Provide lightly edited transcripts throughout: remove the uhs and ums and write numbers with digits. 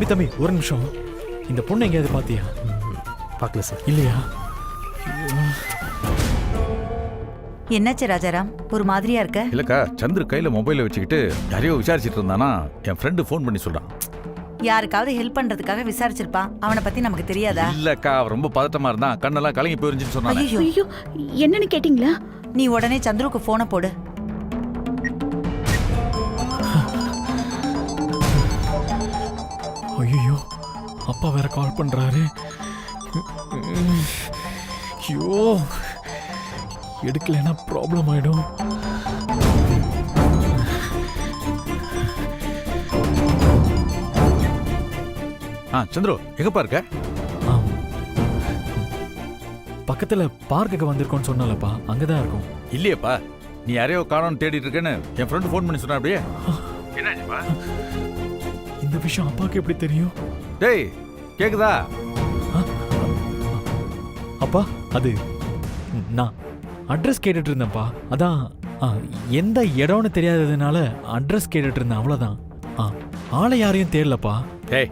தம்பி ஒரு நிமிஷம். இந்த பொண்ணு எங்கேயாவது பாத்தியா? பார்க்கல சார். இல்லையா? என்னாச்சு ராஜாராம், ஒரு மாதிரியா இருக்க? இல்லக்கா, சந்திர கையில மொபைலை வச்சுக்கிட்டு யாரையோ விசாரிச்சுட்டு இருந்தானா, என் ஃப்ரெண்டு ஃபோன் பண்ணி சொல்றான். யாருக்காவது ஹெல்ப் பண்றதுக்காக விசாரிச்சிருப்பான். அவனை பத்தி நமக்கு தெரியாதா? இல்லக்கா, ரொம்ப பதட்டமா இருந்தான், கண்ணெல்லாம் கலங்கி போயிருந்துன்னு சொன்னானே. ஐயோ, ஐயோ, என்னன்னு கேட்டீங்களா? நீ உடனே சந்துருக்கு போனை போடு. ஐயோ, அப்பா வேற கால் பண்றாரு. ஐயோ, எடுக்கலைன்னா ப்ராப்ளம் ஆயிடும். சந்திரு, எங்கப்பா இருக்க? பக்கத்துல பார்க்குக்கு வந்திருக்கோன்னு சொன்னாலப்பா, அங்கதான் இருக்கும். இல்லையப்பா, நீ யாரையோ காணோன்னு தேடிட்டு இருக்கேன்னு என் ஃப்ரெண்டு ஃபோன் பண்ணி சொன்னா. அப்படியே என்னாச்சுப்பா? இந்த விஷயம் அப்பாவுக்கு எப்படி தெரியும்? டேய், கேக்குதா? அப்பா, அது நான் அட்ரஸ் கேட்டுட்டு இருந்தேன்ப்பா. அதான் எந்த இடம்னு தெரியாததுனால அட்ரஸ் கேட்டுட்டு இருந்தேன், அவ்வளோதான். ஆளை யாரையும் தேடலப்பா. டேய்,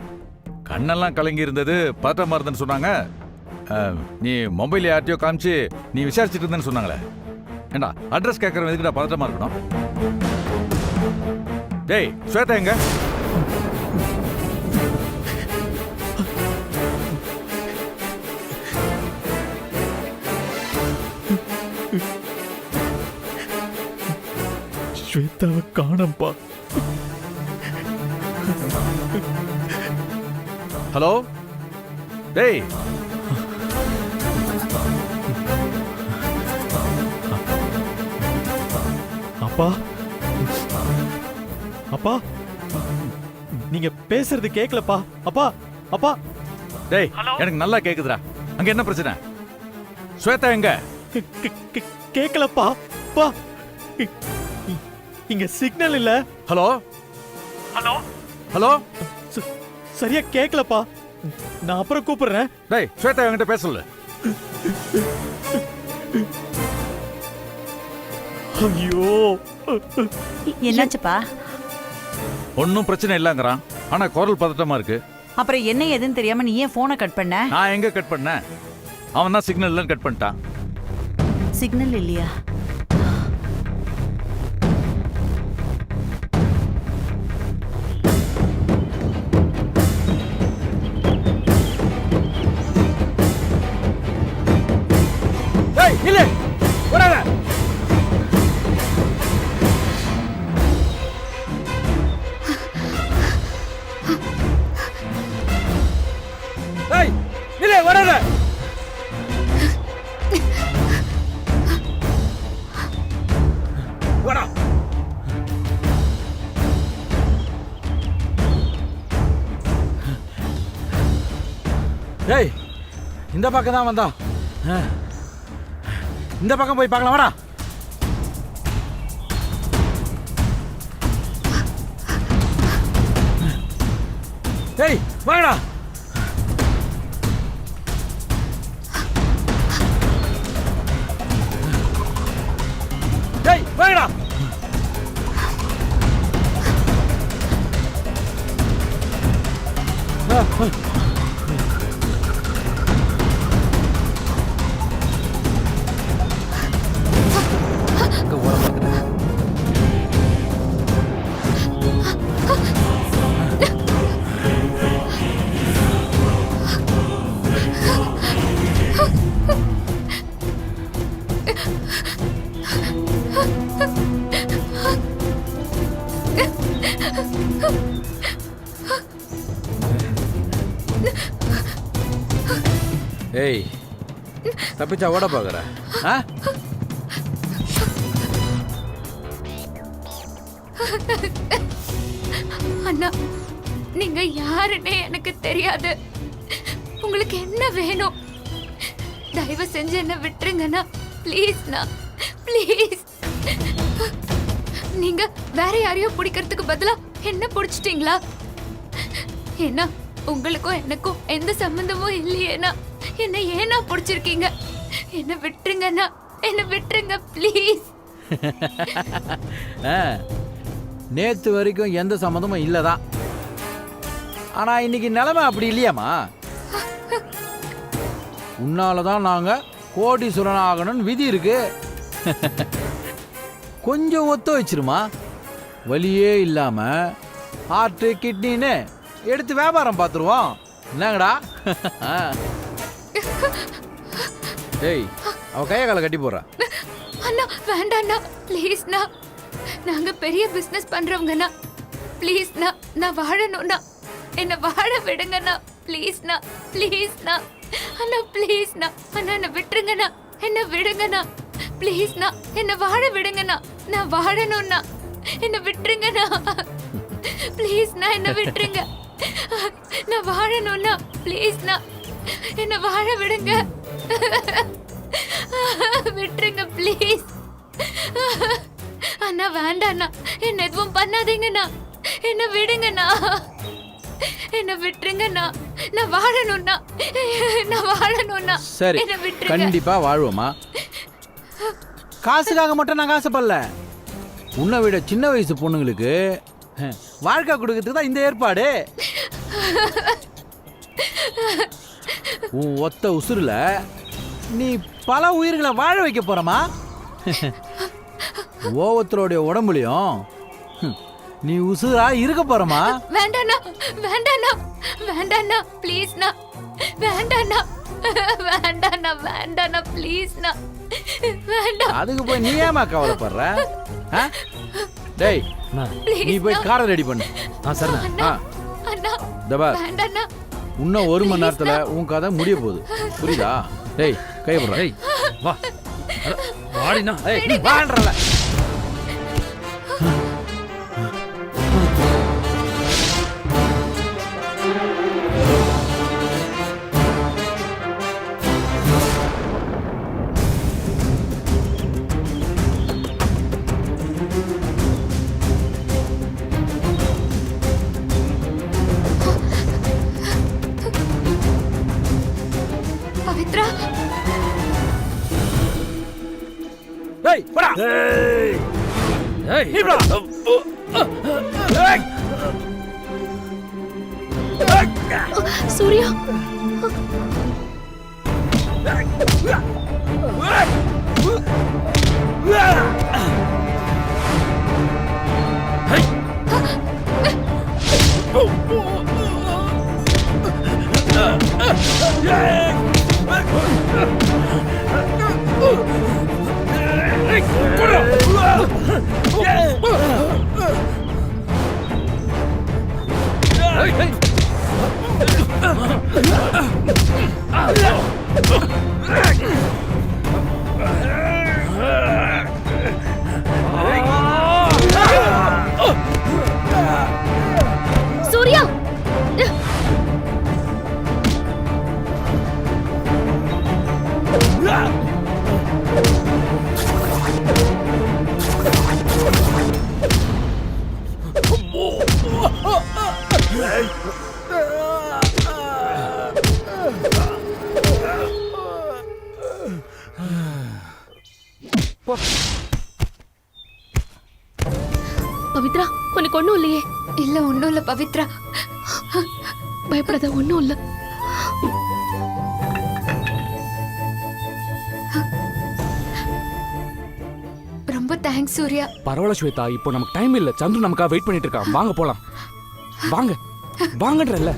கண்ணெல்லாம் கலங்கி இருந்தது, பதட்டமா இருந்தேன்னு சொன்னாங்க. நீ மொபைல் யார்ட்டையோ காமிச்சு நீ விசாரிச்சுட்டு இருந்தேன்னு சொன்னாங்களே. ஏண்டா அட்ரஸ் கேட்கறவன் எதுக்குடா பதட்டமா இருக்கணும்? டேய், ஸ்வேதா எங்க? ஸ்வேதாவை காணோம்ப்பா. ஹலோ, டேய். அப்பா, அப்பா, நீங்க பேசுறது கேக்கலப்பா. அப்பா, அப்பா. டேய், எனக்கு நல்லா கேக்குதுடா. அங்க என்ன பிரச்சனை? ஸ்வேதா எங்க? கேக்கலப்பா. பா, இங்க சிக்னல் இல்ல. ஹலோ ஹலோ ஹலோ, சரியா கேக்கலப்பா. நான் அப்புறம் கூப்பிடுறேன். டேய், ஸ்வேதா என்கிட்ட பேச சொல்லு. ஐயோ, என்னாச்சுப்பா? ஒன்னும் பிரச்சனை இல்லங்கறான், ஆனா குரல் பதட்டமா இருக்கு. அப்புறம் என்ன ஏதுன்னு தெரியாம நீ ஏன் போனை கட் பண்ண? நான் எங்க கட் பண்ணேன்? அவன் தான் சிக்னல் இல்லன்னு கட் பண்ணிட்டான். சிக்னல் இல்லையா? டேய், இல்ல வராத. டேய், இல்ல வராத. வரா. டேய், இந்த பக்கம் தான் வந்தான். இந்த பக்கம் போய் பார்க்கலாம், வாடா. டேய், வாடா. டேய், வாடா. ஏய், தப்பிச்சா ஓட பாக்குற? அண்ணா, நீங்க யாருன்னே எனக்கு தெரியாது. உங்களுக்கு என்ன வேணும்? தயவு செஞ்சு என்ன விட்டுருங்கண்ணா, ப்ளீஸ்ண்ணா, ப்ளீஸ். நீங்க வேற யாரையோ பிடிக்கிறதுக்கு பதிலா என்ன பிடிச்சிட்டீங்களா? ஏன்னா உங்களுக்கும் எனக்கும் எந்த சம்பந்தமும் இல்லையேனா என்ன ஏனா பிடிச்சிருக்கீங்க? என்ன விட்டுருங்கண்ணா, என்ன விட்டுருங்க ப்ளீஸ். நேத்து வரைக்கும் எந்த சம்மந்தமும் இல்லதான். ஆனால் இன்னைக்கு நிலைமை அப்படி இல்லையாம்மா. உன்னால தான் நாங்கள் கோடீஸ்வரன் ஆகணும்னு விதி இருக்கு. கொஞ்சம் ஒத்து வச்சிருமா. வலியே இல்லாமல் ஹார்ட்டு கிட்னின்னு எடுத்து வியாபாரம் பார்த்துருவோம். என்னங்கடா? டேய், அவ கையை காலை கட்டி போடுறா. அண்ணா வேண்டாண்ணா ப்ளீஸ்ண்ணா. நாங்க பெரிய பிசினஸ் பண்றவங்கண்ணா. ப்ளீஸ்ண்ணா, நான் வாழணும்ண்ணா. என்ன வாழ விடுங்கண்ணா. ப்ளீஸ்ண்ணா, ப்ளீஸ்ண்ணா. அண்ணா ப்ளீஸ்ண்ணா. அண்ணா என்ன விட்டுருங்கண்ணா. என்ன விடுங்கண்ணா. ப்ளீஸ்ண்ணா, என்ன வாழ விடுங்கண்ணா. நான் வாழணும்ண்ணா. என்ன விட்டுருங்கண்ணா. ப்ளீஸ்ண்ணா, என்ன விட்டுருங்க. நான் வாழணும்ண்ணா. ப்ளீஸ்ண்ணா, என்ன வாழ விடுங்க. விட்டுருங்க ப்ளீஸ். அண்ணா வேண்டாண்ணா. என்ன எதுவும் பண்ணாதீங்கண்ணா. என்ன விடுங்கண்ணா. என்ன விட்டுருங்கண்ணா. நான் வாழணும்ண்ணா. நான் வாழணும்ண்ணா. சரி, என்ன விட்டுருங்க. கண்டிப்பா வாழ்வோமா. காசுக்காக மட்டும் நாங்கள் ஆசைப்படல. உன்னை விட சின்ன வயசு பொண்ணுங்களுக்கு வாழ்க்கை கொடுக்கறதுக்கு தான் இந்த ஏற்பாடு. உன் ஒத்த உசுருல நீ பல உயிர்களை வாழ வைக்க போறமா. ஒவ்வொருத்தருடைய உடம்புலையும் நீ உசுரா இருக்க போறமா. வேண்டாண்ணா, வேண்டாண்ணா, வேண்டாண்ணா ப்ளீஸ்ண்ணா. வேண்டாண்ணா, வேண்டாண்ணா, வேண்டாண்ணா ப்ளீஸ்ண்ணா. வேண்டாம். அதுக்கு போய் நீ ஏமா கவலைப்படுற? ஆ? டேய், நீ போய் காரை ரெடி பண்ணு. சரிண்ணா. அண்ணா, அண்ணா, தபா, வேண்டாண்ணா. இன்னும் 1 மணி நேரத்துல உன் கதை முடிய போகுது. புரியுதா? டேய், கை போடுற. ஏய் வா வாடினா. ஏய், வான்றல. பவித்ரா, டேய், போடா. ஏய் நீ போடா. ஏய். சூர்யா. சூர்யா, பவித்ரா, உனக்கு ஒண்ணும் இல்லையே? இல்ல ஒண்ணும் இல்ல பவித்ரா. பயப்படாத, ஒண்ணும் இல்ல. ரொம்ப தேங்க்ஸ் சூர்யா. பரவாயில்ல ஸ்வேதா, இப்போ நமக்கு டைம் இல்ல. சந்துரு நமக்காக வெயிட் பண்ணிட்டு இருக்கான். வாங்க போலாம். வாங்க வாங்கன்றல்ல.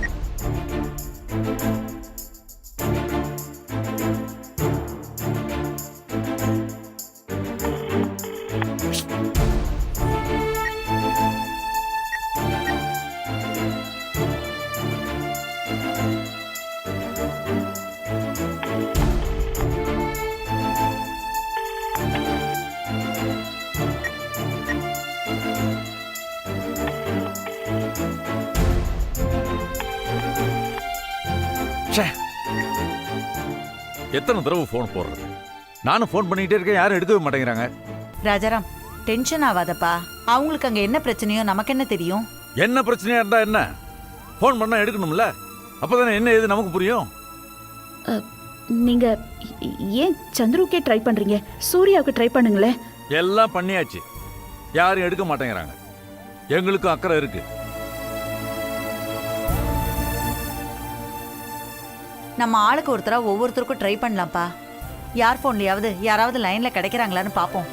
எத்தனை தடவை ஃபோன் போடுறது? நானும் ஃபோன் பண்ணிக்கிட்டே இருக்கேன், யாரும் எடுக்கவே மாட்டேங்கிறாங்க. ராஜாராம், டென்ஷன் ஆகாதப்பா. அவங்களுக்கு அங்க என்ன பிரச்சனையோ நமக்கு என்ன தெரியும்? என்ன பிரச்சனையா இருந்தா என்ன? ஃபோன் பண்ணா எடுக்கணும்ல. அப்பதானே என்ன ஏது நமக்கு புரியும். நீங்க ஏன் சந்துருக்கே ட்ரை பண்றீங்க? சூர்யாவுக்கு ட்ரை பண்ணுங்களேன். எல்லாம் பண்ணியாச்சு, யாரும் எடுக்க மாட்டேங்கிறாங்க. எங்களுக்கும் அக்கறை இருக்கு. நம்ம ஆளுக்கு ஒருத்தரா ஒவ்வொருத்தருக்கும் ட்ரை பண்ணலாம்ப்பா. யார் ஃபோன்லயாவது யாராவது லைன்ல கிடைக்கிறாங்களான்னு பாப்போம்.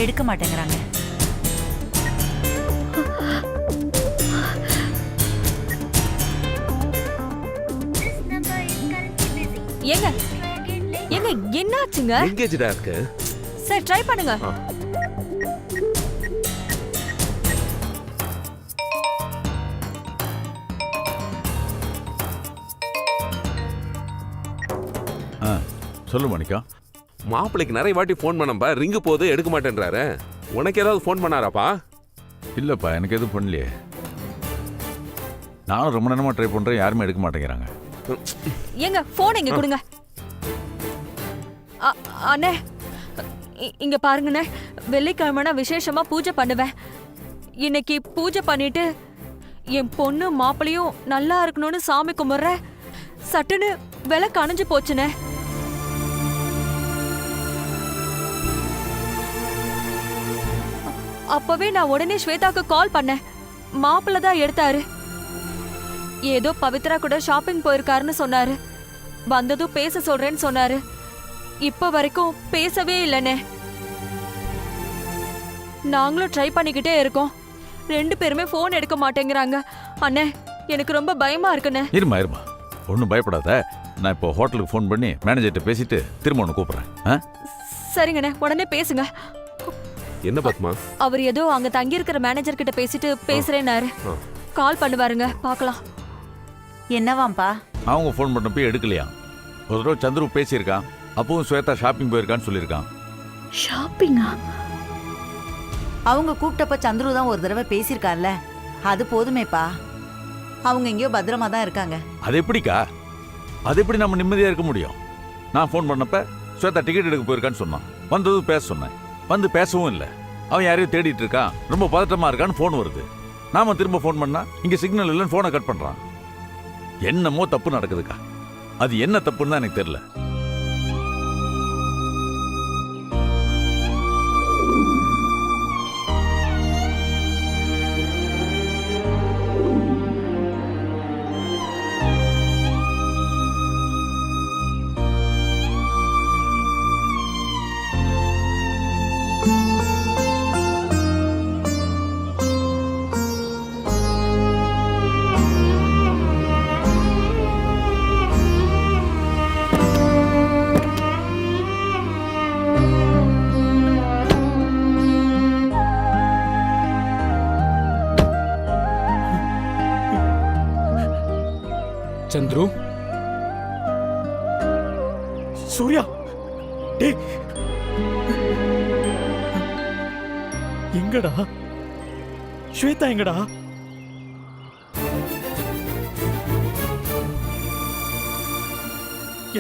எடுக்க மாட்டேங்கிறாங்க. ஏங்க ஏங்க என்னாச்சுங்க? எங்கேஜ்டா இருக்கு. சார் ட்ரை பண்ணுங்க. சொல்லு மாணிக்கம். மாப்பிள்ளைக்கு நிறைய வாட்டி ஃபோன் பண்ணப்பா, ரிங்கு போது எடுக்க மாட்டேன்றாரு. உனக்கு ஏதாவது ஃபோன் பண்ணாராப்பா? இல்லப்பா, எனக்கு எதுவும் பண்ணலையே. நானும் ரொம்ப நேரமா ட்ரை பண்றேன், யாருமே எடுக்க மாட்டேங்கிறாங்க. ஏங்க போன் இங்க கொடுங்க. அண்ணே இங்க பாருங்கண்ணே, வெள்ளிக்கிழமை விசேஷமா பூஜை பண்ணுவேன். இன்னைக்கு பூஜை பண்ணிட்டு என் பொண்ணு மாப்பிளையும் நல்லா இருக்கணும்னு சாமி கும்பிட்றேன். சட்டுன்னு விளக்கு அணைஞ்சு போச்சுண்ணே. அப்பவே நான் உடனே ஸ்வேதாக்கு கால் பண்ணேன். மாப்பிள்ள தான் எடுத்தாரு. ஏதோ பவித்ரா கூட ஷாப்பிங் போயிருக்காருன்னு சொன்னாரு. வந்ததும் பேச சொல்றேன்னு சொன்னாரு. இப்ப வரைக்கும் பேசவே இல்லைண்ணே. நாங்களும் ட்ரை பண்ணிக்கிட்டே இருக்கோம். 2 பேருமே போன் எடுக்க மாட்டேங்கிறாங்க. அண்ணே எனக்கு ரொம்ப பயமா இருக்குண்ணே. இருமா ஒன்றும் பயப்படாத. நான் இப்போ ஹோட்டலுக்கு ஃபோன் பண்ணி மேனேஜர்கிட்ட பேசிட்டு திரும்ப ஒன்று கூப்பிட்றேன். சரிங்கண்ணே, உடனே பேசுங்க. என்ன பத்மா? அவர் ஏதோ அங்க தங்கி இருக்கிற மேனேஜர் கிட்ட பேசிட்டு பேசுறேன்னாரு. கால் பண்ணுவாருங்க, பார்க்கலாம். என்னவாம்பா? அவங்க ஃபோன் பண்ணப்போ எடுக்கலையா. ஒரு தடவை சந்துரு பேசியிருக்கான். அப்பவும் ஸ்வேதா ஷாப்பிங் போயிருக்கான்னு சொல்லியிருக்கான். ஷாப்பிங்கா? அவங்க கூப்பிட்டப்ப சந்துரு தான் ஒரு தடவை பேசியிருக்கார்ல, அது போதுமேப்பா. அவங்க எங்கேயோ பத்திரமா தான் இருக்காங்க. அது எப்படிக்கா? அது எப்படி நம்ம நிம்மதியாக இருக்க முடியும்? நான் ஃபோன் பண்ணப்ப ஸ்வேதா டிக்கெட் எடுக்க போயிருக்கான்னு சொன்னான். வந்ததும் பேச சொன்னேன். வந்து பேசவும் இல்லை. அவன் யாரையும் தேடிட்டு இருக்கான், ரொம்ப பதட்டமா இருக்கான்னு ஃபோன் வருது. நாம திரும்ப ஃபோன் பண்ணா இங்க சிக்னல் இல்லைன்னு ஃபோனை கட் பண்றான். என்னமோ தப்பு நடக்குதுக்கா. அது என்ன தப்புன்னு தான் எனக்கு தெரியல. சந்துரு, சூர்யா, டேய் எங்கடா? ஸ்வேதா எங்கடா?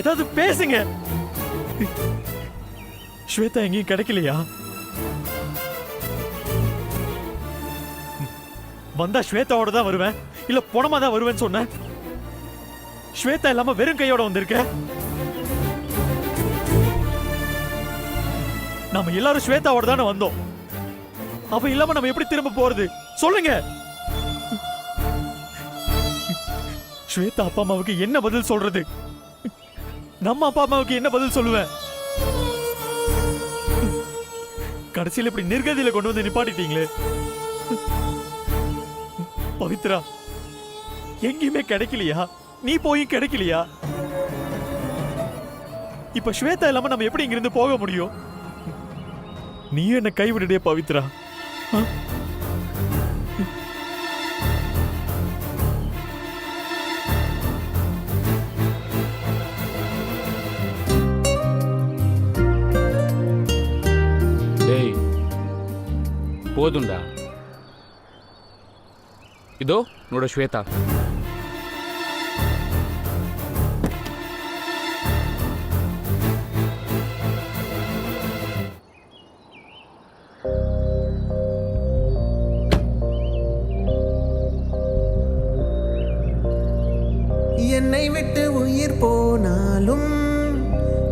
ஏதாவது பேசுங்க. ஸ்வேதா எங்கேயும் கிடைக்கலையா? வந்தா ஸ்வேதாவோட தான் வருவேன், இல்ல பணமா தான் வருவேன்னு சொன்னேன். ஸ்வேதா இல்லாம வெறும் கையோட வந்திருக்க. நாம எல்லாரும் ஸ்வேதாவோட தானே வந்தோம். அவ இல்லாம நம்ம எப்படி திரும்ப போறது சொல்லுங்க. ஸ்வேதா அப்பா அம்மாவுக்கு என்ன பதில் சொல்றது? நம்ம அப்பா அம்மாவுக்கு என்ன பதில் சொல்லுவேன்? கடைசியில் இப்படி நிர்கதியில கொண்டு வந்து நிப்பாட்டிட்டீங்களே. பவித்ரா எங்கேயுமே கிடைக்கலையா? நீ போய் கிடைக்கலையா? இப்ப ஸ்வேதா இல்லாம நம்ம எப்படி இங்கிருந்து போக முடியும்? நீ என்ன கைவிடுடே பவித்ரா. டேய் போதும்டா. இதோ என்னோட ஸ்வேதா. என்னை விட்டு உயிர் போனாலும்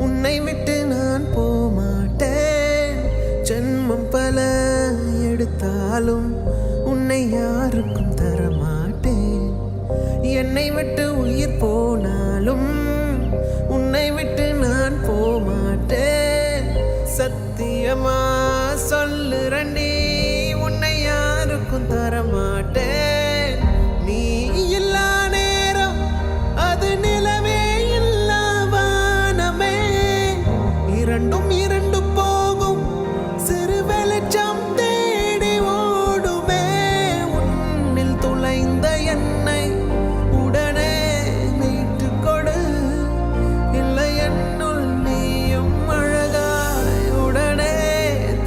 உன்னை விட்டு நான் போமாட்டேன். ஜென்மம் பல எடுத்தாலும் உன்னை யாருக்கும் தரமாட்டேன். என்னை விட்டு உயிர் போனாலும் உன்னை விட்டு நான் போமாட்டேன். சத்தியமா சொல்லுறண்டி, உன்னை யாருக்கும் தரமாட்டேன். நீ இல்லா நேரம் அது நிலவே இல்லா வானமே, இரண்டும் இரண்டு போகும் சிறு வெளிச்சம் தேடி ஓடுமே. உன்னில் துளைந்த என்னை உடனே மீட்டு கொடு, இல்லை என்னுள் நீயும் அழகாய் உடனே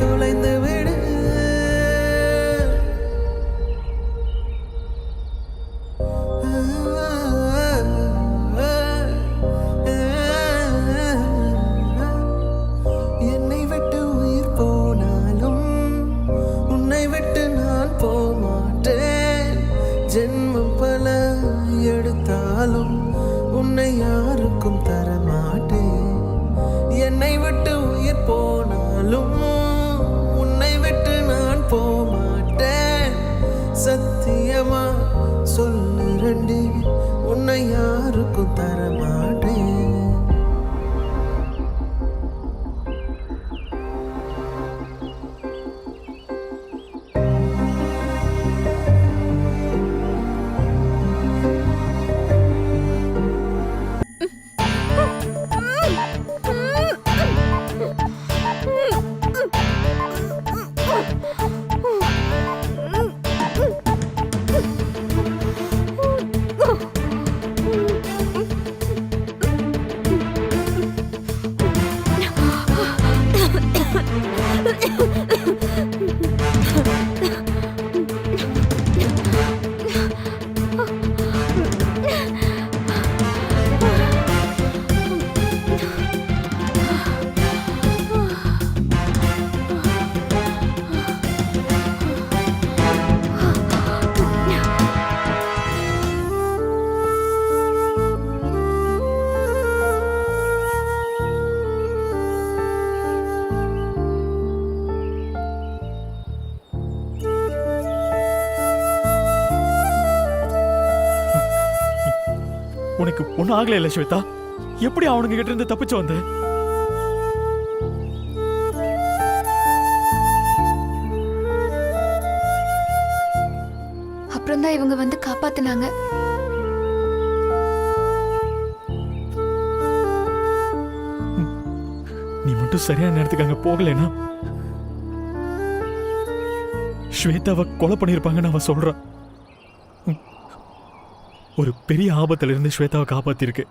துளைந்து விடு. என்னை விட்டு உயிர் போனாலும் உன்னை விட்டு நான் போமாட்டேன். ஜென்மம் பல எடுத்தாலும் உன்னை யாருக்கும் தரமாட்டேன். என்னை விட்டு உயிர் போனாலும் உன்னை விட்டு நான் போமாட்டேன். சத்தியமா சொல்லுறண்டி, உன்னை யாருக்கும் தரமாட்டேன். உனக்கு ஒன்றும் ஆகல இல்ல ஸ்வேதா? எப்படி அவனுங்க கிட்ட இருந்து தப்பிச்சு வந்த? அப்புறம் தான் இவங்க வந்து காப்பாத்துனாங்க. நீ மட்டும் சரியான நேரத்துக்கு அங்க போகலைன்னா ஸ்வேதாவை கொலை பண்ணிருப்பாங்கன்னு அவ சொல்றா. ஒரு பெரிய ஆபத்துல இருந்து ஸ்வேதாவை காப்பாத்திருக்கு.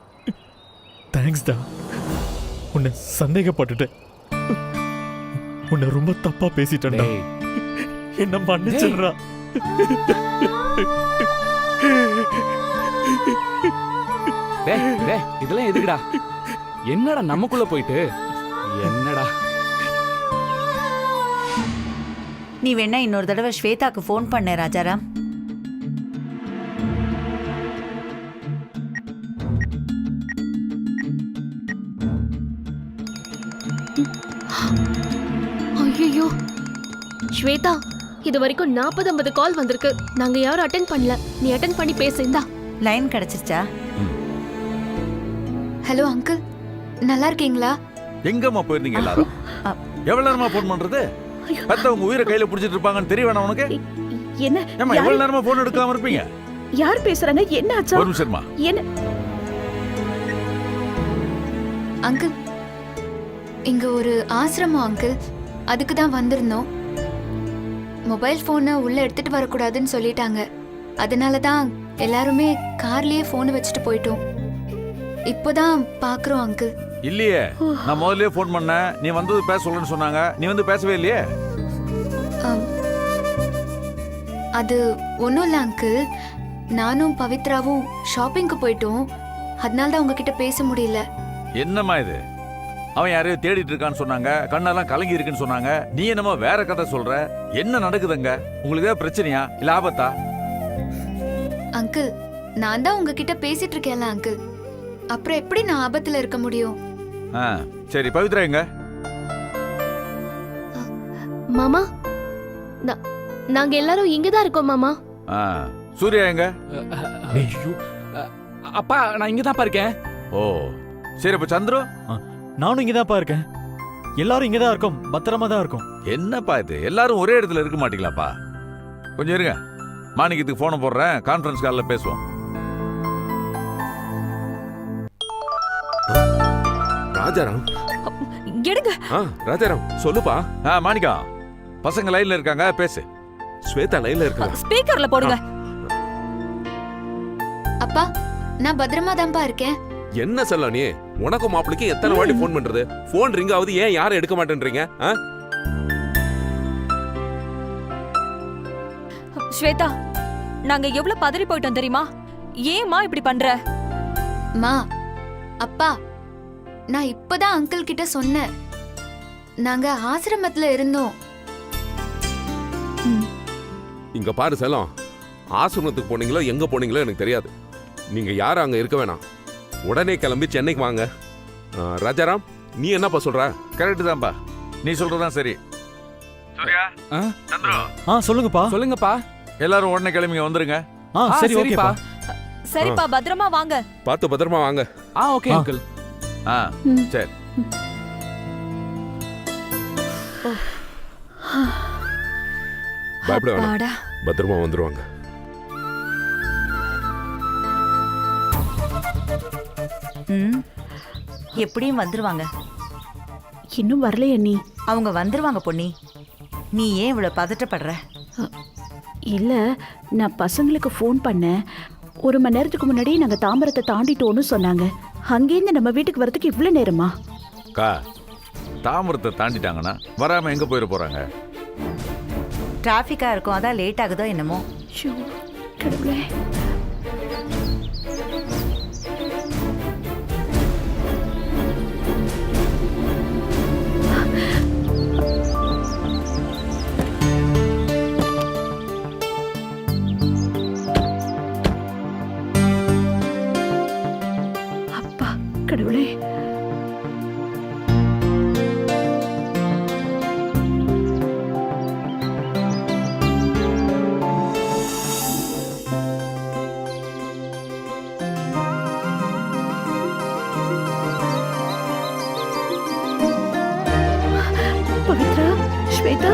தேங்க்ஸ் டா. உன்னை சந்தேகப்பட்டுட்டேன். உன்னை ரொம்ப தப்பா பேசிட்டேன்டா. டேய், என்ன மன்னிச்சிடுறா. டேய், டேய், இதெல்லாம் எதுக்குடா? என்னடா நமக்குள்ள போயிட்டு என்னடா? நீ வேணா இன்னொரு தடவை ஸ்வேதாக்கு ஃபோன் பண்ண ராஜாராம். ஐயோ ஸ்வேதா, இது வரைக்கும் 40-50 கால் வந்திருக்கு. நாங்க யாரும் அட்டென்ட் பண்ணல. நீ அட்டென்ட் பண்ணி பேசுந்தா. லைன் கிடைச்சிருச்சா? ஹலோ அங்கிள், நல்லா இருக்கீங்களா? எங்கம்மா போயிருந்தீங்க எல்லாரும்? எவ்வளவு நேரமா போன் பண்றது? பெத்தவங்க உயிரை கையில புடிச்சிட்டு இருப்பாங்கன்னு தெரிய வேணாம் உனக்கு? என்ன? ஏமா எவ்வளவு நேரமா போன் எடுக்காம இருப்பீங்க? யார் பேசுறாங்க? என்ன ஆச்சா? ஒரு நிமிஷமா. என்ன? அங்கிள், இங்க ஒரு ஆசிரமம் அங்கிள், அதுக்கு தான் வந்திருந்தோம். மொபைல் போனை உள்ள எடுத்துட்டு வரக்கூடாதுன்னு சொல்லிட்டாங்க. அதனால தான் எல்லாருமே கார்லயே போனை வச்சுட்டு போயிட்டோம். இப்போதான் பாக்குறோம் அங்கிள். இல்லையே, நான் முதல்லயே போன் பண்ணேன். நீ வந்தது பேச சொல்லணும்னு சொன்னாங்க. நீ வந்து பேசவே இல்லையே. அது ஒன்றும் இல்லை அங்கிள், நானும் பவித்ராவும் ஷாப்பிங்க்கு போயிட்டோம். அதனால தான் உங்ககிட்ட பேச முடியல. என்னம்மா இது? அவன் யாரையோ தேடிட்டு இருக்கான்னு சொன்னாங்க, கண்ணெல்லாம் கலங்கி இருக்குன்னு சொன்னாங்க. நீ என்னமோ வேற கதை சொல்ற. என்ன நடக்குதுங்க? உங்களுக்கு ஏதாவது பிரச்சனையா இல்ல ஆபத்தா? அங்கிள், நான் தான் உங்ககிட்ட பேசிட்டு இருக்கேன்ல அங்கிள். அப்புறம் எப்படி நான் ஆபத்துல இருக்க முடியும்? ஆ சரி பவித்ரா எங்க? மாமா நாங்க எல்லாரும் இங்க தான் இருக்கோம் மாமா. ஆ சூர்யா எங்க? ஐயோ அப்பா நான் இங்க தான் இருக்கேன். ஓ சரி அப்ப சந்துரு? நானும் இங்கே தான்ப்பா இருக்கேன். எல்லாரும் இங்கே தான் இருக்கோம், பத்திரமா தான் இருக்கோம். என்னப்பா இது எல்லாரும் ஒரே இடத்துல இருக்க மாட்டீங்களாப்பா? கொஞ்சம் இருங்க, மாணிக்கத்துக்கு போனை போடுறேன், கான்ஃபரன்ஸ் காலில் பேசுவோம். ராஜாராம். எடுங்க. ராஜாராம் சொல்லுப்பா. மாணிக்கா, பசங்க லைன்ல இருக்காங்க, பேசு. ஸ்வேதா லைன்ல இருக்கா? ஸ்பீக்கர்ல போடுங்க. அப்பா நான் பத்திரமா தான்ப்பா இருக்கேன். என்ன சொல்ல நீ? உனக்கும் மாப்பிளைக்கு எத்தனை வாட்டி ஃபோன் பண்றது? ஃபோன் ரிங் ஆகுது, ஏன் யாரும் எடுக்க மாட்டேன்றீங்க? ஸ்வேதா, நாங்க எவ்வளவு பதறி போயிட்டோம் தெரியுமா? ஏம்மா இப்படி பண்ற? மா, அப்பா, நான் இப்பதான் அங்கிள் கிட்ட சொன்னேன். நாங்க ஆசிரமத்துல இருந்தோம். இங்க பாரு செல்லம், ஆசிரமத்துக்கு போனீங்களோ எங்க போனீங்களோ எனக்கு தெரியாது. நீங்க யாரும் அங்க இருக்க வேணாம். உடனே கிளம்பி சென்னைக்கு வாங்க. ராஜாராம், நீ என்னப்பா சொல்ற? கரெக்ட் தான்ப்பா, நீ சொல்றதான் சரி. சூர்யா, சந்துரு, சொல்லுங்கப்பா. சொல்லுங்கப்பா. எல்லாரும் உடனே கிளம்பிங்க, வந்துருங்க. சரி ஓகேப்பா. சரிப்பா, பத்திரமா வாங்க. பார்த்து பத்திரமா வாங்க. Okay uncle. சரி. பயப்பட வேணாம், பத்திரமா வந்துருவாங்க. எப்படியும் வந்துருவாங்க. இன்னும் வரலையா நீ? அவங்க வந்துருவாங்க பொன்னி. நீ ஏன் இவ்வளவு பதட்டப்படுற? இல்ல, நான் பசங்களுக்கு ஃபோன் பண்ணேன். 1 மணி நேரத்துக்கு முன்னாடி நாங்க தாம்பரத்தை தாண்டிட்டோம்னு சொன்னாங்க. அங்கேருந்து நம்ம வீட்டுக்கு வரதுக்கு இவ்வளவு நேரமா? தாம்பரத்தை தாண்டிட்டாங்கன்னா வராம எங்க போயிட போறாங்க? டிராஃபிக்கா இருக்கும், அதான் லேட் ஆகுதோ என்னமோ. கடவுளே. அப்பா கடவுளே. பவித்ரா, ஸ்வேதா,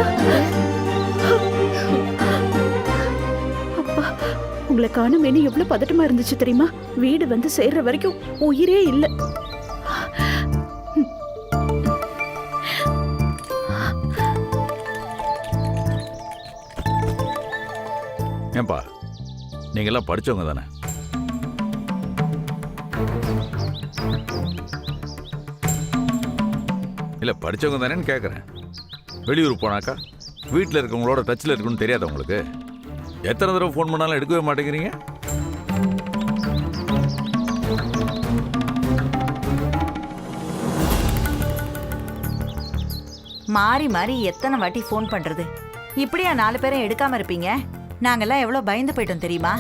அப்பா உங்களை காணுமேனு எவ்வளவு பதட்டமா இருந்துச்சு தெரியுமா? வீடு வந்து சேர்ற வரைக்கும் உயிரே இல்லை. ஏன்பா, நீங்க எல்லாம் படிச்சவங்க தானே? இல்ல படிச்சவங்க தானேன்னு கேட்கறேன். வெளியூர் போனாக்கா வீட்டில் இருக்கவங்களோட டச்சில் இருக்குன்னு தெரியாத உங்களுக்கு? எத்தனை தடவை ஃபோன் பண்ணாலும் எடுக்கவே மாட்டேங்கிறீங்க? மாறி மாறி எத்தனை வாட்டி ஃபோன் பண்றது? இப்படியா 4 பேரும் எடுக்காம இருப்பீங்க? நாங்கெல்லாம் எவ்வளவு பயந்து போயிட்டோம் தெரியுமா?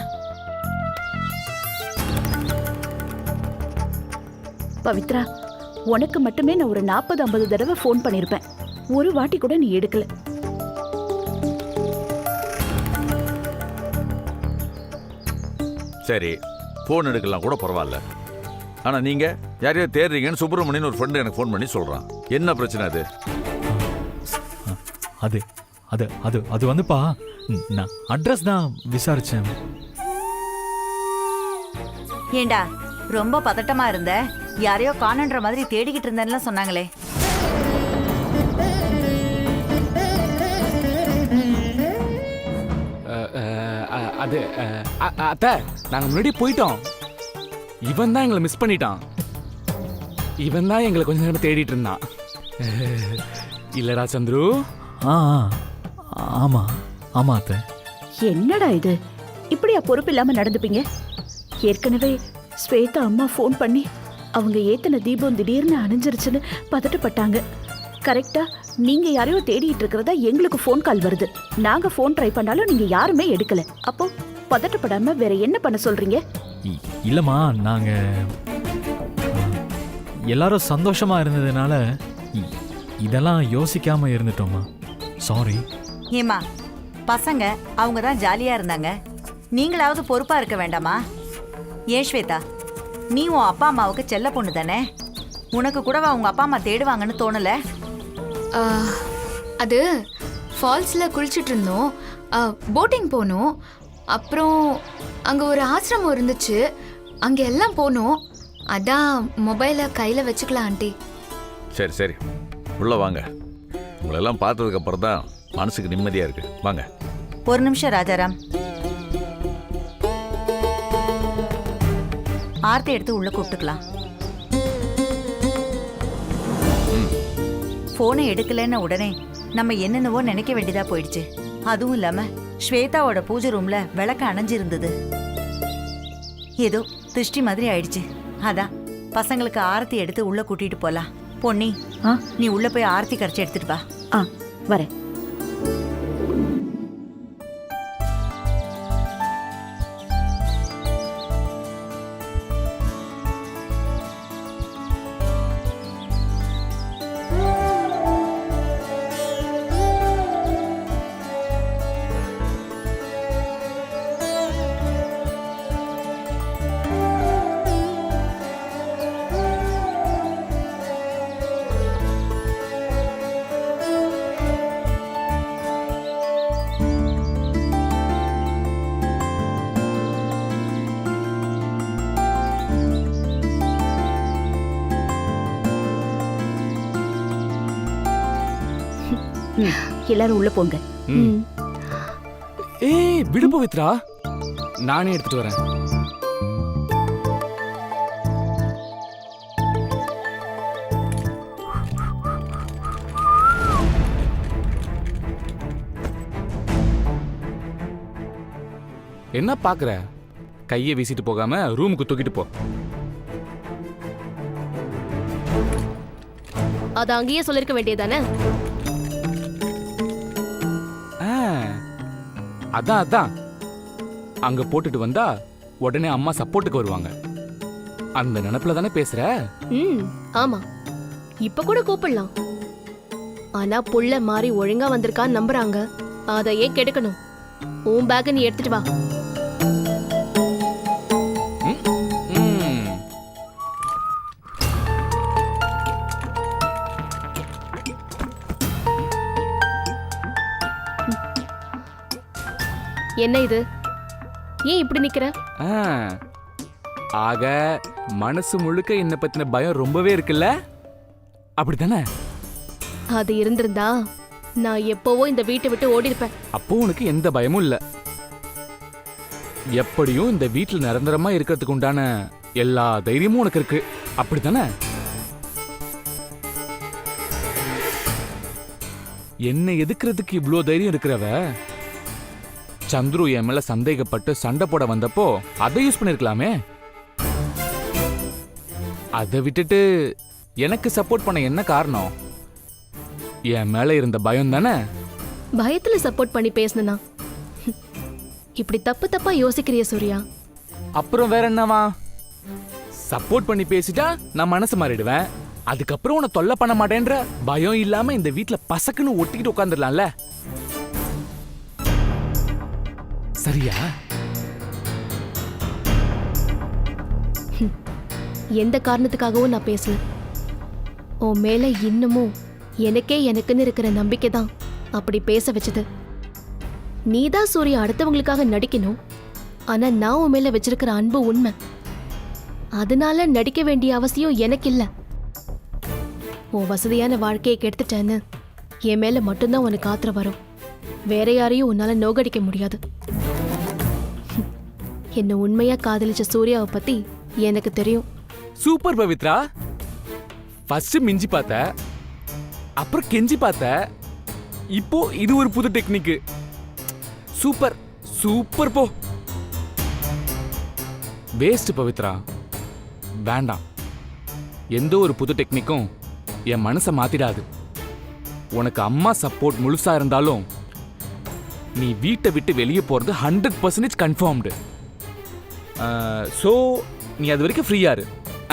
பவித்ரா, உனக்கு மட்டுமே நான் ஒரு 40-50 தடவை ஃபோன் பண்ணிருப்பேன். ஒரு வாட்டி கூட நீ எடுக்கல. சரி, ஃபோன் எடுக்கலாம் கூட பரவாயில்ல. ஆனா நீங்க யாரையோ தேடுறீங்கன்னு சுப்பிரமணியன் ஒரு ஃப்ரெண்டு எனக்கு ஃபோன் பண்ணி சொல்றான். என்ன பிரச்சனை அது? அது அது அது அது வந்துப்பா, நான் அட்ரஸ் தான் விசாரிச்சேன். ஏண்டா ரொம்ப பதட்டமா இருந்த? யாரையோ காணன்ற மாதிரி தேடிக்கிட்டு இருந்தேன்னு சொன்னாங்களே. அது அத்தை, நாங்க முன்னாடி போயிட்டோம். இவன் தான் எங்களை மிஸ் பண்ணிட்டான். இவன் தான் எங்களை கொஞ்ச நேரம் தேடிட்டு இருந்தான். இல்லடா சந்துரு? ஆமா ஆமா அத்தை. என்னடா இது, இப்படியா பொறுப்பு இல்லாம நடந்துப்பீங்க? ஏற்கனவே ஸ்வேதா அம்மா ஃபோன் பண்ணி அவங்க ஏத்தன தீபம் திடீர்னு அணைஞ்சிருச்சுன்னு பதட்டப்பட்டாங்க. கரெக்டா நீங்க யாரையோ தேடிட்டு இருக்கிறதா எங்களுக்கு ஃபோன் கால் வருது. நாங்க ஃபோன் ட்ரை பண்ணாலும் நீங்க யாருமே எடுக்கல. அப்போ பதட்டப்படாம வேற என்ன பண்ண சொல்றீங்க? இல்லைம்மா நாங்கள் எல்லாரும் சந்தோஷமா இருந்ததுனால இதெல்லாம் யோசிக்காம இருந்துட்டோம்மா. சாரி. ஏமா பசங்க அவங்க தான் ஜாலியா இருந்தாங்க, நீங்களாவது பொறுப்பா இருக்க வேண்டாமா? ஏன் ஸ்வேதா, நீ உன் அப்பா அம்மாவுக்கு செல்ல பொண்ணு தானே, உனக்கு கூடவா உங்க அப்பா அம்மா தேடுவாங்கன்னு தோணல? அது ஃபால்ஸில் குளிச்சுட்டு இருந்தோம், போட்டிங் போனோம், அப்புறம் அங்கே ஒரு ஆசிரமம் இருந்துச்சு, அங்கே எல்லாம் போனோம். அதான் மொபைலை கையில் வச்சுக்கலாம் ஆண்டி. சரி சரி, உள்ள வாங்க. உங்களெல்லாம் பார்த்ததுக்கு அப்புறம் தான் மனசுக்கு நிம்மதியா இருக்கு. வாங்க. ஒரு நிமிஷம் ராஜாராம், ஆர்த்தி எடுத்து உள்ள கூப்பிட்டுக்கலாம். போனை எடுக்கலன்னு உடனே நம்ம என்னென்னவோ நினைக்க வேண்டியதா போயிடுச்சு. அதுவும் இல்லாம ஸ்வேதாவோட பூஜை ரூம்ல விளக்கு அணைஞ்சிருந்தது, ஏதோ திருஷ்டி மாதிரி ஆயிடுச்சு. அதான் பசங்களுக்கு ஆரத்தி எடுத்து உள்ள கூட்டிட்டு போலாம். பொன்னி, நீ உள்ள போய் ஆரத்தி கரைச்சி எடுத்துட்டு வா. வரேன். எல்லாரும் உள்ள போங்க. ஏய் விடு பவித்ரா, நானே எடுத்துட்டு வரேன். என்ன பாக்குற? கையை வீசிட்டு போகாம ரூமுக்கு தூக்கிட்டு போ. அத அங்கேயே சொல்லிருக்க வேண்டியதானே? அதான் அங்க போட்டுட்டு வந்தா உடனே அம்மா சப்போர்ட்டுக்கு வருவாங்க. அந்த நினைப்புல தானே பேசுற? ஆமா, இப்ப கூட கூப்பிடலாம். ஆனா புள்ள மாறி ஒழுங்கா வந்திருக்கான்னு நம்புறாங்க, அதையே கெடுக்கணும். உன் பேக்க நீ எடுத்துட்டு வா. என்ன இது? ஏன் இப்படி நிக்கிற? ஆக மனசு முழுக்க என்ன பத்தின பயம் ரொம்பவே இருக்குல்ல, அப்படித்தானே? அது இருந்திருந்தா நான் எப்பவோ இந்த வீட்டை விட்டு ஓடி இருப்பேன். அப்போ உனக்கு எந்த பயமும் இல்ல. எப்படியும் இந்த வீட்டுல நிரந்தரமா இருக்கிறதுக்கு உண்டான எல்லா தைரியமும் உனக்கு இருக்கு, அப்படித்தானே? என்ன எதுக்குறதுக்கு இவ்ளோ தைரியம் இருக்கிறவ, சந்துரு என் மேல சந்தேகப்பட்டு சண்டை போட வந்தப்போ அதை யூஸ் பண்ணிருக்கலாமே. அதை விட்டுட்டு எனக்கு சப்போர்ட் பண்ண என்ன காரணம்? என் மேல இருந்த பயம் தானே. பயத்துல சப்போர்ட் பண்ணி பேசினா இப்படி தப்பு தப்பா யோசிக்கிறிய சூர்யா? அப்புறம் வேற என்னவா? சப்போர்ட் பண்ணி பேசிட்டா நான் மனசு மாறிடுவேன், அதுக்கப்புறம் உன்னை தொல்லை பண்ண மாட்டேன்ற பயம் இல்லாம இந்த வீட்டுல பசக்குன்னு ஒட்டிக்கிட்டு உட்காந்துடலாம்ல, சரியா? எந்த காரணத்துக்காகவும் நான் பேசல. உன் மேல இன்னமும் எனக்குன்னு இருக்கிற நம்பிக்கை தான் அப்படி பேச வச்சது. நீதான் சூர்யா அடுத்தவங்களுக்காக நடிக்கணும், ஆனா நான் உன் மேல வச்சிருக்கிற அன்பு உண்மை. அதனால நடிக்க வேண்டிய அவசியம் எனக்கு இல்ல. உன் வசதியான வாழ்க்கையை கெடுத்துட்டேன்னு என் மேல மட்டும்தான் உனக்கு ஆத்திரம் வரும், வேற யாரையும் உன்னால நோகடிக்க முடியாது. என்ன உண்மையா காதலிச்ச சூர்யாவை பத்தி எனக்கு தெரியும். சூப்பர் பவித்ரா, ஃபர்ஸ்ட் மிஞ்சி பார்த்த, அப்புறம் கெஞ்சி பார்த்த, இப்போ இது ஒரு புது டெக்னிக். Super super. போ. வேஸ்ட் பவித்ரா, வேண்டாம். எந்த ஒரு புது டெக்னிக்கும் என் மனசை மாத்திடாது. உனக்கு அம்மா சப்போர்ட் முழுசா இருந்தாலும் நீ வீட்டை விட்டு வெளியே போறது 100% கன்ஃபார்ம்டு. ஸோ நீ அது வரைக்கும் ஃப்ரீயா இரு.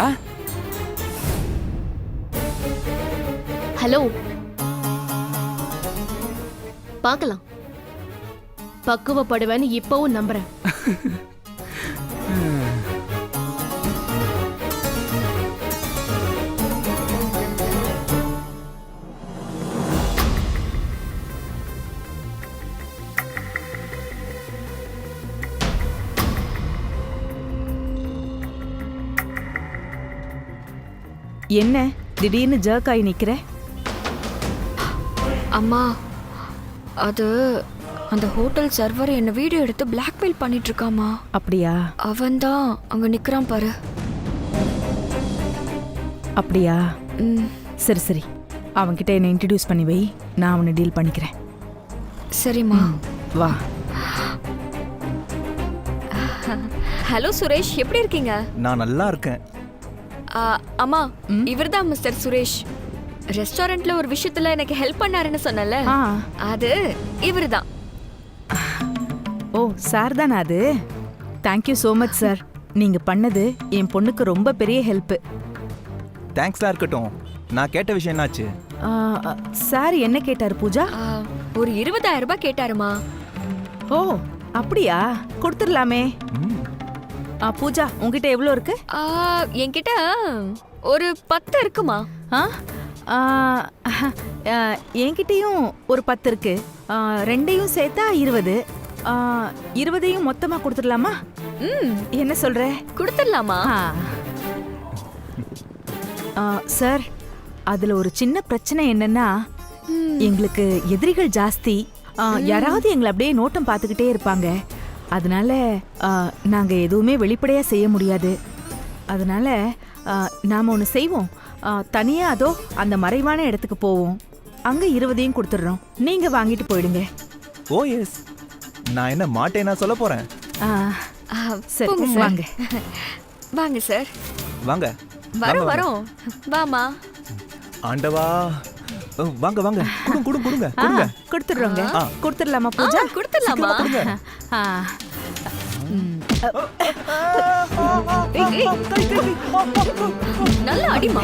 ஆ ஹலோ, பார்க்கலாம். பக்குவப்படுவேன்னு இப்பவும் நம்புறேன். என்ன திடீர்னு ஜர்க் ஆகி நிக்கிற? அம்மா, அது அந்த ஹோட்டல் சர்வர் என்ன வீடியோ எடுத்து பிளாக்மெயில் பண்ணிட்டு இருக்காமா. அப்படியா? அவன்தான் அங்க நிக்கிறான் பாரு. அப்படியா? ம், சரி சரி, அவன்கிட்ட என்ன இன்ட்ரடியூஸ் பண்ணி வை, நான் அவனை டீல் பண்ணிக்கிறேன். சரிம்மா. வா. ஹலோ சுரேஷ், எப்படி இருக்கீங்க? நான் நல்லா இருக்கேன். அம்மா, இவர்தான் மிஸ்டர் சுரேஷ். ரெஸ்டாரண்ட்ல ஒரு விஷயத்துல எனக்கு ஹெல்ப் பண்ணாருன்னு சொன்னல, அது இவர்தான். ஓ, சார் தானே அது? Thank you so much sir. நீங்க பண்ணது என் பொண்ணுக்கு ரொம்ப பெரிய ஹெல்ப். தேங்க்ஸ்லாம் இருக்கட்டும், நான் கேட்ட விஷயம் என்னாச்சு? சார் என்ன கேட்டாரு பூஜா? ஒரு 20,000 ரூபாய் கேட்டாருமா. ஓ, அப்படியா? கொடுத்துடலாமே. பூஜா, உங்ககிட்ட எவ்வளோ இருக்கு? என்கிட்ட ஒரு 10 இருக்குமா. என்கிட்டயும் ஒரு 10 இருக்கு. ரெண்டையும் சேர்த்தா 20. 20ஐயும் மொத்தமா கொடுத்துடலாமா? என்ன சொல்ற? கொடுத்துடலாமா? சார், அதுல ஒரு சின்ன பிரச்சனை என்னன்னா, எங்களுக்கு எதிரிகள் ஜாஸ்தி. யாராவது எங்களை அப்படியே நோட்டம் பார்த்துக்கிட்டே இருப்பாங்க. அதனால நாங்க எதுவுமே வெளிப்படையா செய்ய முடியாது. அதனால நாம ஒன்று செய்வோம். தனியா அதோ அந்த மறைவான இடத்துக்கு போவோம். அங்க 20ஐயும் கொடுத்துடுறோம். நீங்க வாங்கிட்டு போயிடுங்க. ஓ எஸ், நான் என்ன மாட்டேன்னா சொல்ல போறேன். சரி, வாங்க வாங்க சார். வாங்க. வரோம். வாமா. ஆண்டவா, வாங்க வாங்க. கொடுங்க. கொடுத்துடுறோங்க. கொடுத்துடலாமா பூஜா? கொடுத்துடலாமா? நல்ல அடிமா.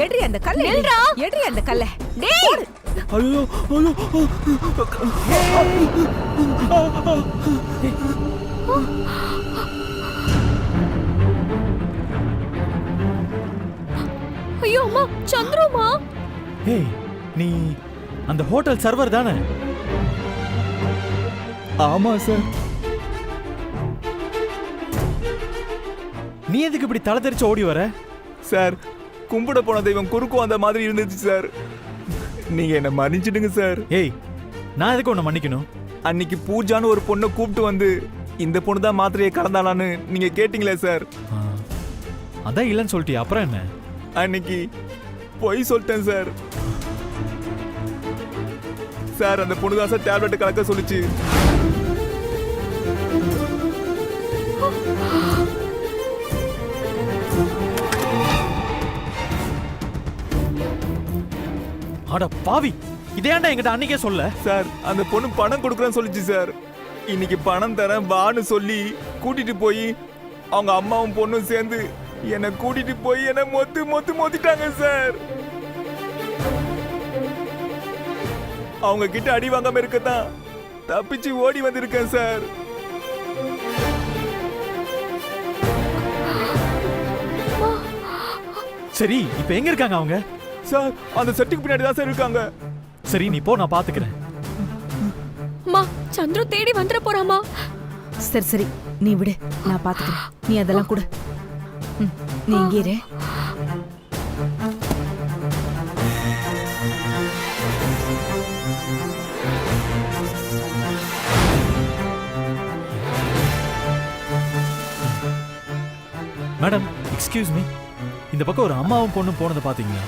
எட்ரி அந்த கல்லை. எட்ரி அந்த கல்லை. ஐயோ ஐயோ அம்மா, சந்திரமா. ஏய், நீ அந்த ஹோட்டல் சர்வர் தானே? ஆமா சார். நீ எதுக்கு இப்படி தலை தெரிச்சு ஓடி வர? சார், கும்பிட போன தெய்வம் குறுக்கு அந்த மாதிரி இருந்துச்சு சார். நீங்க என்ன மன்னிச்சிடுங்க சார். ஏய், நான் எதுக்கு உன்னை மன்னிக்கணும்? அன்னைக்கு பூஜான்னு ஒரு பொண்ணை கூப்பிட்டு வந்து இந்த பொண்ணு தான் மாத்திரையை கலந்தாளான்னு நீங்க கேட்டீங்களே சார். அதான் இல்லைன்னு சொல்லிட்டியா, அப்புறம் என்ன? அன்னைக்கு பொய் சொல்லிட்டேன் சார். சார், அந்த பொண்ணு தான் சார் டேப்லெட் கலக்க சொல்லிச்சு. அட பாவி, இதேண்டா என்கிட்ட அன்னைக்கே சொல்ல. சார், அந்த பொண்ணு பணம் கொடுக்குறேன்னு சொல்லிச்சு சார். இன்னைக்கு பணம் தரேன் வான்னு சொல்லி கூட்டிட்டு போய் அவங்க அம்மாவும் பொண்ணும் சேர்ந்து என்னை கூட்டிட்டு போய் என்னை மொத்திட்டாங்க சார். அவங்க கிட்ட அடி வாங்காம இருக்கத்தான் தப்பிச்சு ஓடி வந்திருக்கேன் சார். சரி, இப்ப எங்க இருக்காங்க அவங்க? சார், அந்த செட்டுக்கு பின்னாடி தான் சார் இருக்காங்க. சரி, நீ போ, நான் பாத்துக்கிறேன். அம்மா, சந்திர தேடி வந்துட போறாமா. சரி சரி, நீ விடு, நான் பாத்துக்கிறேன். நீ அதெல்லாம் கொடு. நீ இங்கே இரு. மேடம், எக்ஸ்கியூஸ் மீ, இந்த பக்கம் ஒரு அம்மாவும் பொண்ணும் போனதை பாத்தீங்களா?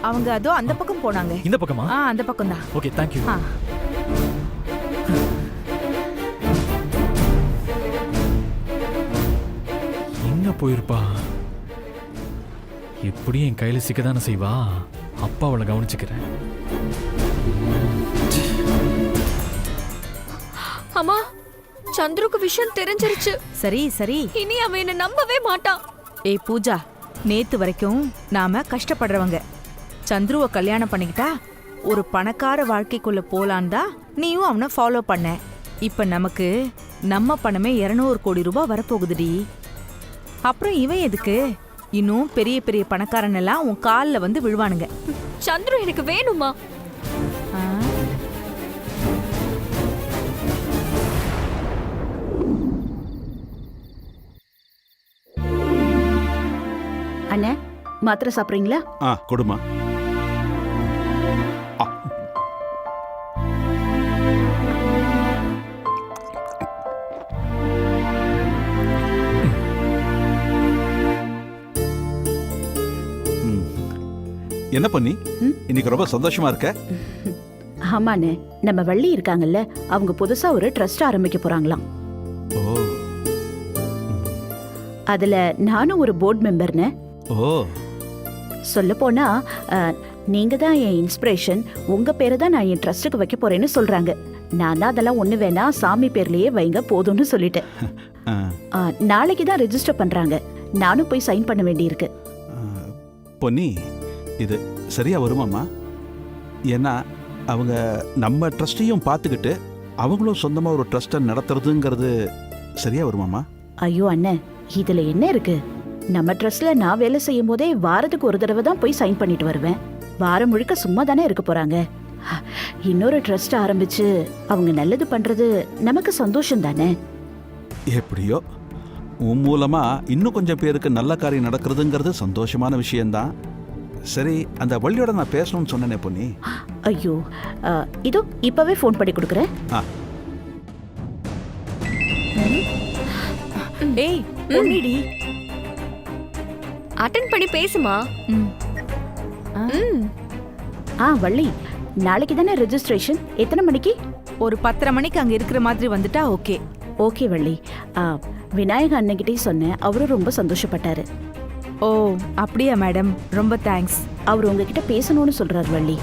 அவங்க அதோ அந்த பக்கம் போனாங்க. இந்த பக்கமா? அந்த பக்கம் தான். Okay, thank you. எங்க போயிருப்பா. எப்படியும் என் கையில சிக்கதானே செய்வா. அப்பா அவளை கவனிச்சுக்கிறேன். அம்மா, சந்துருக்கு விஷயம் தெரிஞ்சிருச்சு. சரி சரி. இனி அவன் என்ன நம்பவே மாட்டான். ஏய் பூஜா, நேத்து வரைக்கும் நாம கஷ்டப்படுறவங்க. சந்துருவை கல்யாணம் பண்ணிக்கிட்டா ஒரு பணக்கார வாழ்க்கைக்குள்ள போலான் தான் நீயும் அவனை ஃபாலோ பண்ண. இப்ப நமக்கு நம்ம பணமே 200 கோடி ரூபாய் வரப்போகுதுடி. அப்புறம் இவன் எதுக்கு? இன்னும் பெரிய பெரிய பணக்காரன் எல்லாம் உன் காலில் வந்து விழுவானுங்க. சந்துரு எனக்கு வேணுமா? அண்ணே, மாத்திரை சாப்பிட்றீங்களா? கொடுமா. என்ன பண்ணி இன்னைக்கு ரொம்ப சந்தோஷமா இருக்க? ஆமாண்ணே, நம்ம வள்ளி இருக்காங்கல்ல, அவங்க புதுசா ஒரு ட்ரஸ்ட் ஆரம்பிக்க போறாங்களாம். அதுல நானும் ஒரு போர்டு மெம்பர்னு. சொல்ல போனா நீங்க தான் என் இன்ஸ்பிரேஷன். உங்க பேரை தான் நான் என் ட்ரஸ்ட்டுக்கு வைக்க போறேன்னு சொல்றாங்க. நான் தான் அதெல்லாம் ஒண்ணு வேணா, சாமி பேர்லயே வைங்க போதும்னு சொல்லிட்டேன். நாளைக்கு தான் ரெஜிஸ்டர் பண்றாங்க. நானும் போய் சைன் பண்ண வேண்டியிருக்கு. பொன்னி, இது சரியா வருமாமா? ஏன்னா அவங்க நம்ம ட்ரஸ்டையும் பார்த்துக்கிட்டு அவங்களும் சொந்தமா ஒரு ட்ரஸ்ட்டை நடத்துறதுங்கிறது சரியா வருமாமா? ஐயோ அண்ணன், இதுல என்ன இருக்கு? நம்ம ட்ரஸ்ட்ல நான் வேலை செய்யும் போதே வாரத்துக்கு ஒரு தடவை தான் போய் சைன் பண்ணிட்டு வருவேன். வாரம் முழுக்க சும்மா தானே இருக்க போறாங்க. இன்னொரு ட்ரஸ்ட் ஆரம்பிச்சு அவங்க நல்லது பண்றது நமக்கு சந்தோஷம் தானே. எப்படியோ உன் மூலமா இன்னும் கொஞ்சம் பேருக்கு நல்ல காரியம் நடக்கிறதுங்கிறது சந்தோஷமான விஷயம்தான். சரி, அந்த வள்ளியோட நான் பேசணும்னு சொன்னேனே பொன்னி. ஐயோ, இதோ இப்பவே ஃபோன் பண்ணி கொடுக்குறேன். ஏய் பொன்னிடி, அட்டெண்ட் பண்ணி பேசுமா. வள்ளி, நாளைக்கு தானே ரெஜிஸ்ட்ரேஷன்? எத்தனை மணிக்கு? ஒரு 10:30 மணிக்கு அங்க இருக்கிற மாதிரி வந்துட்டா ஓகே. ஓகே வள்ளி. விநாயக அண்ணன்கிட்டே சொன்னேன், அவரும் ரொம்ப சந்தோஷப்பட்டாரு. ஓ அப்படியா மேடம், ரொம்ப தேங்க்ஸ். அவர் உங்ககிட்ட பேசணும்னு சொல்றாரு வள்ளி.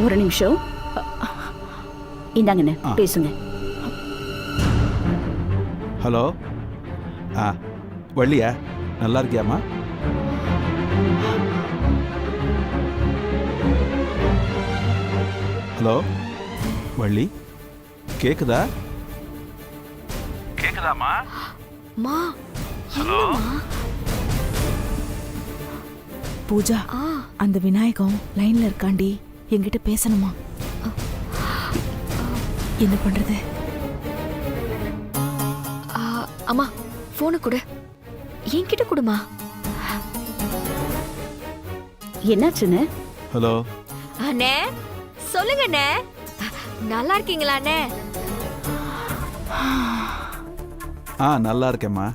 ஒரு நிமிஷம். இந்தாங்கண்ணே, பேசுங்க. ஹலோ. வள்ளியா, நல்லா இருக்கியாமா? ஹலோ வள்ளி, கேக்குதா? கேக்குதாமா? மா, ஹலோ பூஜா, அந்த விநாயகம் லைன்ல இருக்காண்டி, என்கிட்ட பேசணுமா? என்ன பண்றது? அம்மா, போனை கொடு. என்கிட்ட கொடுமா. என்னாச்சுன்னு? ஹலோ அண்ணே, சொல்லுங்க அண்ணே. நல்லா இருக்கீங்களா அண்ணே? நல்லா இருக்கேம்மா.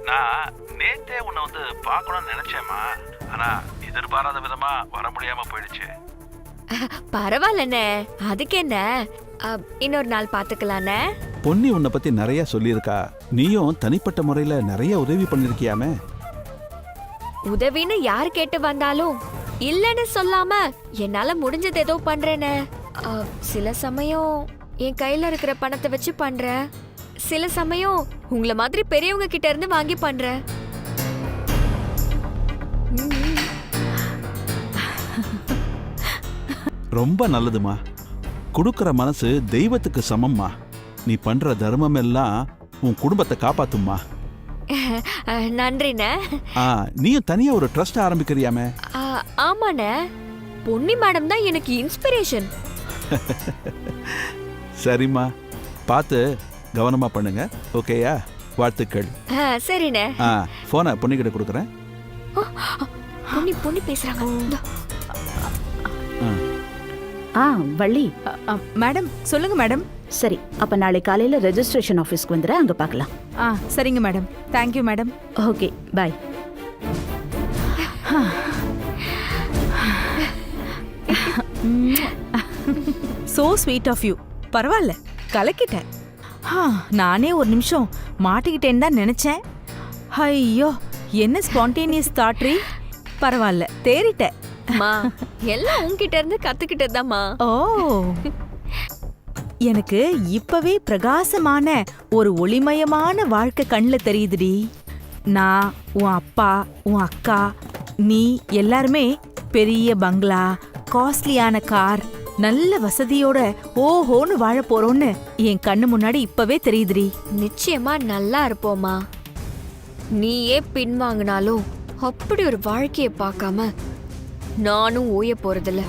நான் நேத்தே உன்னை வந்து பார்க்கணும்னு நினைச்சேம்மா. ஆனா எதிர்பாராத விதமா வர முடியாம போயிடுச்சு. பரவாயில்லண்ணே, அதுக்கு என்ன, இன்னொரு நாள் பாத்துக்கலாண்ணே. பொன்னி உன்னை பத்தி நிறைய சொல்லியிருக்கா. நீயும் தனிப்பட்ட முறையில நிறைய உதவி பண்ணிருக்கியாமே. உதவின்னு யாரு கேட்டு வந்தாலும் இல்லன்னு சொல்லாம என்னால முடிஞ்சது ஏதோ பண்றேனே. சில சமயம் என் கையில இருக்கிற பணத்தை வச்சு பண்றேன். சில சமயம் உங்களை மாதிரி பெரியவங்க கிட்ட இருந்து வாங்கி பண்றேன். ரொம்ப நல்லதுமா. கொடுக்கற மனசு தெய்வத்துக்கு சமம்மா. நீ பண்ற தர்மம் எல்லாம் உன் குடும்பத்தை காப்பாத்தும்மா. நன்றிண்ணே. நீயும் தனியா ஒரு ட்ரஸ்ட் ஆரம்பிக்கிறியாமே? ஆமாண்ணே, பொன்னி மேடம் தான் எனக்கு இன்ஸ்பிரேஷன். சரிம்மா, பார்த்து கவனமா பண்ணுங்க. ஓகேயா? வாழ்த்துக்கள். சரிண்ணே. போனை பொன்னிக்கிட்ட கொடுக்குறேன். பொன்னி பேசுறாங்க. வள்ளி மேடம், சொல்லுங்க மேடம். சரி, அப்ப நாளை காலையில ரெஜிஸ்ட்ரேஷன் ஆபீஸ்க்கு வந்துடுறேன், அங்க பார்க்கலாம். சரிங்க madam. Thank you madam. Okay, bye. So sweet of you. பரவாயில்ல, கலக்கிட்டேன். நானே ஒரு நிமிஷம் மாட்டிக்கிட்டேன்னு தான் நினைச்சேன். ஐயோ, என்ன ஸ்பான்டேனியஸ் தாட்ரி. பரவாயில்ல, தேறிட்டேன். மா எல்லாம் உன்கிட்ட இருந்து கத்துக்கிட்டதாம்மா. ஓ, எனக்கு இப்பவே பிரகாசமான ஒரு ஒளிமயமான வாழ்க்கை கண்ணுல தெரியுதுடி. நான், உன் அப்பா, உன் அக்கா, நீ எல்லாருமே பெரிய பங்களா, காஸ்ட்லியான கார், நல்ல வசதியோட ஓஹோன்னு வாழ போறோம்னு என் கண்ணு முன்னாடி இப்பவே தெரியுதுடி. நிச்சயமா நல்லா இருப்போமா. நீயே பின்வாங்கினாலும் அப்படி ஒரு வாழ்க்கைய பார்க்காம நானும் ஓய போறதில்ல.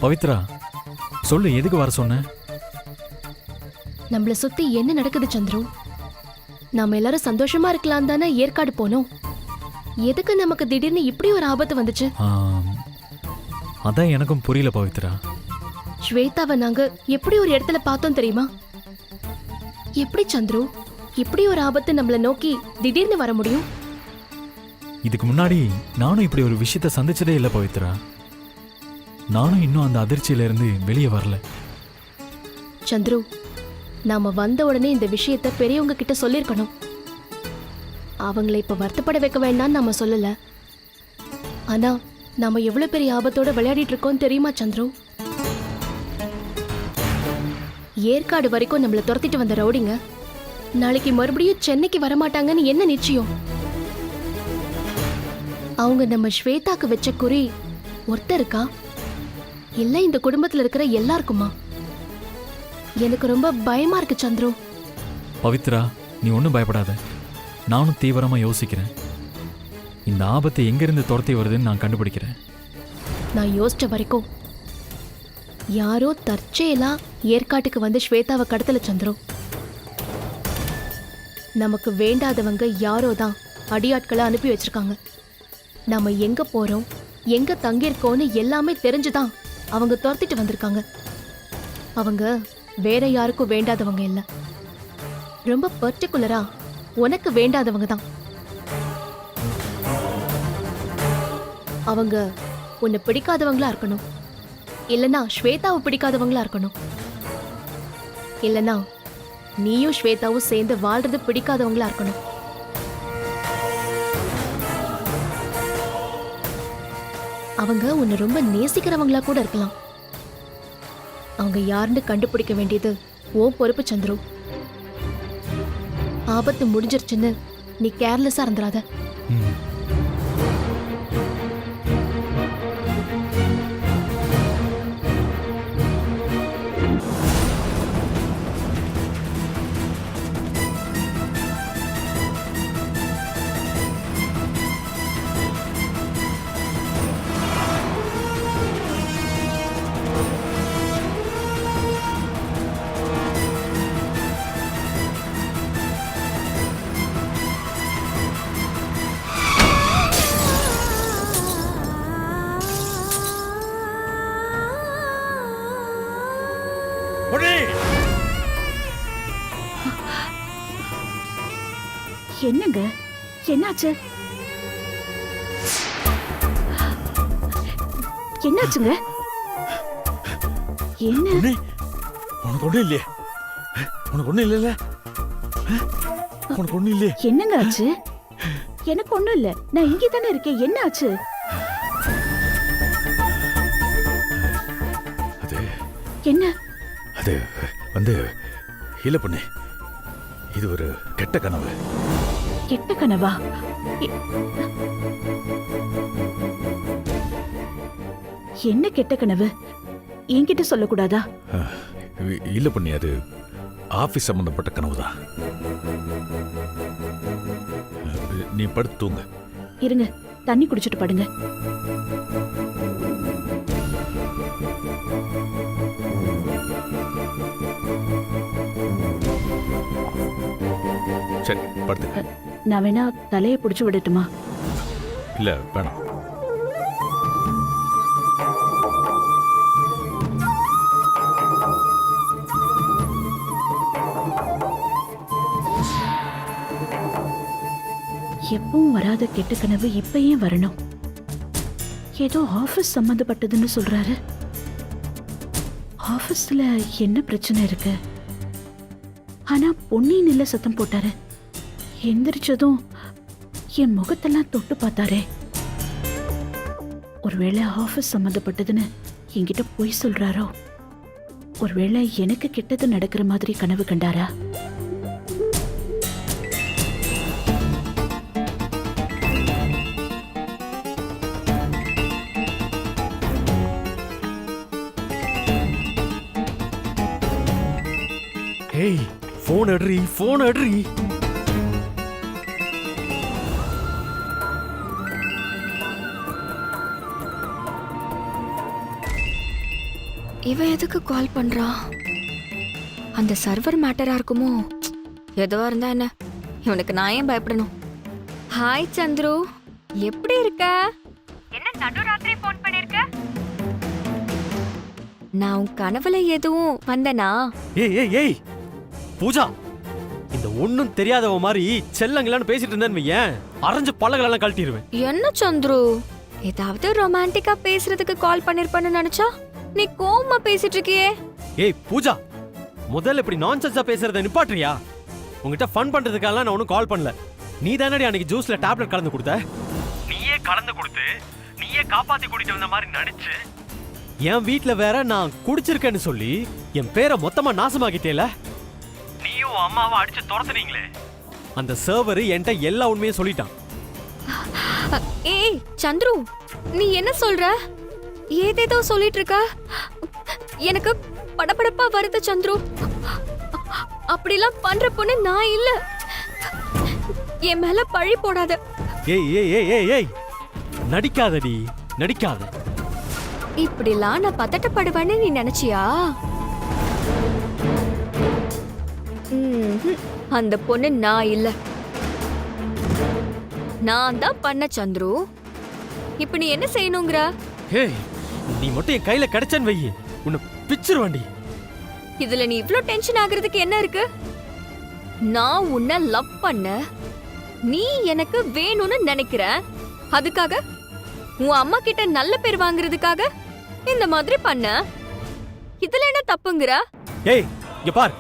பவித்ரா, சொல்லு, எதுக்கு வர சொன்ன? நம்மள சுத்தி என்ன நடக்குது சந்துரு? நாம எல்லாரும் சந்தோஷமா இருக்கலாம் தானே ஏற்காடு போனோம். எதுக்கு நமக்கு திடீர்னு இப்படி ஒரு ஆபத்து வந்துச்சு? அதான் எனக்கும் புரியல பவித்ரா. ஸ்வேதாவை நாங்க எப்படி ஒரு இடத்துல பார்த்தோம் தெரியுமா? எப்படி சந்துரு இப்படி ஒரு ஆபத்து நம்மள நோக்கி திடீர்னு வர முடியும்? இதுக்கு முன்னாடி நானும் இப்படி ஒரு விஷயத்த சந்திச்சதே இல்லை பவித்ரா. நானும் இன்னும் அந்த அதிர்ச்சியில இருந்து வெளியே வரல. சந்துரு, நாம வந்த உடனே இந்த விஷயத்த பெரியவங்க கிட்ட சொல்லிருக்கணும். அவங்களை இப்ப வருத்தப்பட வைக்க வேண்டாம்னு நாம சொல்லல. ஆனா நாம எவ்வளவு பெரிய ஆபத்தோட விளையாடிட்டு இருக்கோம் தெரியுமா சந்துரு? ஏற்காடு வரைக்கும் நம்மள துரத்திட்டு வந்த ரவுடிங்க நாளைக்கு மறுபடியும் சென்னைக்கு வரமாட்டாங்கன்னு என்ன நிச்சயம்? அவங்க நம்ம ஸ்வேதாக்கு வச்ச குறி ஒருத்தருக்கா இல்ல இந்த குடும்பத்துல இருக்கிற எல்லாருக்குமா? எனக்கு ரொம்ப பயமா இருக்கு சந்துரு. பவித்ரா, நீ ஒன்றும் பயப்படாத. நானும் தீவிரமா யோசிக்கிறேன். இந்த ஆபத்தை எங்கிருந்து துரத்தி வருதுன்னு நான் கண்டுபிடிக்கிறேன். நான் யோசிச்ச வரைக்கும் யாரோ தற்செயலா ஏற்காட்டுக்கு வந்து ஸ்வேதாவை கடத்தல சந்துரு. நமக்கு வேண்டாதவங்க யாரோ தான் அடியாட்களை அனுப்பி வச்சிருக்காங்க. நாம எங்க போறோம், எங்க தங்கியிருக்கோன்னு எல்லாமே தெரிஞ்சுதான் அவங்க துரத்திட்டு வந்திருக்காங்க. அவங்க வேற யாருக்கும் வேண்டாதவங்க இல்ல, ரொம்ப பர்டிகுலரா உனக்கு வேண்டாதவங்க தான். அவங்க உன்னை பிடிக்காதவங்களா இருக்கணும், இல்லனா ஸ்வேதாவை பிடிக்காதவங்களா இருக்கணும், இல்லனா நீயும் ஸ்வேதாவும் சேர்ந்து வாழ்றது பிடிக்காதவங்களா இருக்கணும். அவங்க உன்னை ரொம்ப நேசிக்கிறவங்களா கூட இருக்கலாம். அவங்க யாருன்னு கண்டுபிடிக்க வேண்டியது உன் பொறுப்பு சந்துரு. ஆபத்து முடிஞ்சிருச்சுன்னு நீ கேர்லெஸ்ஸா இருந்துராத. என்னங்க, என்னாச்சு? என்னாச்சுங்க? என்ன? உனக்கு ஒண்ணும் இல்லையே? உனக்கு ஒண்ணும் இல்லைல்ல? உனக்கு ஒண்ணும் இல்லையே? என்னங்க ஆச்சு? எனக்கு ஒண்ணும் இல்ல, நான் இங்கே தானே இருக்கேன். என்ன ஆச்சு? அது என்ன? அது வந்து இல்ல பொண்ணு, இது ஒரு கெட்ட கனவு. கெட்ட கனவா? என்ன கெட்ட கனவு? என்கிட்ட சொல்லக்கூடாதா? இல்ல பொண்ணு, அது ஆபீஸ் சம்பந்தப்பட்ட கனவுதான். நீ படுத்து தூங்க. இருங்க, தண்ணி குடிச்சிட்டு படுங்க. சரி, படுத்து. நான் வேணா தலையை பிடிச்சு விடட்டுமா? இல்ல, வேணாம். எப்பவும் வராத கெட்ட கனவு இப்ப ஏன் வரணும்? ஏதோ ஆபீஸ் சம்பந்தப்பட்டதுன்னு சொல்றாரு. ஆபீஸ்ல என்ன பிரச்சனை இருக்கு? ஆனா பொன்னியின் இல்ல சத்தம் போட்டாரு. எந்திரிச்சதும் என் முகத்தெல்லாம் தொட்டு பார்த்தாரே. ஒருவேளை ஆபீஸ் சம்பந்தப்பட்டதுன்னு என்கிட்ட பொய் சொல்றாரோ? ஒருவேளை எனக்கு கெட்டது நடக்கிற மாதிரி கனவு கண்டாரா? ஏய் ஃபோன் எடுறி, ஃபோன் எடுறி. இவன் எதுக்கு கால் பண்றான்? அந்த சர்வர் மேட்டரா இருக்குமோ? எதுவா இருந்தா என்ன, இவனுக்கு நான் ஏன் பயப்படணும்? ஹாய் சந்துரு, எப்படி இருக்க? என்ன நடுராத்திரி ஃபோன் பண்ணிருக்க? நான் உன் கனவுல எதுவும் வந்தனா? ஏய் ஏய் ஏய் பூஜா, இந்த ஒண்ணும் தெரியாதவ மாதிரி செல்லங்களான்னு பேசிட்டு இருந்தேன்னு வையேன், அரைஞ்சு பல்லகளெல்லாம் கழட்டிடுவேன். என்ன சந்துரு, ஏதாவது ரொமான்டிக்கா பேசுறதுக்கு கால் பண்ணிருப்பேன்னு நினைச்சா நீ கோவமா பேசிட்டு இருக்கியே. ஏய் பூஜா, முதல்ல இப்படி நான்சென்ஸா பேசுறத நிப்பாட்றியா? உங்ககிட்ட ஃபன் பண்றதுக்காக நான் ஒன்னும் கால் பண்ணல. நீ தானடி அன்னைக்கு ஜூஸ்ல டேப்லெட் கலந்து கொடுத்த. நீயே கலந்து கொடுத்து நீயே காப்பாத்தி கூட்டிட்டு வந்த மாதிரி நடிச்சு என் வீட்ல வேற நான் குடிச்சிருக்கேன்னு சொல்லி என் பேரை மொத்தமா நாசமாக்கிட்டேல. நீயும் அம்மாவை அடிச்சு துரத்துனீங்களே, அந்த சர்வர் என்கிட்ட எல்லா உண்மையும் சொல்லிட்டான். ஏய் சந்துரு, நீ என்ன சொல்ற? ஏதேதோ சொல்லிட்டு இருக்க. எனக்கு படபடப்பா வருது சந்துரு. அப்படிலாம் பண்ற பொண்ணு நான் இல்ல. என் மேல பழி போடாத. ஏய் ஏய் ஏய் ஏய் ஏய் நடிக்காதடி, நடிக்காத. இப்படிலாம் நான் பதட்டப்படுவேன்னு நீ நினைச்சியா? அந்த பொண்ணு நான் இல்ல, நான் தான் பண்ண சந்துரு. இப்ப நீ என்ன செய்யணுங்கிற? ஏய் நீ மட்டும் என் கையில கிடைச்சன்னு வையி, உன்னை பிச்சிருவாண்டி. இதுல நீ இவ்ளோ டென்ஷன் ஆகுறதுக்கு என்ன இருக்கு? நான் உன்னை லவ் பண்ண, நீ எனக்கு வேணும்னு நினைக்கிற. அதுக்காக உன் அம்மா கிட்ட நல்ல பேர் வாங்குறதுக்காக இந்த மாதிரி பண்ண. இதுல என்ன தப்புங்கிற? ஏய் இங்க பார்,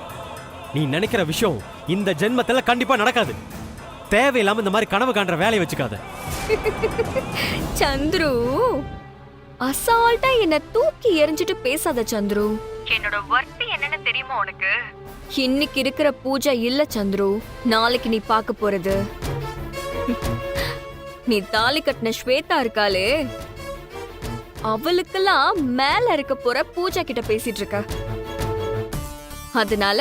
நீ நினைக்கிற விஷயம் இந்த ஜென்மத்துல கண்டிப்பா நடக்காது. தேவையில்லாம இந்த மாதிரி கனவு காண்ற வேலையை வச்சுக்காத. சந்துரு, அசால்ட்டா என்ன தூக்கி எறிஞ்சிட்டு பேசாத சந்துரு. என்னோட வர்த் என்னன்னு தெரியுமா உனக்கு? இன்னைக்கு இருக்கிற பூஜை இல்ல சந்துரு, நாளைக்கு நீ பார்க்க போறது. நீ தாலி கட்டின ஸ்வேதா இருக்காளே, அவளுக்கெல்லாம் மேல இருக்க போற பூஜா கிட்ட பேசிட்டு இருக்க. அதனால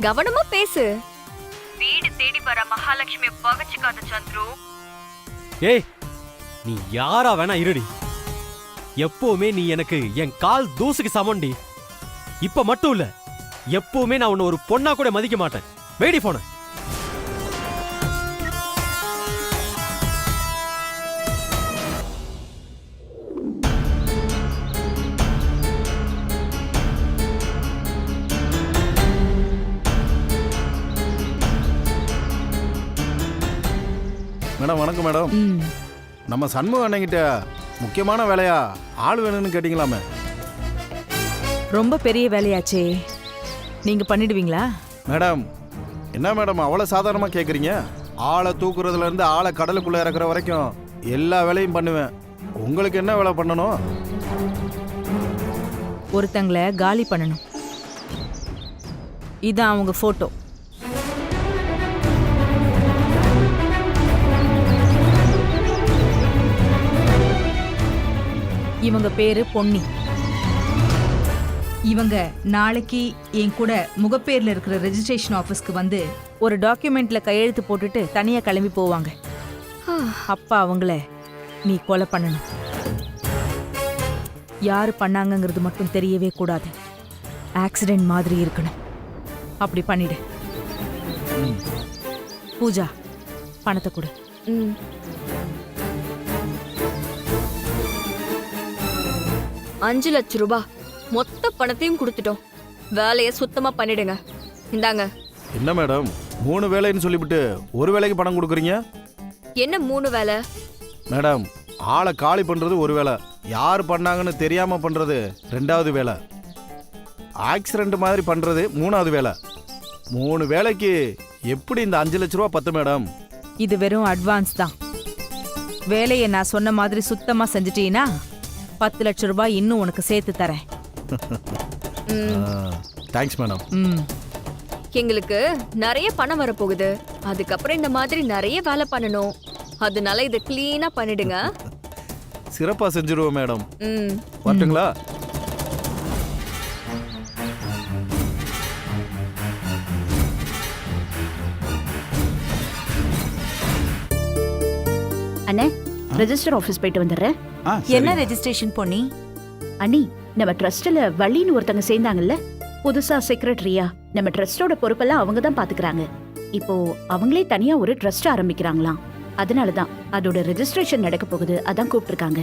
கவனமா பேசு. வீடு தேடி வர மகாலட்சுமி பகச்சுக்காத சந்துரு. ஏய் நீ யாரா வேணா இருடி, எப்பவுமே நீ எனக்கு என் கால் தூசுக்கு சமண்டி. இப்ப மட்டும் இல்ல, எப்பவுமே நான் உன்னை ஒரு பொண்ணா கூட மதிக்க மாட்டேன். வேடி போன. மேடம் வணக்கம் மேடம். நம்ம சண்முக அண்ணங்கிட்ட முக்கியமான வேலையா ஆள் வேணும்னு கேட்டீங்களாமே. ரொம்ப பெரிய வேலையாச்சே, நீங்க பண்ணிடுவீங்களா? மேடம் என்ன மேடம் அவ்வளோ சாதாரணமாக கேட்குறீங்க? ஆளை தூக்குறதுல இருந்து ஆளை கடலுக்குள்ளே இறக்குற வரைக்கும் எல்லா வேலையும் பண்ணுவேன். உங்களுக்கு என்ன வேலை பண்ணணும்? ஒருத்தங்களை காலி பண்ணணும். இதான் அவங்க போட்டோ. இவங்க பேரு பொன்னி. இவங்க நாளைக்கு என் கூட முகப்பேர்ல இருக்கிற ரெஜிஸ்ட்ரேஷன் ஆபீஸ்க்கு வந்து ஒரு டாக்குமெண்ட்ல கையெழுத்து போட்டுட்டு தனியா கிளம்பி போவாங்க. அப்பா அவங்கள நீ கொலை பண்ணணும். யாரு பண்ணாங்கங்கிறது மட்டும் தெரியவே கூடாது. ஆக்சிடென்ட் மாதிரி இருக்கணும். அப்படி பண்ணிடு. பூஜா, பணத்தை கொடு. 5 லட்சம் ரூபாய் மொத்த பணத்தையும் கொடுத்துட்டோம். வேலையை சுத்தமா பண்ணிடுங்க. இந்தாங்க. என்ன மேடம் 3 வேலைன்னு சொல்லிவிட்டு ஒரு வேலைக்கு பணம் கொடுக்குறீங்க? என்ன 3 வேலை? மேடம் ஆளை காலி பண்றது ஒரு வேலை, யார் பண்ணாங்கன்னு தெரியாம பண்றது 2வது வேலை, ஆக்சிடென்ட் மாதிரி பண்றது 3வது வேலை. 3 வேலைக்கு எப்படி இந்த 5 லட்ச ரூபா பத்து மேடம்? இது வெறும் அட்வான்ஸ் தான். வேலையை நான் சொன்ன மாதிரி சுத்தமா செஞ்சிட்டீன்னா 10 லட்ச ரூபாய் இன்னும் உனக்கு சேர்த்து தரேன். Thanks madam. எங்களுக்கு நிறைய பணம் வரப்போகுது. அதுக்கப்புறம் இந்த மாதிரி நிறைய வேலை பண்ணணும். அதனால இதை கிளீனா பண்ணிடுங்க. சிறப்பா செஞ்சிருவோம் மேடம். வரட்டுங்களா? அண்ணே, ரெஜிஸ்டர் ஆபீஸ் போயிட்டு வந்துடுறேன். என்ன ரெஜிஸ்ட்ரேஷன் பொண்ணி? அண்ணி, நம்ம ட்ரஸ்ட்ல வள்ளின்னு ஒருத்தங்க சேர்ந்தாங்கல்ல, புதுசா செக்ரட்டரியா. நம்ம ட்ரஸ்டோட பொறுப்பெல்லாம் அவங்க தான் பாத்துக்கிறாங்க. இப்போ அவங்களே தனியா ஒரு ட்ரஸ்ட் ஆரம்பிக்கிறாங்களாம். அதனாலதான் அதோட ரெஜிஸ்ட்ரேஷன் நடக்க போகுது. அதான் கூப்பிட்டுருக்காங்க.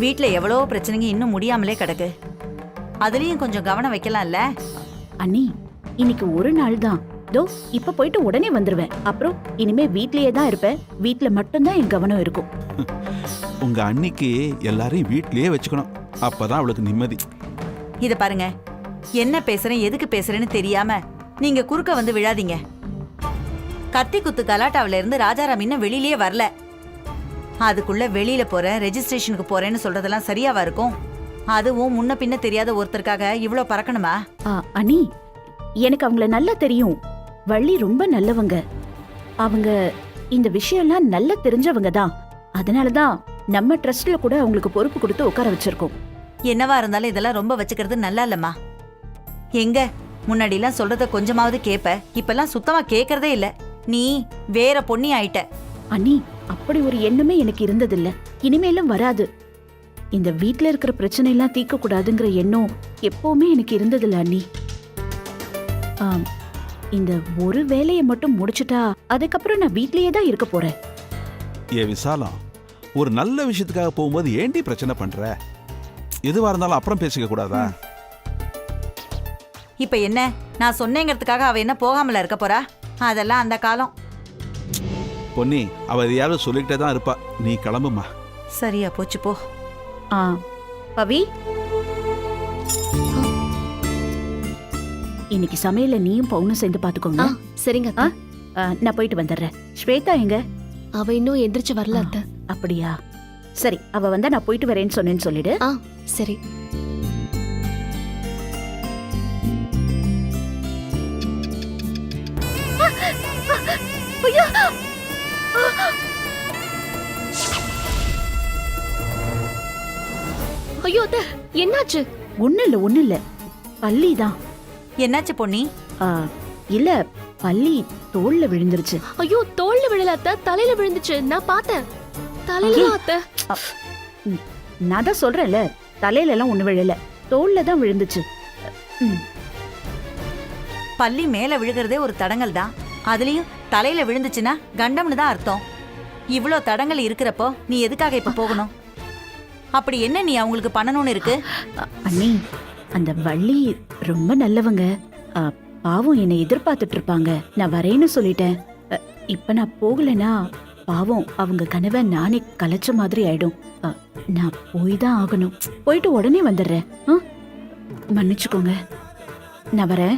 வீட்ல எவ்வளவோ பிரச்சனைங்க இன்னும் முடியாமலே கிடக்கு. அதுலயும் கொஞ்சம் கவனம் வைக்கலாம்ல? அண்ணி, இன்னைக்கு ஒரு நாள் தான். தோ இப்ப போயிட்டு உடனே வந்துருவேன். அப்புறம் இனிமே வீட்லயே தான் இருப்பேன். வீட்ல மட்டும்தான் என் கவனம் இருக்கும். உங்க அன்னிக்கு எல்லாரையும் வீட்லயே வச்சுக்கணும். அப்பதான் அவளுக்கு நிம்மதி. இத பாருங்க, என்ன பேசுறேன் எதுக்கு பேசுறேன்னு தெரியாம நீங்க குறுக்க வந்து விழாதீங்க. கத்தி குத்து கலாட்டாவில இருந்து ராஜாராம் இன்னும் வெளியிலேயே வரல. அதுக்குள்ள வெளியில போறேன், ரெஜிஸ்ட்ரேஷனுக்கு போறேன்னு சொல்றதெல்லாம் சரியாவா இருக்கும்? அதுவும் முன்ன பின்ன தெரியாத ஒருத்தருக்காக இவ்ளோ பறக்கணுமா? அண்ணி, எனக்கு அவங்கள நல்லா தெரியும். வள்ளி ரொம்ப நல்லவங்க. அவங்க இந்த விஷயம்லாம் நல்லா தெரிஞ்சவங்க தான். அதனாலதான் நம்ம ட்ரஸ்ட்ல கூட அவங்களுக்கு பொறுப்பு கொடுத்து உட்கார வச்சிருக்கோம். என்னவா இருந்தாலும் இதெல்லாம் ரொம்ப வச்சுக்கிறது நல்லா இல்லம்மா. எங்க முன்னாடிலாம் சொல்றத கொஞ்சமாவது கேப்ப, இப்பெல்லாம் சுத்தமா கேக்குறதே இல்ல. நீ வேற பொண்ணி ஆயிட்ட. அண்ணி, அப்படி ஒரு எண்ணமே எனக்கு இருந்ததில்ல, இனிமேலும் வராது. இந்த வீட்ல இருக்கிற பிரச்சனை எல்லாம் தீர்க்க கூடாதுங்கிற எண்ணம் எப்பவுமே எனக்கு இருந்ததில்ல அண்ணி. இந்த ஒரு வேலையை மட்டும் முடிச்சுட்டா அதுக்கப்புறம் நான் வீட்லயே தான் இருக்க போறேன். ஏ விசாலம், ஒரு நல்ல விஷயத்துக்காக போகும்போது ஏண்டி பிரச்சனை பண்ற? எதுவா இருந்தாலும் அப்புறம் பேசிக்க கூடாதா? இப்ப என்ன, நான் சொன்னேங்கிறதுக்காக அவ என்ன போகாமல இருக்க போறா? அதெல்லாம் அந்த காலம். பொன்னி, அவ எதையாவது சொல்லிக்கிட்டே தான் இருப்பா. நீ கிளம்புமா. சரியா போச்சு போ. பவி, இன்னைக்கு சமையல நீயும் பவுனும் சேர்ந்து பாத்துக்கோங்க. சரிங்க. நான் போயிட்டு வந்துடுறேன். ஸ்வேதா எங்க? அவ இன்னும் எந்திரிச்சு வரல அத்தை. அப்படியா? சரி, அவ வந்தா நான் போயிட்டு வரேன்னு சொன்னேன்னு சொல்லிடு. சரி. ஐயோ அத்தை, என்னாச்சு? ஒண்ணு இல்ல பள்ளிதான். என்னாச்சு பொன்னி? இல்ல, பள்ளி தோல்ல விழுந்துருச்சு. ஐயோ, தோல்ல விழல அத்தை, தலையில விழுந்துச்சு. நான் பார்த்தேன். தலையில அத்தை. நான் தான் சொல்றேன்ல, தலையில எல்லாம் ஒண்ணு விழல, தோல்ல தான் விழுந்துச்சு. பள்ளி மேல விழுகிறதே ஒரு தடங்கல் தான். அதுலயும் தலையில விழுந்துச்சுன்னா கண்டம்னு தான் அர்த்தம். இவ்ளோ தடங்கள் இருக்கிறப்போ நீ எதுக்காக இப்ப போகணும்? அப்படி என்ன நீ அவங்களுக்கு பண்ணணும்னு இருக்கு? அண்ணி, அந்த வள்ளி ரொம்ப நல்லவங்க. பாவம் என்னை எதிர்பார்த்துட்டு இருப்பாங்க. நான் வரேன்னு சொல்லிட்டேன். இப்ப நான் போகலனா பாவம் அவங்க கனவை நானே கலைச்ச மாதிரி ஆயிடும். நான் போய் தான் ஆகணும். போயிட்டு உடனே வந்துடுறேன். மன்னிச்சுக்கோங்க. நான் வரேன்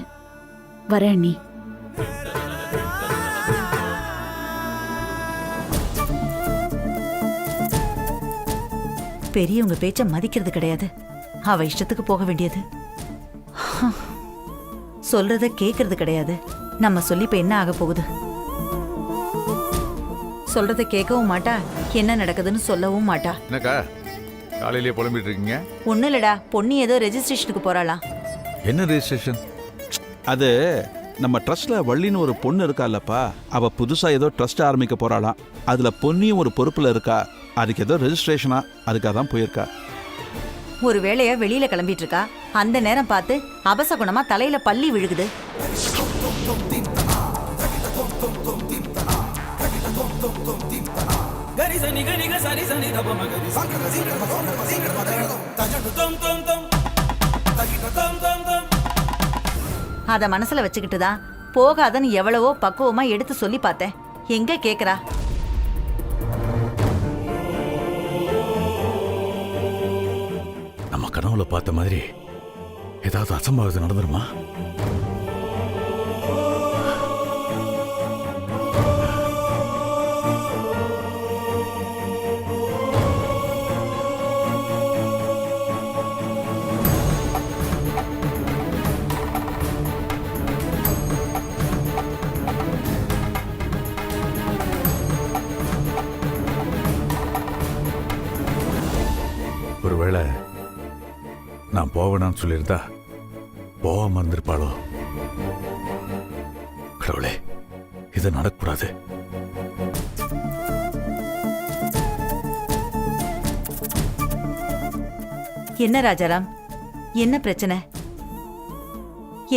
அண்ணி. பெரியவங்க பேச்ச மதிக்கிறது கிடையாது. அவ இஷ்டத்துக்கு போக வேண்டியது. சொல்றத கேக்குறது கிடையாது. நம்ம சொல்லி இப்ப என்ன ஆக போகுது? சொல்றத கேட்கவும் மாட்டா, என்ன நடக்குதுன்னு சொல்லவும் மாட்டா. என்னக்கா காலையிலேயே புலம்பிட்டு இருக்கீங்க? ஒண்ணு இல்லடா, பொண்ணு ஏதோ ரெஜிஸ்ட்ரேஷனுக்கு போறாளாம். என்ன ரெஜிஸ்ட்ரேஷன்? அது நம்ம ட்ரஸ்ட்ல வள்ளின்னு ஒரு பொண்ணு இருக்கால்லப்பா, அவ புதுசா ஏதோ ட்ரஸ்ட் ஆரம்பிக்க போறாளாம். அதுல பொன்னியும் ஒரு பொறுப்புல இருக்கா. அதுக்கு ஏதோ ரெஜிஸ்ட்ரேஷனா, அதுக்காக தான் போயிருக்கா. ஒரு வேளைய வெளியில கிளம்பிட்டு இருக்கா. அந்த நேரம் பார்த்து அபசகுணமா தலையில பள்ளி விழுகுது. அத மனசுல வச்சுக்கிட்டு தான் போகாதன்னு எவ்வளவோ பக்குவமா எடுத்து சொல்லி பார்த்தேன். எங்க கேக்குறா? நம்ம கனவுல பார்த்த மாதிரி ஏதாவது அசம்பாவிதம் நடந்துருமா? ஒருவேளை நான் போவேனான்னு சொல்லியிருந்தா போகாம இருந்திருப்பாளோ? கடவுளே, இது நடக்கக்கூடாது. என்ன ராஜாராம், என்ன பிரச்சனை?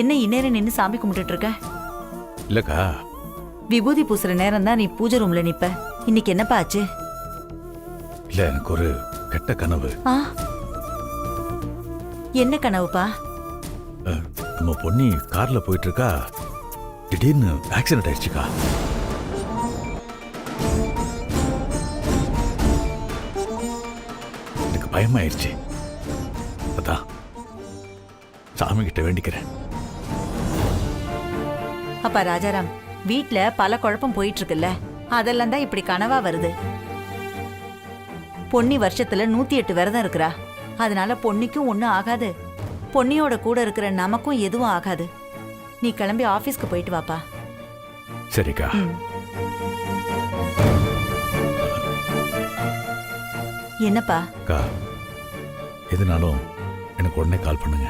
என்ன இந்நேரம் நின்று சாமி கும்பிட்டுட்டு இருக்க? இல்லக்கா, விபூதி பூசுற நேரம் தான் நீ பூஜை ரூம்ல நிப்ப. இன்னைக்கு என்னப்பா ஆச்சு? இல்ல, எனக்கு ஒரு கெட்ட கனவு. ஆ, என்ன கனவுப்பா? நம்ம பொண்ணி கார்ல போயிட்டு இருக்கா, திடீர்னு ஆக்சிடென்ட் ஆயிடுச்சுக்கா. எனக்கு பயமாயிருச்சு. அதான் சாமி கிட்ட வேண்டிக்கிறேன். அப்பா ராஜாராம், வீட்ல பல குழப்பம் போயிட்டு இருக்குல்ல, அதெல்லாம் தான் இப்படி கனவா வருது. பொன்னி வருஷத்துல 108 விரதம் இருக்கிறா. அதனால பொன்னிக்கும் ஒன்றும் ஆகாது, பொன்னியோட கூட இருக்கிற நமக்கும் எதுவும் ஆகாது. நீ கிளம்பி ஆபீஸ்க்கு போயிட்டு வாப்பா. சரிக்கா. என்னப்பா? அக்கா, எதுனாலும் எனக்கு உடனே கால் பண்ணுங்க.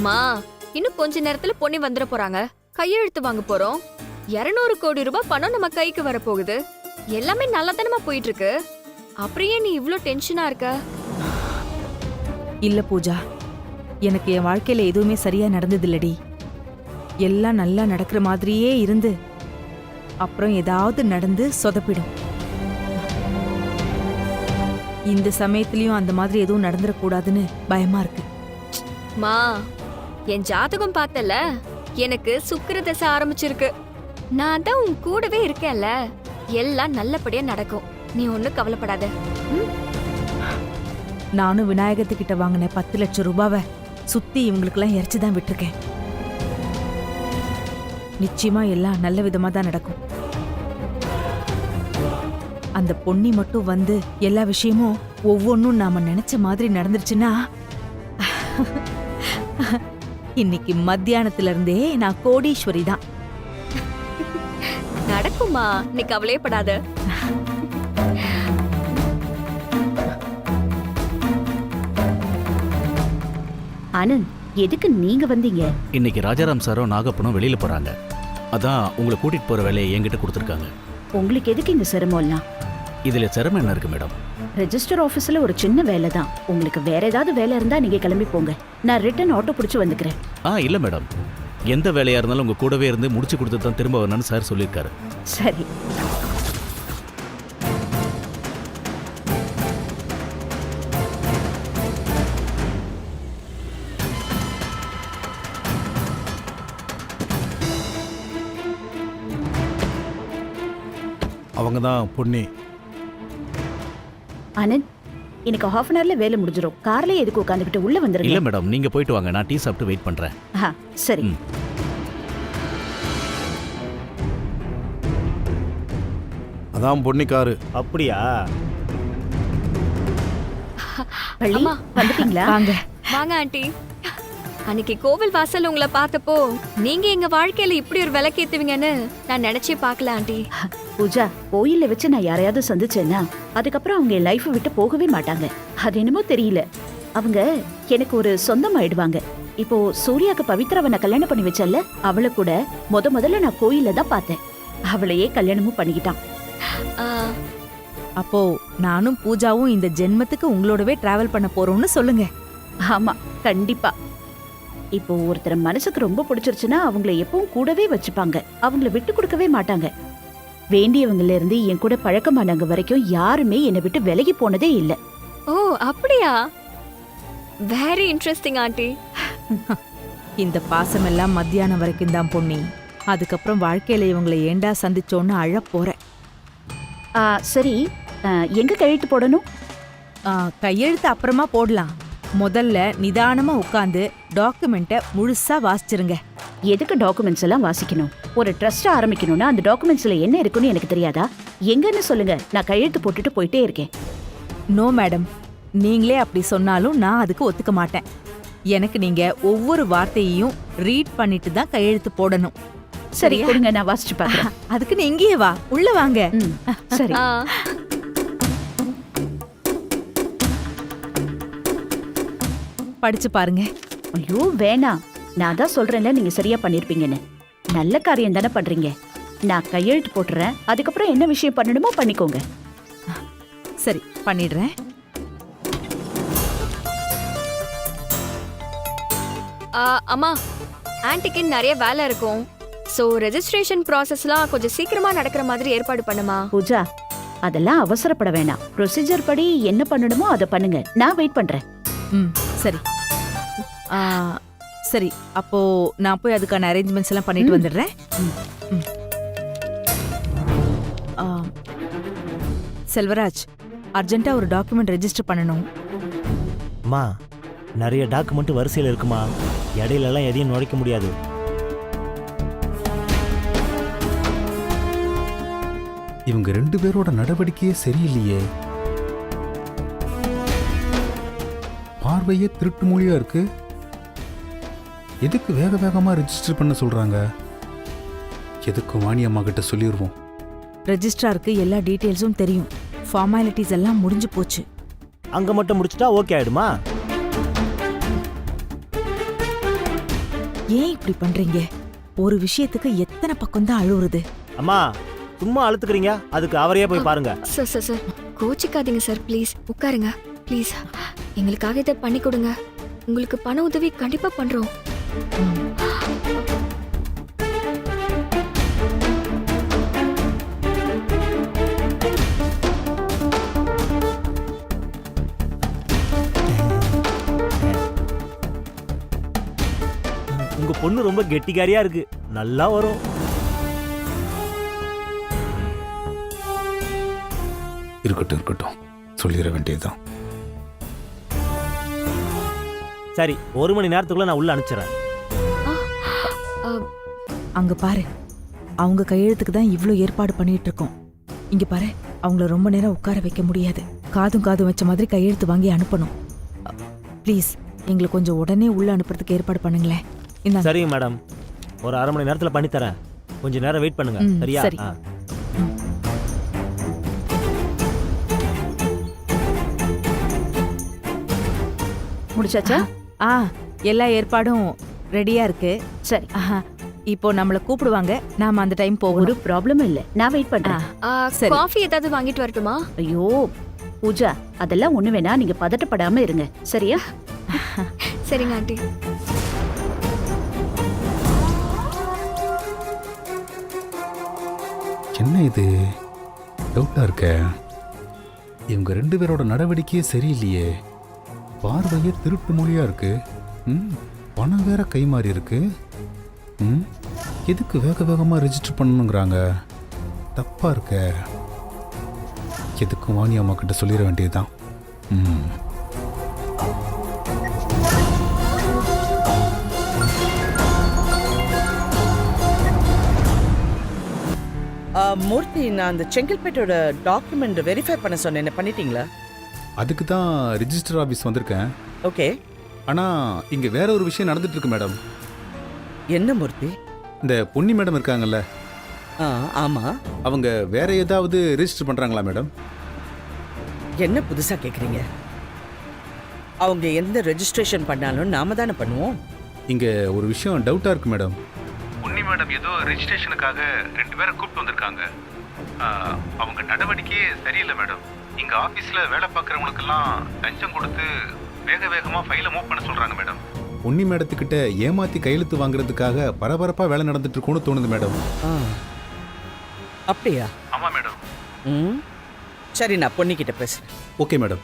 மா, இன்னும் கொஞ்ச நேரத்துல பொன்னி வந்துட போறாங்க. கையெழுத்து வாங்க போறோம். 200 கோடி ரூபாய் பணம் நம்ம கைக்கு வர போகுது. எல்லாமே நல்லதனமா போயிட்டு இருக்கு. அப்படியே நீ இவ்ளோ டென்ஷனா இருக்க? இல்ல பூஜா, எனக்கு என் வாழ்க்கையில எதுவுமே சரியா நடந்ததில்லடி. எல்லாம் நல்லா நடக்கிற மாதிரியே இருந்து அப்புறம் ஏதாவது நடந்து சொதப்பிடும். இந்த சமயத்திலயும் அந்த மாதிரி எதுவும் நடந்துடக்கூடாதுன்னு பயமா இருக்கு. மா, என் ஜாதகம் பார்த்தல, எனக்கு சுக்கிர தசை ஆரம்பிச்சிருக்கு. நான் தான் உன் கூடவே இருக்கேன்ல, எல்லாம் நல்லபடியா நடக்கும். நீ ஒன்னும் கவலைப்படாத. நானும் விநாயகத்துக்கிட்ட வாங்கின 10 லட்சம் ரூபாவை சுத்தி இவங்களுக்கெல்லாம் இறைச்சிதான் விட்டுருக்கேன். நிச்சயமா எல்லாம் நல்ல விதமா தான் நடக்கும். அந்த பொன்னி மட்டும் வந்து எல்லா விஷயமும் ஒவ்வொன்றும் நாம நினைச்ச மாதிரி நடந்துருச்சுன்னா, இன்னைக்கு மத்தியானத்துல இருந்தே நான் கோடீஸ்வரி தான். நடக்குமா, நீ கவலையப்படாத. ஆனந்த், எதுக்கு நீங்க வந்தீங்க? இன்னைக்கு ராஜாராம் சாரும் நாகப்பனும் வெளியில போறாங்க. அதான் உங்களை கூட்டிட்டு போற வேலையை என்கிட்ட கொடுத்துருக்காங்க. உங்களுக்கு எதுக்கு இந்த சிரமம்லாம்? இதுல சிரமம் என்ன இருக்கு மேடம்? ரெஜிஸ்டர் ஆபீஸ்ல ஒரு சின்ன வேலை தான். உங்களுக்கு வேற ஏதாவது வேலை இருந்தா நீங்க கிளம்பி போங்க. நான் ரிட்டர்ன் ஆட்டோ பிடிச்சு வந்துக்கிறேன். இல்ல மேடம், எந்த வேலையா இருந்தாலும் உங்க கூடவே இருந்து முடிச்சு கொடுத்து தான் திரும்ப வரணும்னு சார் சொல்லியிருக்காரு. சரி. அவங்க தான் பொன்னி. ஆனந்த், எனக்கு ஹாஃப் அன் ஹவர்ல வேலை முடிஞ்சிடும். கார்லயே எதுக்கு உட்காந்துக்கிட்டு உள்ள வந்துருங்க. இல்ல மேடம், நீங்க போயிட்டு வாங்க, நான் டீ சாப்பிட்டு வெயிட் பண்றேன். சரி. அதான் பொன்னி காரு. அப்படியா? பள்ளி வந்துட்டீங்களா? வாங்க வாங்க ஆண்டி. அன்னைக்கு கோவில் வாசல் உங்களை பார்த்தப்போ நீங்க எங்க வாழ்க்கையில இப்படி ஒரு விளக்கேத்துவீங்கன்னு நான் நினைச்சே பார்க்கல ஆண்டி. பூஜா, கோயில்ல வச்சு நான் யாரையாவது சந்திச்சேன்னா அதுக்கப்புறம் அவங்க என் லைஃப் விட்டு போகவே மாட்டாங்க. அது என்னமோ தெரியல, அவங்க எனக்கு ஒரு சொந்தமாயிடுவாங்க. இப்போ சூர்யாக்கு பவித்ராவை நான் கல்யாணம் பண்ணி வச்சல, அவளை கூட முதல்ல நான் கோயில்ல தான் பார்த்தேன். அவளையே கல்யாணமும் பண்ணிக்கிட்டான். அப்போ நானும் பூஜாவும் இந்த ஜென்மத்துக்கு உங்களோடவே டிராவல் பண்ண போறோம்னு சொல்லுங்க. ஆமா, கண்டிப்பா. இப்போ ஒருத்தர் மனசுக்கு ரொம்ப பிடிச்சிருச்சுன்னா அவங்கள எப்பவும் கூடவே வச்சுப்பாங்க, அவங்கள விட்டு கொடுக்கவே மாட்டாங்க. வேண்டியவங்கல இருந்து என் கூட பழக்கமானவங்க வரைக்கும் யாருமே என்னை விட்டு விலகி போனதே இல்ல. ஓ அப்படியா? Very interesting aunty. இந்த பாசமெல்லாம் மத்தியானம் வரைக்கும் தான் பொன்னி. அதுக்கப்புறம் வாழ்க்கையில இவங்களை ஏண்டா சந்திச்சோன்னு அழ போறேன். சரி, எங்க கையெழுத்து போடணும்? கையெழுத்து அப்புறமா போடலாம். முதல்ல நிதானமா உட்காந்து டாக்குமெண்ட்டை முழுசா வாசிச்சிருங்க. எதுக்கு டாக்குமெண்ட்ஸ் எல்லாம் வாசிக்கணும்? ஒரு ட்ரஸ்ட் ஆரம்பிக்கணும்னா அந்த டாக்குமெண்ட்ஸ்ல என்ன இருக்குன்னு எனக்கு தெரியாதா? எங்கன்னு சொல்லுங்க, நான் கையெழுத்து போட்டுட்டு போயிட்டே இருக்கேன். நோ மேடம், நீங்களே அப்படி சொன்னாலும் நான் அதுக்கு ஒத்துக்க மாட்டேன். எனக்கு நீங்க ஒவ்வொரு வார்த்தையையும் ரீட் பண்ணிட்டு தான் கையெழுத்து போடணும். சரி கொடுங்க, நான் வாசிச்சு பார்க்கறேன். அதுக்கு நீ இங்கேயே வா, உள்ள வாங்க. சரி. படிச்சு பாருங்க. ஐயோ வேணாம், நான் தான் சொல்றேன்ல நீங்க சரியா பண்ணிருப்பீங்கன்னு. நல்ல காரியம் தானே பண்றீங்க. நான் கையெழுத்து போட்டுறேன், அதுக்கப்புறம் என்ன விஷயம் பண்ணணுமோ பண்ணிக்கோங்க. சரி பண்ணிடுறேன். அம்மா, ஆன்ட்டிக்கு நிறைய வேலை இருக்கும். ஸோ ரெஜிஸ்ட்ரேஷன் ப்ராசஸ்லாம் கொஞ்சம் சீக்கிரமா நடக்கிற மாதிரி ஏற்பாடு பண்ணுமா? பூஜா, அதெல்லாம் அவசரப்பட வேணாம். ப்ரொசீஜர் படி என்ன பண்ணணுமோ அதை பண்ணுங்க, நான் வெயிட் பண்றேன். சரி. சரி, அப்போ நான் போய் அதுக்கான அரேஞ்ச்மெண்ட்ஸ் எல்லாம் பண்ணிட்டு வந்துடுறேன். செல்வராஜ், அர்ஜென்ட்டா ஒரு டாக்குமெண்ட் ரெஜிஸ்டர் பண்ணணும். அம்மா, நிறைய டாக்குமெண்ட் வரிசையில் இருக்குமா, இடையிலலாம் எதையும் நுழைக்க முடியாது. இவங்க 2 பேரோட நடவடிக்கையே சரியில்லையே. பார்வையே திருட்டு மொழியா இருக்கு. எதுக்கு வேக வேகமா ரெஜிஸ்டர் பண்ண சொல்றாங்க? எதுக்கு வாணி அம்மா கிட்ட சொல்லிடுவோம். ரெஜிஸ்ட்ராருக்கு எல்லா டீட்டெயில்ஸும் தெரியும். ஃபார்மாலிட்டிஸ் எல்லாம் முடிஞ்சு போச்சு. அங்க மட்டும் முடிச்சிட்டா ஓகே ஆயிடுமா? ஏன் இப்படி பண்றீங்க? ஒரு விஷயத்துக்கு எத்தனை பக்கம் தான் அழுவுறது? அம்மா சும்மா அழுத்துக்கிறீங்க, அதுக்கு அவரையே போய் பாருங்க. சார் சார் சார், கோச்சிக்காதீங்க சார், ப்ளீஸ் உட்காருங்க ப்ளீஸ். எங்களுக்காக இதை பண்ணி கொடுங்க. உங்களுக்கு பண உதவி கண்டிப்பா பண்றோம். உங்க பொண்ணு ரொம்ப கெட்டிக்காரியா இருக்கு, நல்லா வரும். இருக்கட்டும், சொல்லிட வேண்டியதுதான். சரி, 1 மணி நேரத்துக்குள்ள நான் உள்ள அனுப்பிச்சிடறேன். அங்க பாரு, அவங்க கையெழுத்துக்கு தான் இவ்ளோ ஏற்பாடு பண்ணிட்டு இருக்கோம். இங்க பாரு, அவங்கள ரொம்ப நேரம் உட்கார வைக்க முடியாது. காதும் வச்ச மாதிரி கையெழுத்து வாங்கி அனுப்பணும். ப்ளீஸ் எங்களை கொஞ்சம் உடனே உள்ள அனுப்புறதுக்கு ஏற்பாடு பண்ணுங்களேன். சரிங்க மேடம், ஒரு 1/2 மணி நேரத்துல பண்ணி தரேன். கொஞ்ச நேரம் வெயிட் பண்ணுங்க. சரியா? சரி. முடிச்சாச்சா? எல்லா ஏற்பாடும் ரெடியா இருக்கு. சரி, இப்போ நம்மள கூப்பிடுவாங்க, நாம அந்த டைம் போகணும். ஒரு ப்ராப்ளம் இல்ல, நான் வெயிட் பண்றேன். சரி. காஃபி ஏதாவது வாங்கிட்டு வரட்டுமா? ஐயோ பூஜா, அதெல்லாம் ஒண்ணு வேணா, நீங்க பதட்டப்படாம இருங்க, சரியா? சரிங்க ஆண்டி. என்ன இது டவுட்டா இருக்க? இவங்க 2 பேரோட நடவடிக்கையே சரியில்லையே. பார்வையே திருட்டு மொழியா இருக்கு. பணம் வேற கை மாறி இருக்கு. எதுக்கு வேக வேகமா ரெஜிஸ்டர் பண்ணணுங்கிறாங்க? தப்பா இருக்க. எதுக்கும் வாணி அம்மா கிட்ட சொல்லிட வேண்டியதுதான். மூர்த்தி, நான் அந்த செங்கல்பேட்டோட டாக்குமெண்ட் வெரிஃபை பண்ண சொன்னேன், பண்ணிட்டீங்களா? அதுக்கு தான் ரிஜிஸ்டர் ஆஃபீஸ் வந்திருக்கேன். ஓகே. ஆனால் இங்கே வேற ஒரு விஷயம் நடந்துட்டு இருக்கு மேடம். என்ன மூர்த்தி? இந்த பொன்னி மேடம் இருக்காங்கல்ல, ஆமாம், அவங்க வேற ஏதாவது ரிஜிஸ்டர் பண்ணுறாங்களா மேடம்? என்ன புதுசாக கேட்குறீங்க? அவங்க எந்த ரெஜிஸ்ட்ரேஷன் பண்ணாலும் நாம தானே பண்ணுவோம். இங்கே ஒரு விஷயம் டவுட்டாக இருக்கு மேடம். பொன்னி மேடம் ஏதோ ரெஜிஸ்ட்ரேஷனுக்காக 2 பேரை கூப்பிட்டு வந்திருக்காங்க. அவங்க நடவடிக்கையே சரியில்லை மேடம். இங்க ஆபீஸ்ல வேலை பார்க்குறவங்களுக்கெல்லாம் லஞ்சம் கொடுத்து வேக வேகமா ஃபைலை மூவ் பண்ண சொல்றாங்க மேடம். பொன்னி மேடத்துக்கிட்ட ஏமாத்தி கையெழுத்து வாங்குறதுக்காக பரபரப்பா வேலை நடந்துட்டு இருக்கும்னு தோணுது மேடம். அப்படியா? ஆமா மேடம். ம், சரி, நான் பொன்னிக்கிட்ட பேசுறேன். Okay madam.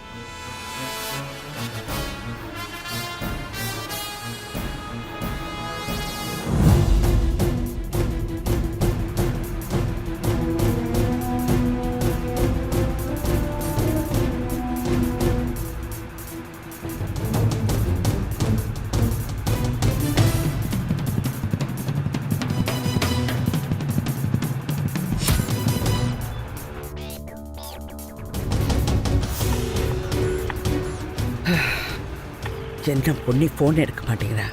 என்ன பொன்னி ஃபோன் எடுக்க மாட்டேங்கிறா?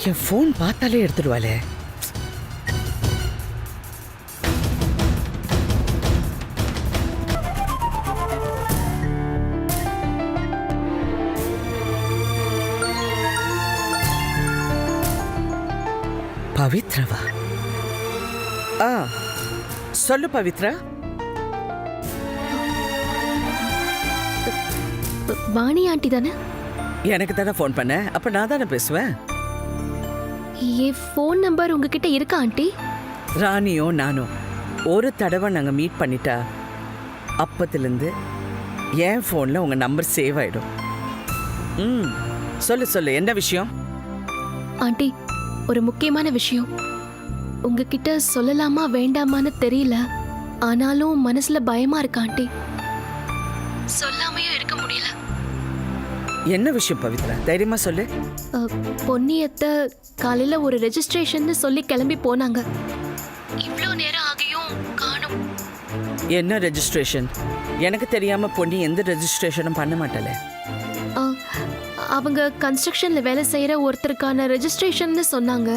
என் ஃபோன் பார்த்தாலே எடுத்துடுவாளே. பவித்ரவா? சொல்லு பவித்ரா. வாணி ஆண்டி தானே? எனக்கு தானே ஃபோன் பண்ண, அப்ப நான் தானே பேசுவேன். என் ஃபோன் நம்பர் உங்ககிட்ட இருக்கா ஆண்டி? ராணியும் நானும் ஒரு தடவை நாங்கள் மீட் பண்ணிட்டா அப்பத்திலேருந்து என் ஃபோனில் உங்கள் நம்பர் சேவ் ஆகிடும். ம், சொல்லு சொல்லு, என்ன விஷயம்? ஆண்டி, ஒரு முக்கியமான விஷயம் உங்ககிட்ட சொல்லலாமா வேண்டாமான்னு தெரியல. ஆனாலும் மனசுல பயமா இருக்கு ஆண்டி. சொல்லாமையும் இருக்க முடியல. என்ன விஷயம் பவித்ரா? தைரியமா சொல்லு. பொன்னியத்தை காலையில ஒரு ரெஜிஸ்ட்ரேஷன் சொல்லி கிளம்பி போனாங்க. இவ்வளோ நேரம் ஆகியும் காணோம். என்ன ரெஜிஸ்ட்ரேஷன்? எனக்கு தெரியாம பொன்னி எந்த ரெஜிஸ்ட்ரேஷனும் பண்ண மாட்டல. அவங்க கன்ஸ்ட்ரக்ஷன்ல வேலை செய்யற ஒருத்தருக்கான ரெஜிஸ்ட்ரேஷன் சொன்னாங்க.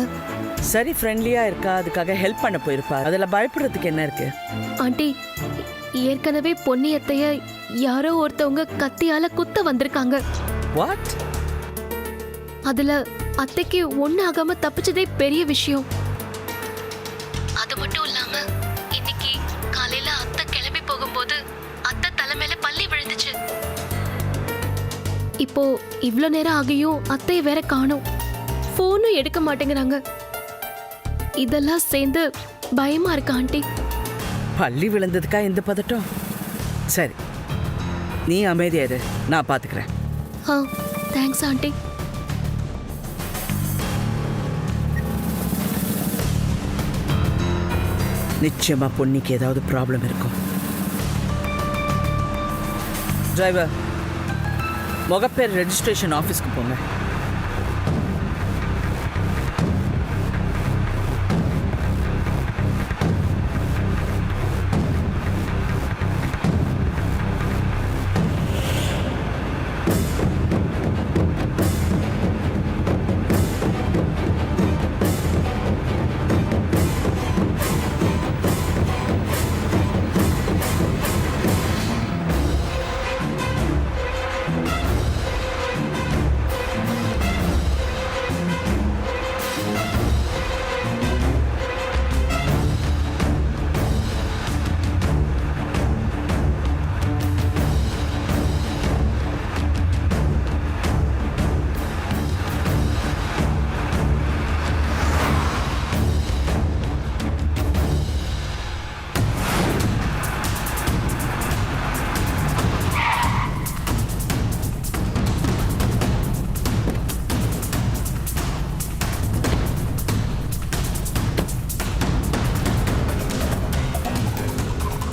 சரி, ஃப்ரெண்ட்லியா இருக்கா, அதுக்காக ஹெல்ப் பண்ண போயிருப்பா. அதுல பயப்படுறதுக்கு என்ன இருக்கு? ஆண்டி, ஏற்கனவே பொன்னியத்தைய யாரோ ஒருத்தவங்க கத்தியால குத்த வந்திருக்காங்க. வாட்? அதுல அத்தைக்கு ஒண்ணு ஆகாம தப்பிச்சதே பெரிய விஷயம். அது மட்டும் இல்லாம இன்னைக்கு காலையில அத்தை கிளம்பி போகும்போது அத்தை தலைமையில பள்ளி விழுந்துச்சு. இப்போ இவ்ளோ நேரம் ஆகியும் அத்தைய வேற காணோம். போனும் எடுக்க மாட்டேங்கிறாங்க. இதெல்லாம் சேர்ந்து பயமா இருக்கு ஆண்டி. பள்ளி விழுந்ததுக்கா இந்த பதட்டம்? சரி, நீ அமைதியா இரு, நான் பாத்துக்கிறேன். Thanks aunty. நிச்சயமா பொன்னிக்கு ஏதாவது ப்ராப்ளம் இருக்கும். டிரைவர், முகப்பேர் ரெஜிஸ்ட்ரேஷன் ஆஃபீஸ்க்கு போங்க.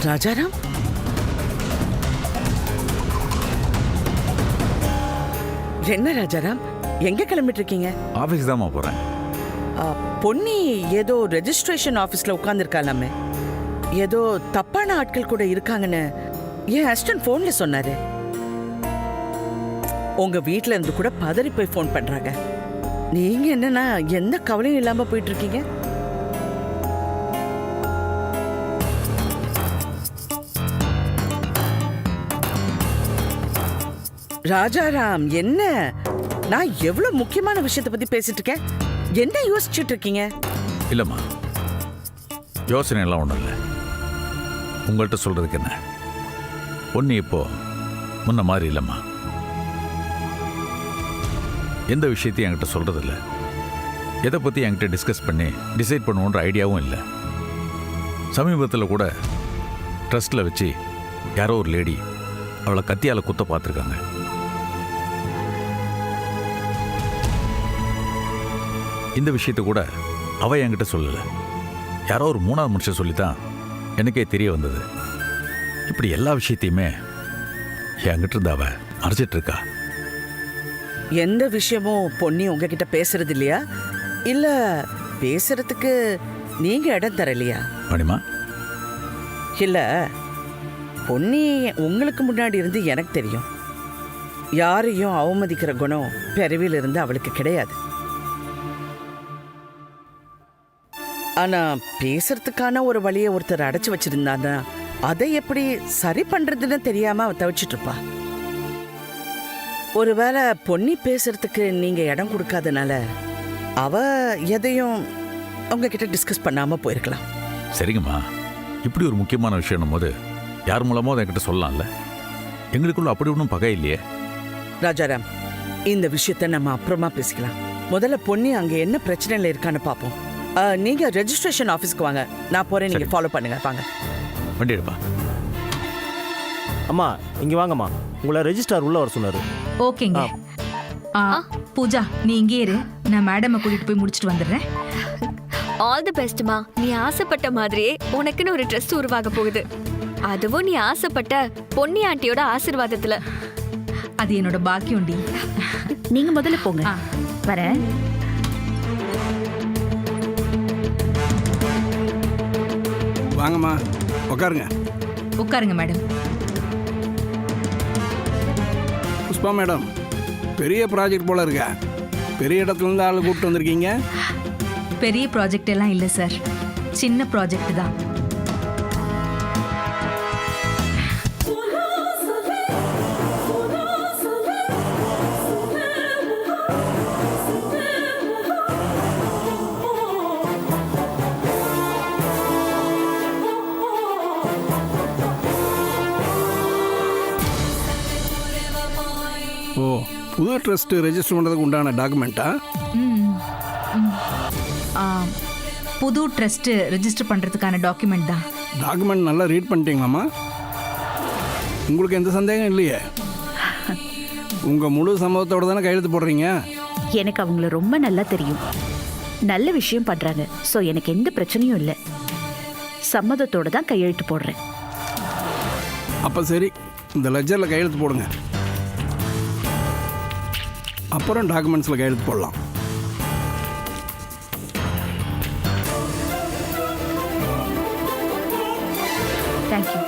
ராஜாராம், என்ன ராஜாராம், எங்க கிளம்பிட்டு இருக்கீங்க? ஆஃபீஸ் தான் போறேன். பொன்னி ஏதோ ரெஜிஸ்ட்ரேஷன் ஆஃபீஸ்ல உட்கார்ந்துருக்காளாமே. ஏதோ தப்பான ஆட்கள் கூட இருக்காங்கன்னு என் அசிஸ்டன்ட் ஃபோன்ல சொன்னாரு. உங்க வீட்ல இருந்து கூட பதறி போய் ஃபோன் பண்றாங்க. நீங்க என்னன்னா எந்த கவலையும் இல்லாம போயிட்டு இருக்கீங்க? ராஜாராம், என்ன? நான் எவ்வளவு முக்கியமான விஷயத்தை பத்தி பேசிட்டு இருக்கேன். என்ன யோசிச்சுட்டு இருக்கீங்க? இல்லம்மா, யோசனை எல்லாம் ஒன்றும் இல்லை. உங்கள்கிட்ட சொல்கிறதுக்கு என்ன, பொண்ணு இப்போ முன்ன மாதிரி இல்லைம்மா. எந்த விஷயத்தையும் என்கிட்ட சொல்கிறதில்ல. எதை பற்றி என்கிட்ட டிஸ்கஸ் பண்ணி டிசைட் பண்ணுவோன்ற ஐடியாவும் இல்லை. சமீபத்தில் கூட ட்ரஸ்ட்டில் வச்சு யாரோ ஒரு லேடி அவளை கத்தியால் குத்த பார்த்துருக்காங்க. இந்த விஷயத்தை கூட அவள் என்கிட்ட சொல்லலை. யாரோ ஒரு 3ஆவது மனுஷன் சொல்லித்தான் எனக்கே தெரிய வந்தது. இப்படி எல்லா விஷயத்தையுமே என்கிட்ட இருந்து அவள் மறைச்சிட்டு இருக்கா. எந்த விஷயமும் பொன்னி உங்ககிட்ட பேசுறது இல்லையா? இல்ல பேசுறதுக்கு நீங்க இடம் தரலையா? மணிமா, இல்ல பொன்னி உங்களுக்கு முன்னாடி இருந்து எனக்கு தெரியும். யாரையும் அவமதிக்கிற குணம் பிறவில இருந்து அவளுக்கு கிடையாது. ஆனா பேசுறதுக்கான ஒரு வழியை ஒருத்தர் அடைச்சு வச்சிருந்தான்னா அதை எப்படி சரி பண்றதுன்னு தெரியாம அவ தவிச்சிட்டு இருப்பா. ஒருவேளை பொன்னி பேசுறதுக்கு நீங்க இடம் கொடுக்காதனால அவ எதையும் உங்ககிட்ட டிஸ்கஸ் பண்ணாம போயிருக்கலாம். சரிங்கம்மா, இப்படி ஒரு முக்கியமான விஷயம் போது யார் மூலமோ அதை என்கிட்ட சொல்லலாம்ல. எங்களுக்குள்ள அப்படி ஒன்றும் பகை இல்லையே. ராஜாராம், இந்த விஷயத்த நம்ம அப்புறமா பேசிக்கலாம். முதல்ல பொன்னி அங்க என்ன பிரச்சனையில இருக்கான்னு பாப்போம். நீங்க ரெஜிஸ்ட்ரேஷன் ஆபீஸ்க்கு வாங்க, நான் போறேன். நீங்க ஃபாலோ பண்ணுங்க. வாங்க. வண்டி எடுப்பா. அம்மா இங்கே வாங்கம்மா, உங்களை ரெஜிஸ்ட்ரார் உள்ள வர சொன்னார். ஓகேங்க. பூஜா நீ இங்கே இரு, நான் மேடமை கூட்டிட்டு போய் முடிச்சிட்டு வந்துடுறேன். ஆல் தி பெஸ்ட்மா. நீ ஆசைப்பட்ட மாதிரியே உனக்குன்னு ஒரு ட்ரெஸ் உருவாக போகுது. அதுவும் நீ ஆசைப்பட்ட பொன்னி ஆண்டியோட ஆசீர்வாதத்துல. அது என்னோட பாக்கியம்டி. நீங்க முதல்ல போங்க, வரேன். வாங்கம்மா, உட்காருங்க. உட்காருங்க மேடம். புஷ்பா மேடம், பெரிய ப்ராஜெக்ட் போல இருக்கா? பெரிய இடத்துல இருந்து ஆள் கூப்பிட்டு வந்திருக்கீங்க. பெரிய ப்ராஜெக்ட் எல்லாம் இல்லை சார், சின்ன ப்ராஜெக்ட் தான். ஓ, புது ட்ரஸ்ட் ரெஜிஸ்டர் பண்ணுறதுக்கு உண்டான டாக்குமெண்ட்டா? புது ட்ரஸ்ட் ரெஜிஸ்டர் பண்ணுறதுக்கான டாக்குமெண்ட் தான். டாக்குமெண்ட் நல்லா ரீட் பண்ணிட்டீங்களாம்மா? உங்களுக்கு எந்த சந்தேகம் இல்லையே? உங்கள் முழு சம்மதத்தோடு தானே கையெழுத்து போடுறீங்க? எனக்கு அவங்கள ரொம்ப நல்லா தெரியும். நல்ல விஷயம் பண்ணுறாங்க. ஸோ எனக்கு எந்த பிரச்சனையும் இல்லை. சம்மதத்தோடு தான் கையெழுத்து போடுறேன். அப்போ சரி, இந்த லெஜரில் கையெழுத்து போடுங்க. அப்புறம் டாக்குமெண்ட்ஸில் கையெழுத்து போடலாம். தேங்க்யூ.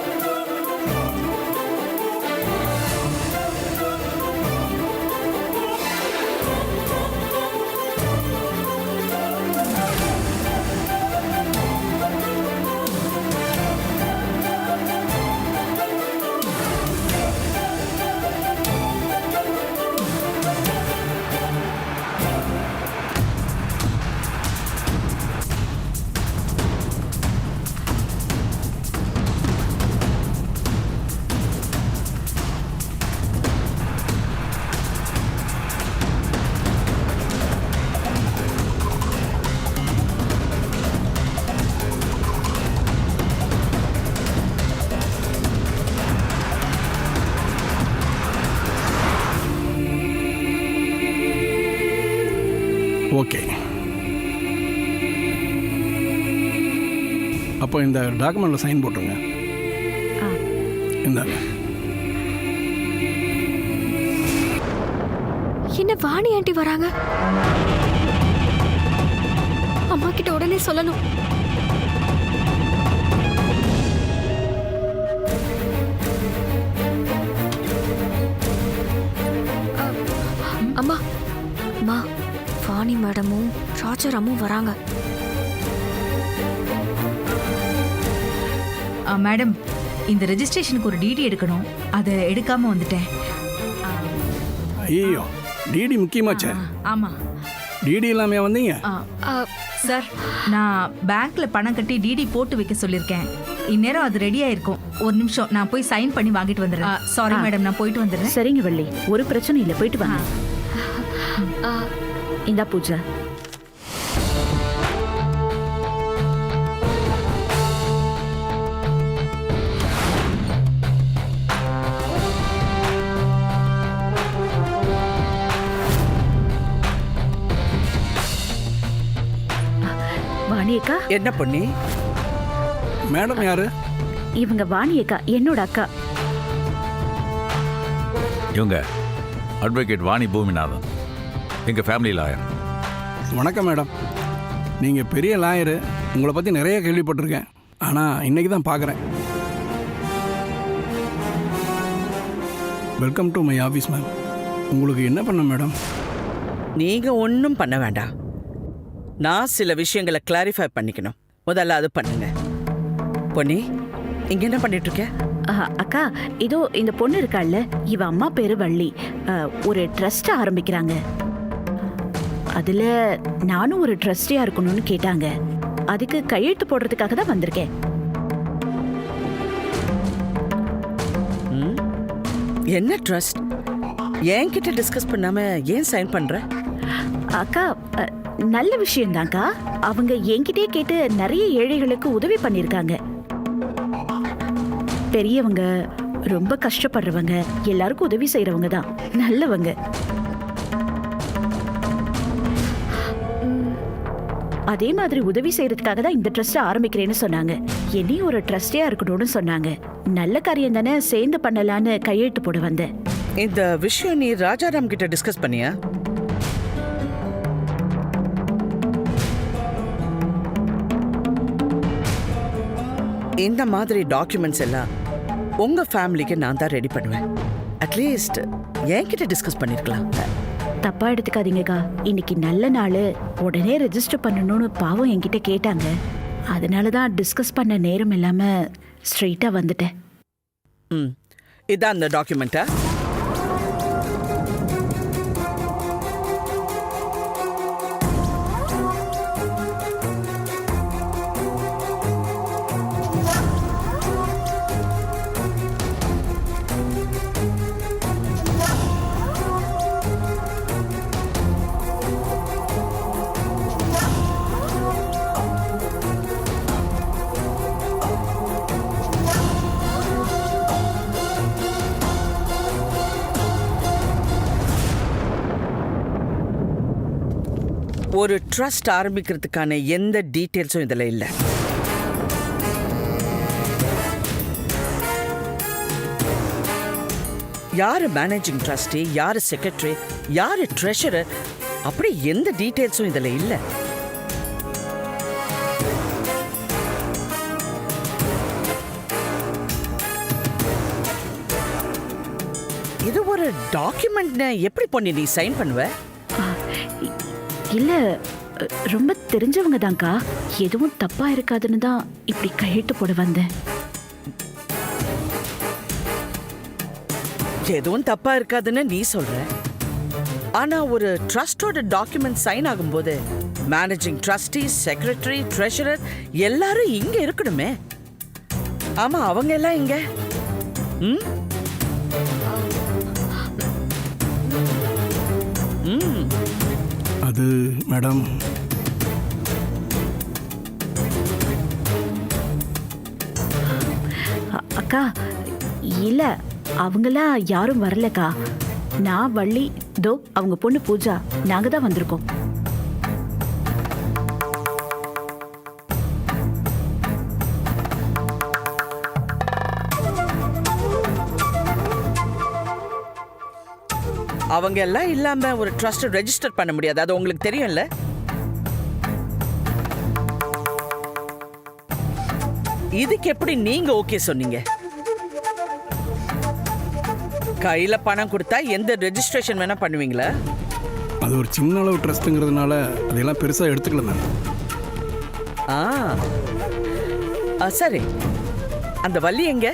ஓகே, அப்போ இந்த டாக்குமெண்ட்டில் சைன் போட்டுருங்க. இந்தாங்க. என்ன வாணி ஆண்டி வராங்க? அம்மா கிட்ட உடனே சொல்லணும். அம்மா, அம்மா, வாணி மேடமும் ராஜாராமும் வராங்க. மேடம், இந்த ரெஜிஸ்ட்ரேஷனுக்கு ஒரு டிடி எடுக்கணும், அதை எடுக்காம வந்துட்டேன். ஐயோ, டிடி முக்கியமாச்சே. ஆமா, டிடி இல்லாமையா வந்தீங்க? சார், நான் பேங்க்ல பணம் கட்டி டிடி போட்டு வைக்க சொல்லியிருக்கேன். இந்நேரம் அது ரெடி ஆயிருக்கும். ஒரு நிமிஷம், நான் போய் சைன் பண்ணி வாங்கிட்டு வந்துடுறேன். சாரி மேடம், நான் போயிட்டு வந்துடுறேன். சரிங்க வள்ளி, ஒரு பிரச்சனை இல்லை, போயிட்டு வாங்க. இந்தா பூஜா. வாணியக்கா. என்ன பொண்ணி? மேடம் யாரு? இவங்க வாணியக்கா, என்னோட அக்கா. இவங்க அட்வொகேட் வாணி பூமிநாதன், எங்க ஃபேமிலி லாயர். வணக்கம் மேடம். நீங்கள் பெரிய லாயரு, உங்களை பற்றி நிறைய கேள்விப்பட்டிருக்கேன். ஆனால் இன்னைக்கு தான் பார்க்குறேன். Welcome to my office ma'am. உங்களுக்கு என்ன பண்ண மேடம்? நீங்க ஒன்றும் பண்ண வேண்டாம். நான் சில விஷயங்களை கிளாரிஃபை பண்ணிக்கணும். முதல்ல அது பண்ணுங்க. பொன்னி, இங்க என்ன பண்ணிட்டு இருக்க? அக்கா, இதோ இந்த பொண்ணு இருக்காள்ல, இவ அம்மா பேரு வள்ளி. ஒரு ட்ரஸ்ட் ஆரம்பிக்கிறாங்க. அதுல நானும் ஒரு ட்ரஸ்டியா இருக்கணும்னு கேட்டாங்க. அதுக்கு கையெழுத்து போடுறதுக்காக தான் வந்திருக்கேன். என்ன ட்ரஸ்ட்? என்கிட்ட டிஸ்கஸ் பண்ணாம ஏன் சைன் பண்ற? அக்கா, நல்ல விஷயம்தான்க்கா. அவங்க என்கிட்டயே கேட்டு நிறைய ஏழைகளுக்கு உதவி பண்ணிருக்காங்க. பெரியவங்க, ரொம்ப கஷ்டப்படுறவங்க, எல்லாருக்கும் உதவி செய்யறவங்க தான் நல்லவங்க. அதே மாதிரி உதவி செய்யறதுக்காக தான் இந்த ட்ரஸ்ட் ஆரம்பிக்கிறேன்னு சொன்னாங்க. என்னையும் ஒரு ட்ரஸ்டியா இருக்கணும்னு சொன்னாங்க. நல்ல காரியம் தானே, சேர்ந்து பண்ணலான்னு கையெழுத்து போட வந்தேன். இந்த விஷயம் நீ ராஜாராம் கிட்ட டிஸ்கஸ் பண்ணியா? இந்த மாதிரி டாக்குமெண்ட்ஸ் எல்லாம் உங்க ஃபேமிலிக்கு நான் தான் ரெடி பண்ணுவேன். அட்லீஸ்ட் என்கிட்ட டிஸ்கஸ் பண்ணிருக்கலாம். தப்பா எடுத்துக்காதீங்கக்கா, இன்னைக்கு நல்ல நாள், உடனே ரெஜிஸ்டர் பண்ணணும்னு பாவம் என்கிட்ட கேட்டாங்க. அதனால தான் டிஸ்கஸ் பண்ண நேரம் இல்லாம ஸ்ட்ரெயிட்டா வந்துட்டேன். இதான் அந்த டாக்குமெண்ட்டா? ஒரு ட்ரஸ்ட் ஆரம்பிக்கிறதுக்கான எந்த டீட்டெயில்ஸும் இதில் இல்லை. யாரு மேனேஜிங் ட்ரஸ்டி, யாரு செக்ரட்டரி, யாரு ட்ரெஷரர், அப்படி எந்த டீட்டெயில்ஸும் இதில் இல்லை. இது ஒரு டாக்குமெண்ட், எப்படி பண்ணி நீ சைன் பண்ணுவ? இல்ல, ரொம்ப தெரிஞ்சவங்க தான்க்கா. எதுவும் தப்பா இருக்காதுன்னு தான் இப்படி கையெழுத்து போட வந்தேன். எதுவும் தப்பா இருக்காதுன்னு நீ சொல்ற. ஆனா ஒரு ட்ரஸ்டோட டாக்குமெண்ட் சைன் ஆகும்போது மேனேஜிங் ட்ரஸ்டி, செக்ரட்டரி, ட்ரெஷரர் எல்லாரும் இங்க இருக்கணுமே. ஆமா, அவங்க எல்லாம் இங்க. அது மேடம், அக்கா, இல்ல, அவங்களாம் யாரும் வரலக்கா. நான், வள்ளி, தோ அவங்க பொண்ணு பூஜா, நாங்க தான் வந்திருக்கோம். அவங்க எல்லாம் இல்லாம ஒரு ட்ரஸ்ட் ரெஜிஸ்டர் பண்ண முடியாது, அது உங்களுக்கு தெரியும்ல. இதுக்கு எப்படி நீங்க ஓகே சொன்னீங்க? கையில பணம் கொடுத்தா எந்த ரெஜிஸ்ட்ரேஷன் வேணா பண்ணுவீங்களா? அது ஒரு சின்ன அளவு ட்ரஸ்ட்டுங்கிறதுனால அதெல்லாம் பெருசாக எடுத்துக்கல மேம். சரி, அந்த வள்ளி எங்க?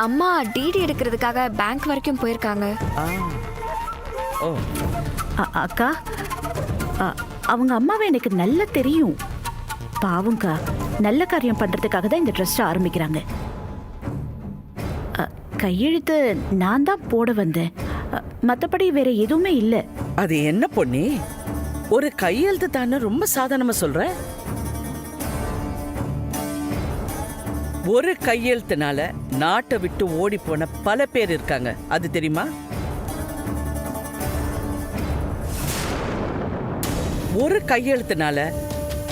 அம்மா டிடி எடுக்கிறதுக்காக பேங்க் வரைக்கும் போயிருக்காங்க. ஓ அக்கா, அவங்க அம்மாவை எனக்கு நல்லா தெரியும். பாவங்கா, நல்ல காரியம் பண்றதுக்காக தான் இந்த ட்ரஸ்ட் ஆரம்பிக்கிறாங்க. கையெழுத்து நான் தான் போட வந்தேன், மற்றபடி வேற எதுவுமே இல்லை. அது என்ன பொண்ணி, ஒரு கையெழுத்து தானே ரொம்ப சாதாரணமா சொல்ற? ஒரு கையெழுத்துனால நாட்டை விட்டு ஓடி போன பல பேர் இருக்காங்க, அது தெரியுமா? ஒரு கையெழுத்துனால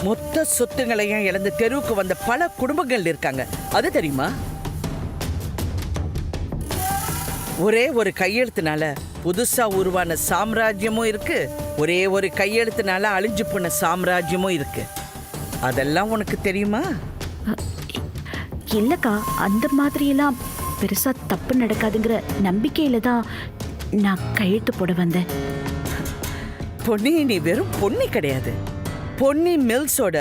மொத்த சொத்துங்களையும் இழந்து தெருவுக்கு வந்த பல குடும்பங்கள் இருக்காங்க, அது தெரியுமா? ஒரே ஒரு கையெழுத்துனால புதுசா உருவான சாம்ராஜ்யமும் இருக்கு, ஒரே ஒரு கையெழுத்துனால அழிஞ்சு போன சாம்ராஜ்யமும் இருக்கு. அதெல்லாம் உனக்கு தெரியுமா? இல்லக்கா, அந்த மாதிரியெல்லாம் பெருசா தப்பு நடக்காதுங்கிற நம்பிக்கையில தான் நான் கையெழுத்து போட வந்தேன். பொன்னி, நீ வெறும் பொன்னி கிடையாது. பொன்னி மில்ஸோட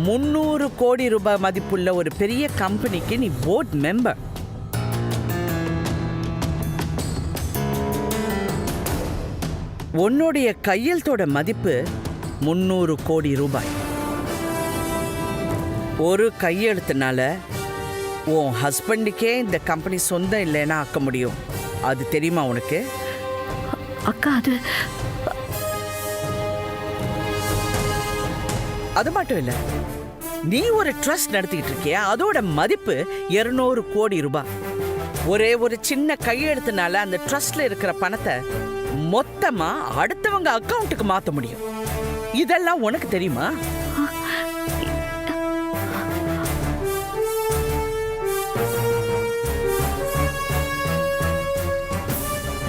300 கோடி ரூபாய் மதிப்புள்ள ஒரு பெரிய கம்பெனிக்கு நீ போர்ட் மெம்பர். உன்னுடைய கையெழுத்தோட மதிப்பு 300 கோடி ரூபாய். ஒரு கையெழுத்துனால உன் ஹஸ்பண்டுக்கே இந்த கம்பெனி சொந்தம் இல்லைன்னா ஆக்க முடியும், அது தெரியுமா உனக்கு? அக்கா, அது மட்டும் இல்ல, நீ ஒரு ட்ரஸ்ட் நடத்திக்கிட்டு இருக்கியா, அதோட மதிப்பு 200 கோடி ரூபாய். ஒரே ஒரு சின்ன கையெழுத்துனால அந்த ட்ரஸ்ட்ல இருக்கிற பணத்தை மொத்தமா அடுத்தவங்க அக்கவுண்ட்டுக்கு மாத்த முடியும். இதெல்லாம் உனக்கு தெரியுமா?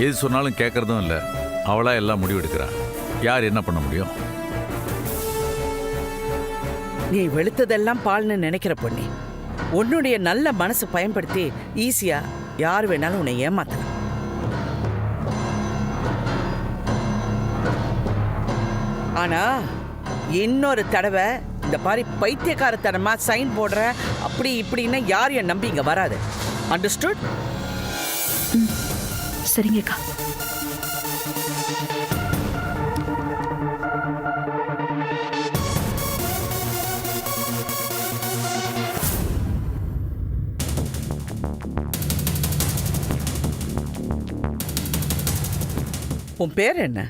எது சொன்னாலும் கேட்கறதும் இல்லை, அவளா எல்லாம் முடிவெடுக்கிறா. யார் என்ன பண்ண முடியும்? நீ வெளுத்ததெல்லாம் பால்னு நினைக்கிற பொண்ணி, உன்னுடைய நல்ல மனசை பயன்படுத்தி ஈஸியா யார் வேணாலும் உன்னை ஏமாத்தலாம். ஆனா இன்னொரு தடவை இந்த மாதிரி பைத்தியக்காரத்தனமா சைன் போடுற அப்படி இப்படின்னா யாரையும் நம்பி இங்க வராது. அண்டர்ஸ்டுட்? சரிங்கக்கா. உன் பேர் என்ன?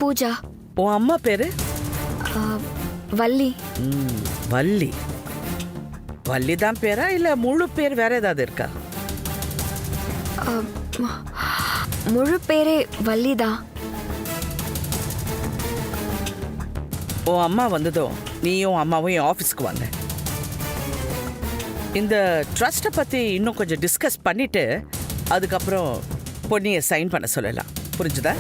பூஜா. உன் அம்மா பேரு? வள்ளி. வள்ளி. வள்ளி தான் பேரா இல்ல முழு பேர் வேற ஏதாவது இருக்கா? முழு பேரே வள்ளி தான். உன் அம்மா வந்ததும் நீயும் அம்மாவும் என் ஆஃபீஸ்க்கு வாங்க. இந்த ட்ரஸ்ட்டை பற்றி இன்னும் கொஞ்சம் டிஸ்கஸ் பண்ணிட்டு அதுக்கப்புறம் பொன்னியை சைன் பண்ண சொல்லலாம். புரிஞ்சுதா?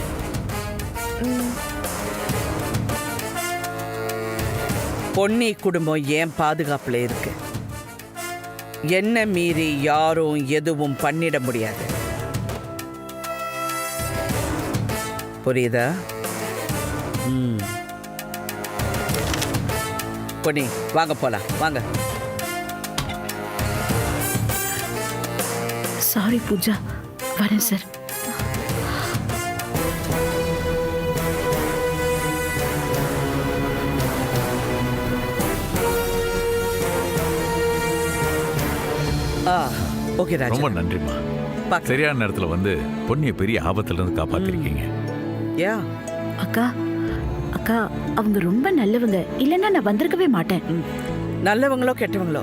பொன்னி குடும்பம் ஏன் பாதுகாப்புல இருக்கு. என்ன மீறி யாரும் எதுவும் பண்ணிட முடியாது. புரியுதா? பொன்னி, வாங்க போலாம், வாங்க. சாரி பூஜா, வரேன் சார். ஓகே ராஜா. ரொம்ப நன்றிம்மா. சரியான நேரத்தில் வந்து பொன்னியை பெரிய ஆபத்துல இருந்து காப்பாத்திருக்கீங்க. யா அக்கா, அக்கா அவங்க ரொம்ப நல்லவங்க, இல்லைன்னா நான் வந்திருக்கவே மாட்டேன். நல்லவங்களோ கெட்டவங்களோ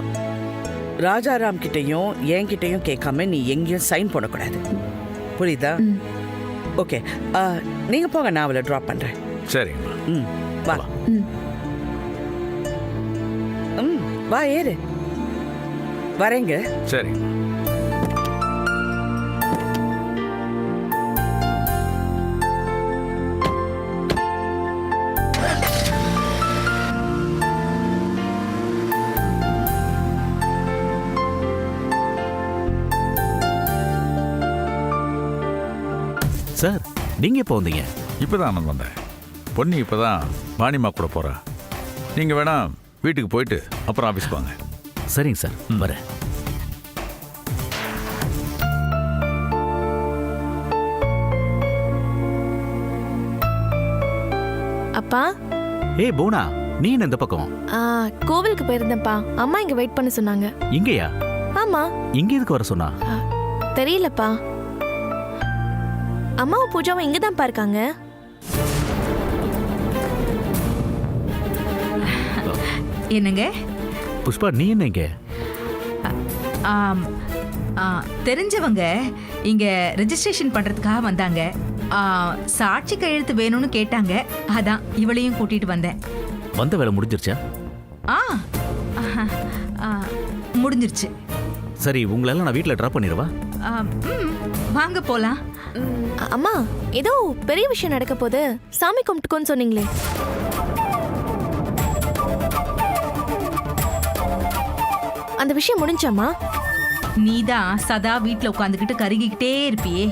ராஜாராம் கிட்டையும் என்கிட்டையும் கேட்காம நீ எங்கேயும் சைன் பண்ணக்கூடாது. புரியுதா? ஓகே, நீங்க போங்க, நான் அவளை ட்ராப் பண்றேன். சரிங்கம்மா. வா. வா, ஏறு. வரேங்க. சரி. சார், நீங்க எப்போ வந்தீங்க? இப்பதான் நான் வந்தேன். பொன்னி இப்பதான் வாணிமா கூட போறா. நீங்க வேணா வீட்டுக்கு போயிட்டு அப்புறம் ஆஃபீஸ்க்கு வாங்க. சரிங்க சார், வரேன். பா ஏய் போனா, நீ என்ன இந்த பக்கம்? கோவிலுக்கு போயிருந்தேன்ப்பா. அம்மா இங்க வெயிட் பண்ண சொன்னாங்க. இங்கயா? ஆமா. இங்க எதுக்கு வர சொன்னா? தெரியலப்பா. அம்மாவும் பூஜாவும் இங்க தான் இருக்காங்க. என்னங்க? புஷ்பா, நீ என்ன இங்க? தெரிஞ்சவங்க இங்க ரெஜிஸ்ட்ரேஷன் பண்றதுக்காக வந்தாங்க. சாட்சி கையெழுத்து வேணும்னு கேட்டாங்க. அதான் இவளையும் கூட்டிட்டு வந்தேன். வந்த வேலை முடிஞ்சிருச்சா? முடிஞ்சிருச்சு. சரி, உங்களெல்லாம் நான் வீட்டில் ட்ராப் பண்ணிடுவா? வாங்க போலாம். அம்மா, ஏதோ பெரிய விஷயம் நடக்க போது சாமி கும்பிட்டுக்கோன்னு சொன்னீங்களே. அந்த விஷயம் முடிஞ்சாமா? நீதான் சதா வீட்டில் உட்காந்துக்கிட்டு கருகிக்கிட்டே இருப்பியே,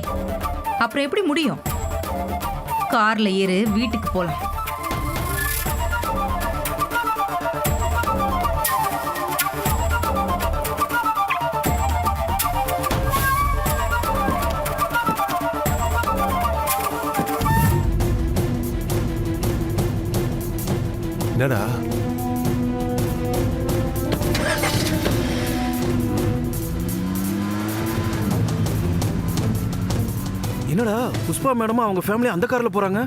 அப்புறம் எப்படி முடியும்? கார்ல ஏறு, வீட்டுக்கு போலாம். என்னடா என்னடா புஷ்பா மேடமா அவங்க ஃபேமிலி அந்த கார்ல போறாங்க?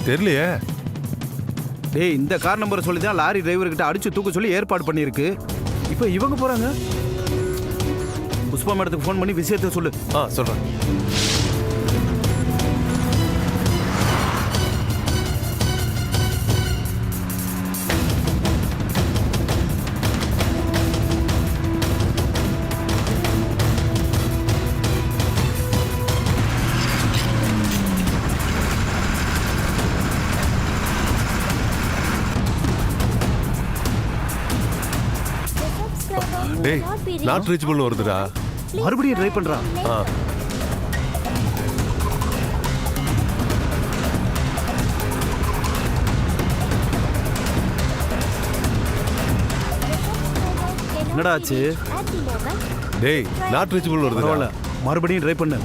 தெரியலையே. டேய், இந்த கார் நம்பரை சொல்லி தான் லாரி டிரைவர்கிட்ட அடிச்சு தூக்க சொல்லி ஏற்பாடு பண்ணியிருக்கு. இப்போ இவங்க போறாங்க. புஷ்பா மேடத்துக்கு ஃபோன் பண்ணி விஷயத்தை சொல்லு. சொல்றேன். டேய், நாட் ரீச்சபிள் வருதுடா. மறுபடியும் ட்ரை பண்றா. என்னடா ஆச்சு? டேய், நாட் ரீச்சபிள் வருதுடா. மறுபடியும் ட்ரை பண்ணு.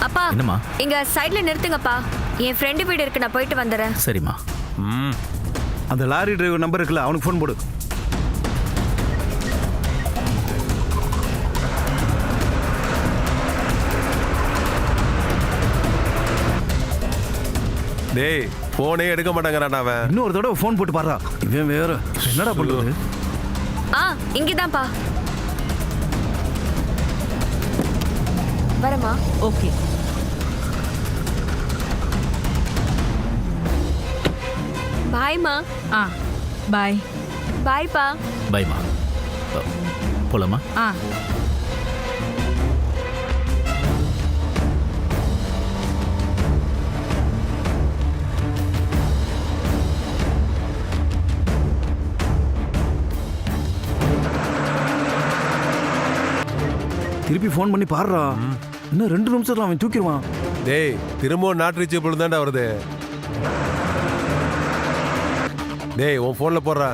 அப்பா, என்னம்மா? இங்க சைடுல நிறுத்துங்கப்பா. என் ஃப்ரெண்டு வீடு இருக்கு, நான் போயிட்டு வந்துடுறேன். சரிம்மா. அந்த லாரி டிரைவர் நம்பர் இருக்குல்ல, அவனுக்கு ஃபோன் போடு. டேய், போனே எடுக்க மாட்டாங்கறான் அவன். இன்னொரு தடவை ஃபோன் போட்டு பாறா. இவன் வேற என்னடா பண்றது? இங்கதான்ப்பா. வரமா? ஓகே. பாய்மா. பாய். பாய்ப்பா. பாய்மா. போலாமா? திருப்பி ஃபோன் பண்ணி பாடுறா. இன்னும் 2 நிமிஷத்துல அவன் தூக்கிடுவான். டேய், திரும்பவும் நாட் ரீச்சபிள் தான்டா வருது. டேய், உன் ஃபோன்ல போடுறா.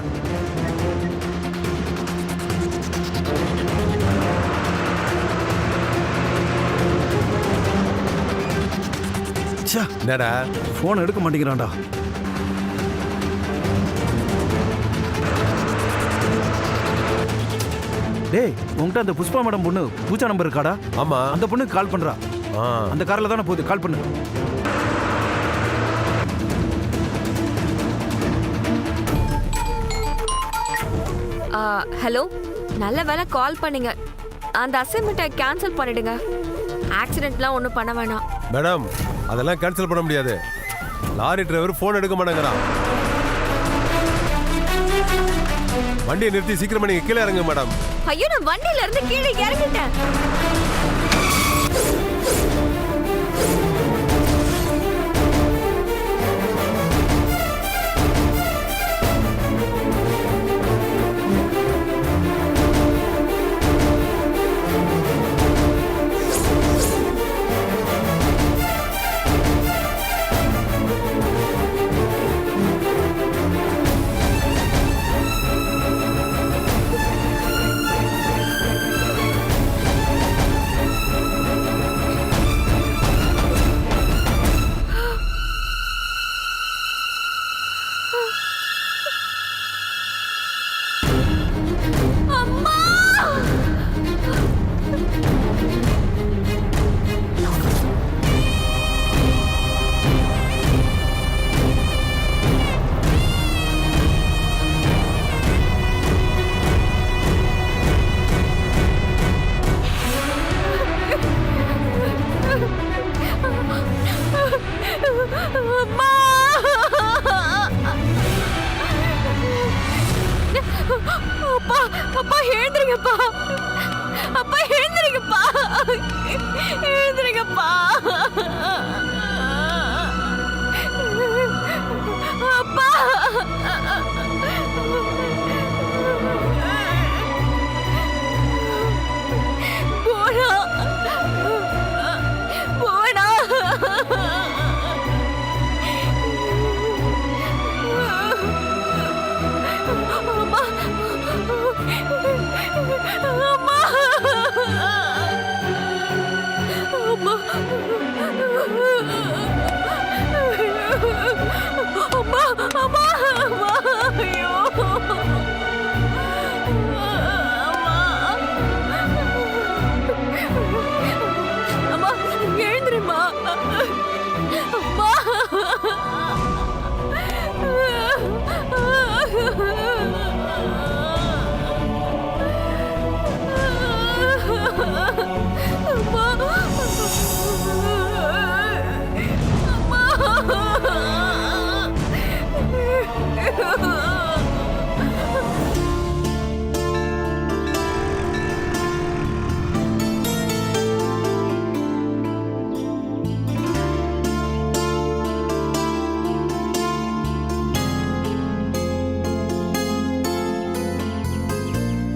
என்னடா ஃபோன் எடுக்க மாட்டேங்கிறான்டா. டேய், உன்கிட்ட அந்த புஷ்பா மேடம் பொண்ணு பூஜா நம்பர் இருக்காடா? ஆமா. அந்த பொண்ணுக்கு கால் பண்றா. அந்த கார்ல தானே போகுது, கால் பண்ணு. ஹலோ, நல்ல வேலை கால் பண்ணீங்க. அந்த அசைன்மெண்ட்டை கேன்சல் பண்ணிடுங்க. ஆக்சிடென்ட்லாம் ஒன்றும் பண்ண வேணாம். மேடம், அதெல்லாம் கேன்சல் பண்ண முடியாது. லாரி டிரைவர் ஃபோன் எடுக்க மாட்டேங்கிறான். வண்டியை நிறுத்தி சீக்கிரமா நீங்க கீழே இறங்க மேடம். ஐயோ, நான் வண்டியில இருந்து கீழே இறங்கிட்டேன். அப்பா அப்பா எழுந்திருங்கப்பா, அப்பா எழுந்திருங்கப்பா, எழுந்திருங்கப்பா. அப்பா போனா போனா. அம்மா அம்மா அம்மா அம்மா அம்மா அம்மா ஐயோ அம்மா எழுந்துருமா அம்மா.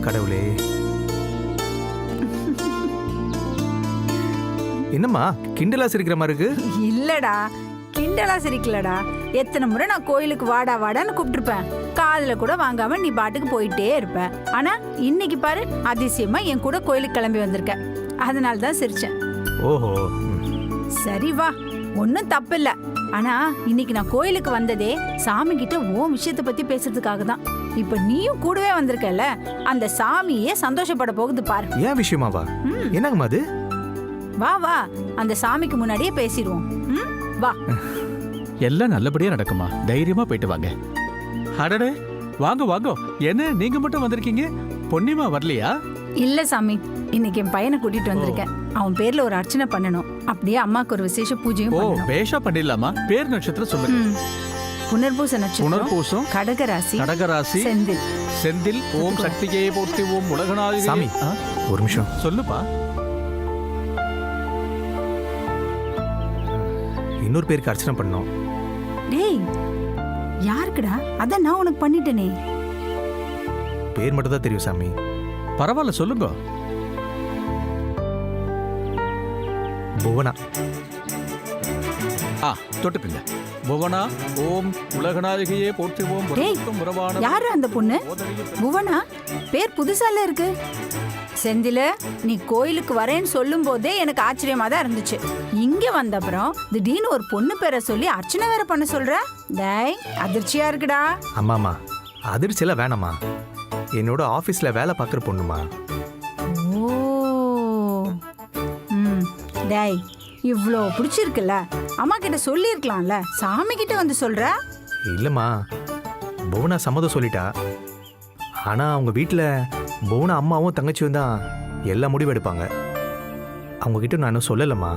கடவுளே, என்னம்மா கிண்டலா சிரிக்கிற மாதிரி இருக்கு? இல்லடா, கிண்டலா சிரிக்கலடா. எத்தனை முறை நான் கோயிலுக்கு வாடா வாடான்னு கூப்பிட்டுருப்பேன், காதுல கூட வாங்காம நீ பாட்டுக்கு போயிட்டே இருப்ப. ஆனா இன்னைக்கு பாரு, அதிசயமா என் கூட கோயிலுக்கு கிளம்பி வந்திருக்க. அதனால தான் சிரிச்சேன். ஓஹோ, சரி வா, ஒன்றும் தப்பு இல்லை. ஆனா இன்னைக்கு நான் கோயிலுக்கு வந்ததே சாமி கிட்ட உன் விஷயத்தை பத்தி பேசுறதுக்காக தான். இப்ப நீயும் கூடவே வந்திருக்கல, அந்த சாமியே சந்தோஷப்பட போகுது பாரு. ஏன் விஷயமாவா? என்னங்கம்மா அது? வா வா, அந்த சாமிக்கு முன்னாடியே பேசிடுவோம். வா. எல்லாம் நல்லபடியா நடக்குமா, தைரியமா போயிட்டு வாங்க. அடடே, வாங்க வாங்க. என்ன நீங்க மட்டும் வந்திருக்கீங்க, பொன்னிமா வரலையா? இல்ல சாமி, இன்னைக்கு என் பையனை கூட்டிட்டு வந்திருக்கேன். அவன் பேர்ல ஒரு அர்ச்சனை பண்ணணும். அப்படியே அம்மாக்கு ஒரு விசேஷ பூஜையும் பண்ணணும். பேஷா பண்ணிடலாமா? பேர் நட்சத்திரம் சொல்லுங்க. புனர்பூச நட்சத்திரம், புனர்பூசம், கடகராசி, கடகராசி, செந்தில். செந்தில். ஓம் சக்தியே போற்றி, ஓம் உலகநாயகி. சாமி ஒரு நிமிஷம் சொல்லுப்பா. இன்னொரு பேருக்கு அர்ச்சனை பண்ணோம். டேய், யாருக்குடா? அதான் நான் உனக்கு பண்ணிட்டேனே. பேர் மட்டும் தான் தெரியும் சாமி. பரவாயில்ல, சொல்லுங்க. புவனா. தொட்டுக்குங்க. புவனா, ஓம் உலகநாயகியே போற்றி, ஓம் டேய், யாரு அந்த பொண்ணு? புவனா பேர் புதுசால இருக்கு. செந்தில, நீ கோயிலுக்கு வரேன்னு சொல்லும் போதே எனக்கு ஆச்சரியமா தான் இருந்துச்சு. இங்க வந்த அப்புறம் திடீர்னு ஒரு பொண்ணு பேரை சொல்லி அர்ச்சனை வேற பண்ண சொல்ற. டேய், அதிர்ச்சியா இருக்குடா. அம்மாமா, அதிர்ச்சியெல்லாம் வேணாமா. என்னோட ஆபீஸ்ல வேலை பார்க்குற பொண்ணுமா. ஓ, டேய், இவ்வளோ பிடிச்சிருக்குல்ல, அம்மா கிட்ட சொல்லியிருக்கலாம்ல, சாமி கிட்ட வந்து சொல்ற. இல்லைம்மா, புவனா சம்மதம் சொல்லிட்டா. ஆனால் அவங்க வீட்டில் புவனா அம்மாவும் தங்கச்சியும் தான் எல்லா முடிவு எடுப்பாங்க. அவங்க கிட்ட நான் இன்னும் சொல்லலம்மா.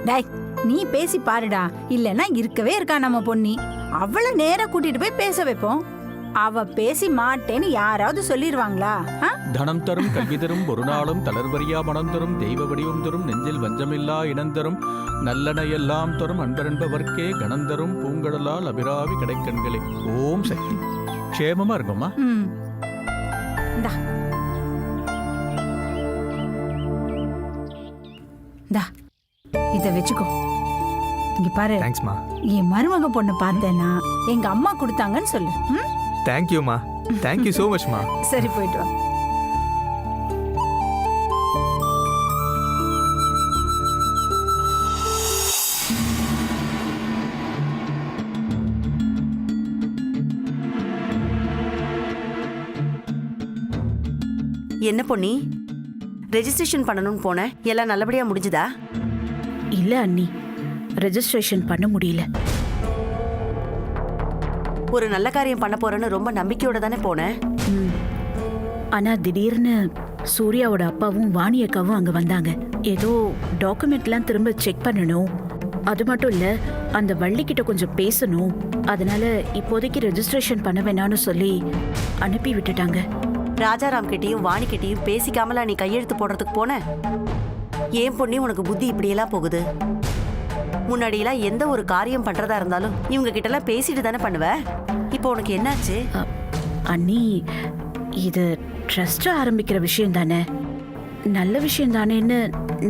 டேய், நீ பேசி பாருடா. இல்லைன்னா இருக்கவே இருக்கா நம்ம பொண்ணி. அவளை நேரா கூட்டிட்டு போய் பேச வைப்போம். அவ பேசி மாட்டேன்னு யாராவது சொல்லிடுவாங்களா? தனம் தரும், கல்வி தரும், ஒரு நாளும் தளர்வரியா மனம் தரும், தெய்வ வடிவம் தரும், நெஞ்சில் வஞ்சமில்லா இனம் தரும், நல்லன எல்லாம் தரும், அன்பரென்பவர்க்கே கணம் தரும், பூங்கடலால் அபிராவி கடைக்கண்களே. ஓம் சக்தி. க்ஷேமமா இருக்குமா? இத வச்சுக்கோ. இங்க பாரு, தேங்க்ஸ்மா. என் மருமக பொண்ணு பார்த்தேன்னா எங்க அம்மா கொடுத்தாங்கன்னு சொல்லு. தேங்க்யூம்மா. தேங்க்யூ ஸோ மச்மா. சரி, போயிட்டு வா. என்ன பொன்னி, ரெஜிஸ்ட்ரேஷன் பண்ணணும்னு போனேன், எல்லாம் நல்லபடியா முடிஞ்சுதா? இல்ல அண்ணி, ரெஜிஸ்ட்ரேஷன் பண்ண முடியல. ஒரு நல்ல காரியம் பண்ண போறேன்னு ரொம்ப நம்பிக்கையோட தானே போனேன். ஆனா திடீர்னு சூர்யாவோட அப்பாவும் வாணி அக்காவும் அங்க வந்தாங்க. ஏதோ டாக்குமெண்ட்லாம் திரும்ப செக் பண்ணணும். அது மட்டும் இல்ல, அந்த வள்ளிக்கிட்ட கொஞ்சம் பேசணும். அதனால இப்போதைக்கு ரெஜிஸ்ட்ரேஷன் பண்ண வேணாம்னு சொல்லி அனுப்பி விட்டுட்டாங்க. ராஜாராம் கிட்டயும் வாணி கிட்டயும் பேசிக்காமலா நீ கையெழுத்து போடுறதுக்கு போன? ஏன் பொண்ணி உனக்கு புத்தி இப்படியெல்லாம் போகுது? முன்னாடியெல்லாம் எந்த ஒரு காரியம் பண்றதா இருந்தாலும் இவங்க கிட்ட எல்லாம் பேசிட்டு தானே பண்ணுவ. இப்போ உனக்கு என்னாச்சு? அண்ணி, இது ட்ரஸ்ட் ஆரம்பிக்கிற விஷயம் தானே, நல்ல விஷயம் தானேன்னு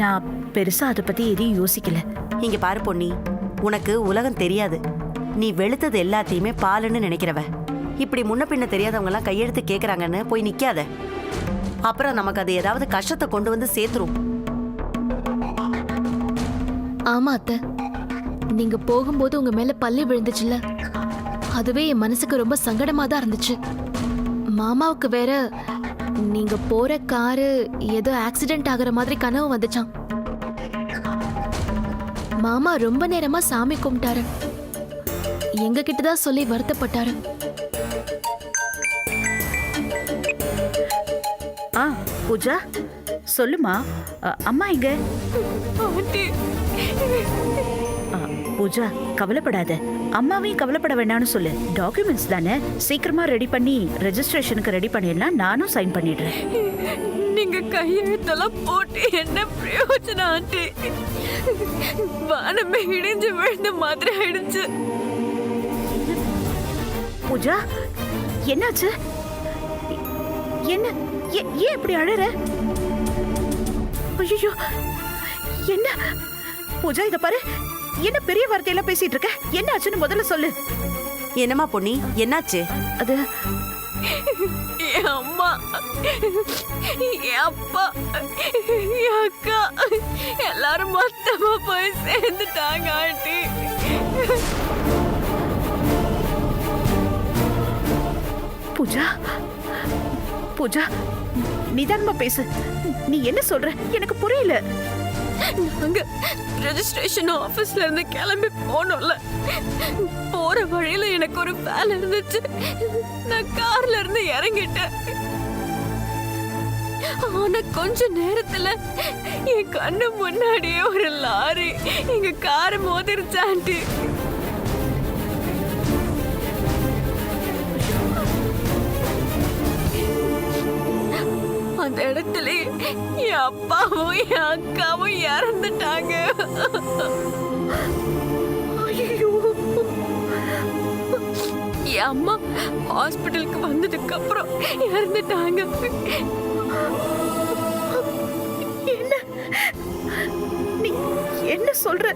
நான் பெருசா அதை பத்தி எதையும் யோசிக்கல. இங்க பாரு பொன்னி, உனக்கு உலகம் தெரியாது. நீ வெளுத்தது எல்லாத்தையுமே பாலுன்னு நினைக்கிறவ. இப்படி முன்ன பின்ன தெரியாதவங்க எல்லாம் கையெழுத்து கேக்குறாங்கன்னு போய் நிக்காத. அப்புறம் நமக்கு அது ஏதாவது கஷ்டத்தை கொண்டு வந்து சேர்த்துரும். ஆமா அத்தை, நீங்க போகும்போது உங்க மேல பல்லு விழுந்துச்சுல்ல, அதுவே என் மனசுக்கு ரொம்ப சங்கடமா தான் இருந்துச்சு. மாமாவுக்கு வேற நீங்க போற காரு ஏதோ ஆக்சிடென்ட் ஆகுற மாதிரி கனவு வந்துச்சான். மாமா ரொம்ப நேரமா சாமி கும்பிட்டாரு, எங்க கிட்டதான் சொல்லி வருத்தப்பட்டாரு. பூஜா சொல்லுமா, அம்மா எங்க? பூஜா கவலைப்படாத, அம்மாவையும் கவலைப்பட வேண்டாம்னு சொல்லு. டாக்குமெண்ட்ஸ் தானே, சீக்கிரமா ரெடி பண்ணி ரெஜிஸ்ட்ரேஷனுக்கு ரெடி பண்ணிடலாம். நானும் சைன் பண்ணிடுறேன். நீங்க கையெழுத்தெல்லாம் போட்டு என்ன பிரயோஜனம் ஆண்டி? வானமே இடிஞ்சு விழுந்த மாதிரி ஆயிடுச்சு. பூஜா என்னாச்சு? என்ன ஏன் இப்படி அழற? ஐயோ என்ன பூஜா, இத பாரு, என்ன பெரிய வார்த்தையெல்லாம் பேசிட்டு இருக்க? என்ன ஆச்சுன்னு முதல்ல சொல்லு. என்னம்மா பொன்னி, என்னாச்சு? அது என் அம்மா, என் அப்பா, என் அக்கா எல்லாரும் மொத்தமா போய் சேர்ந்துட்டாங்க ஆண்டி. பூஜா பூஜா நிதானமா பேசு. நீ என்ன சொல்ற எனக்கு புரியல. நாங்க ரெஜிஸ்ட்ரேஷன் ஆபீஸ்ல இருந்து கிளம்பி போனோம்ல, போற வழியில எனக்கு ஒரு வேலை இருந்துச்சு. நான் கார்ல இருந்து இறங்கிட்டேன். ஆனா கொஞ்ச நேரத்துல என் கண்ணு முன்னாடியே ஒரு லாரி எங்க காரை மோதிருச்சு ஆண்டி. அந்த இடத்துல என் அப்பாவும் என் அக்காவும் இறந்துட்டாங்க. என் அம்மா ஹாஸ்பிட்டலுக்கு வந்ததுக்கு அப்புறம் இறந்துட்டாங்க. என்ன நீ என்ன சொல்ற?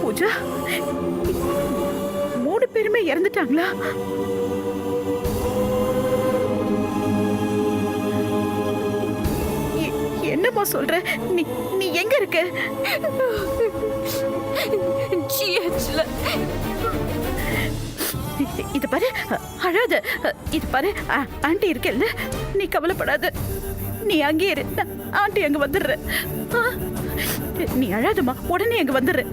பூஜா, 3 பேருமே இறந்துட்டாங்களா? என்னப்பா சொல்ற? நீ எங்க இருக்க? GHல. இது பாரு, அழாத. இது பாரு, ஆண்டி இருக்கல்ல, நீ கவலைப்படாத. நீ அங்கே இரு, ஆண்டி அங்க வந்துடுற. நீ அழாதம்மா, உடனே அங்க வந்துடுற.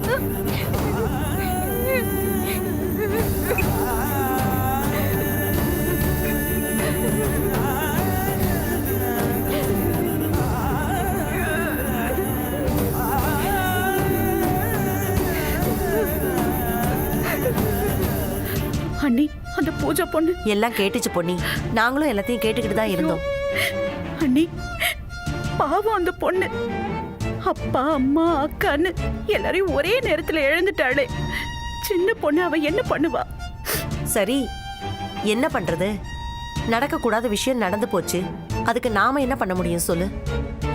அண்ணி, அந்த பூஜா பொண்ணு எல்லாம் கேட்டுச்சு பொன்னி. நாங்களும் எல்லாத்தையும் கேட்டுக்கிட்டு தான் இருந்தோம். அண்ணி, பாவம் அந்த பொண்ணு. அப்பா, அம்மா, அக்கான்னு எல்லாரையும் ஒரே நேரத்துல இழந்துட்டாளே. சின்ன பொண்ணு, அவ என்ன பண்ணுவா? சரி, என்ன பண்றது? நடக்கக்கூடாத விஷயம் நடந்து போச்சு. அதுக்கு நாம என்ன பண்ண முடியும் சொல்லு?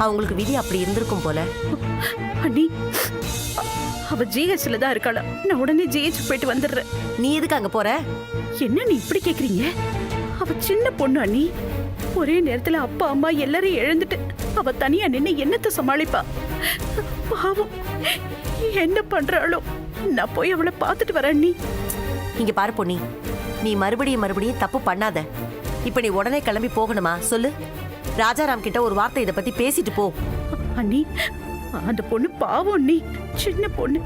அவங்களுக்கு விதி அப்படி இருந்திருக்கும் போல. அண்ணி, அவ ஜிஹெச்ல தான் இருக்காளா. நான் உடனே ஜிஹெச் போயிட்டு வந்துடுறேன். நீ எதுக்கு அங்க போற? என்ன நீ இப்படி கேக்குறீங்க? அவ சின்ன பொண்ணு அண்ணி. ஒரே நேரத்துல அப்பா அம்மா எல்லாரையும் இழந்துட்டு அவ தனியா நின்னு என்னத்த சமாளிப்பா? பாவம், என்ன பண்றாளோ? நான் போய் அவளை பார்த்துட்டு வரேன். அண்ணி, இங்க பாரு பொன்னி, நீ மறுபடியும் தப்பு பண்ணாத. இப்ப நீ உடனே கிளம்பி போகணுமா சொல்லு? ராஜாராம் கிட்ட ஒரு வார்த்தை இதை பத்தி பேசிட்டு போ. அண்ணி, அந்த பொண்ணு பாவம் அண்ணி, சின்ன பொண்ணு.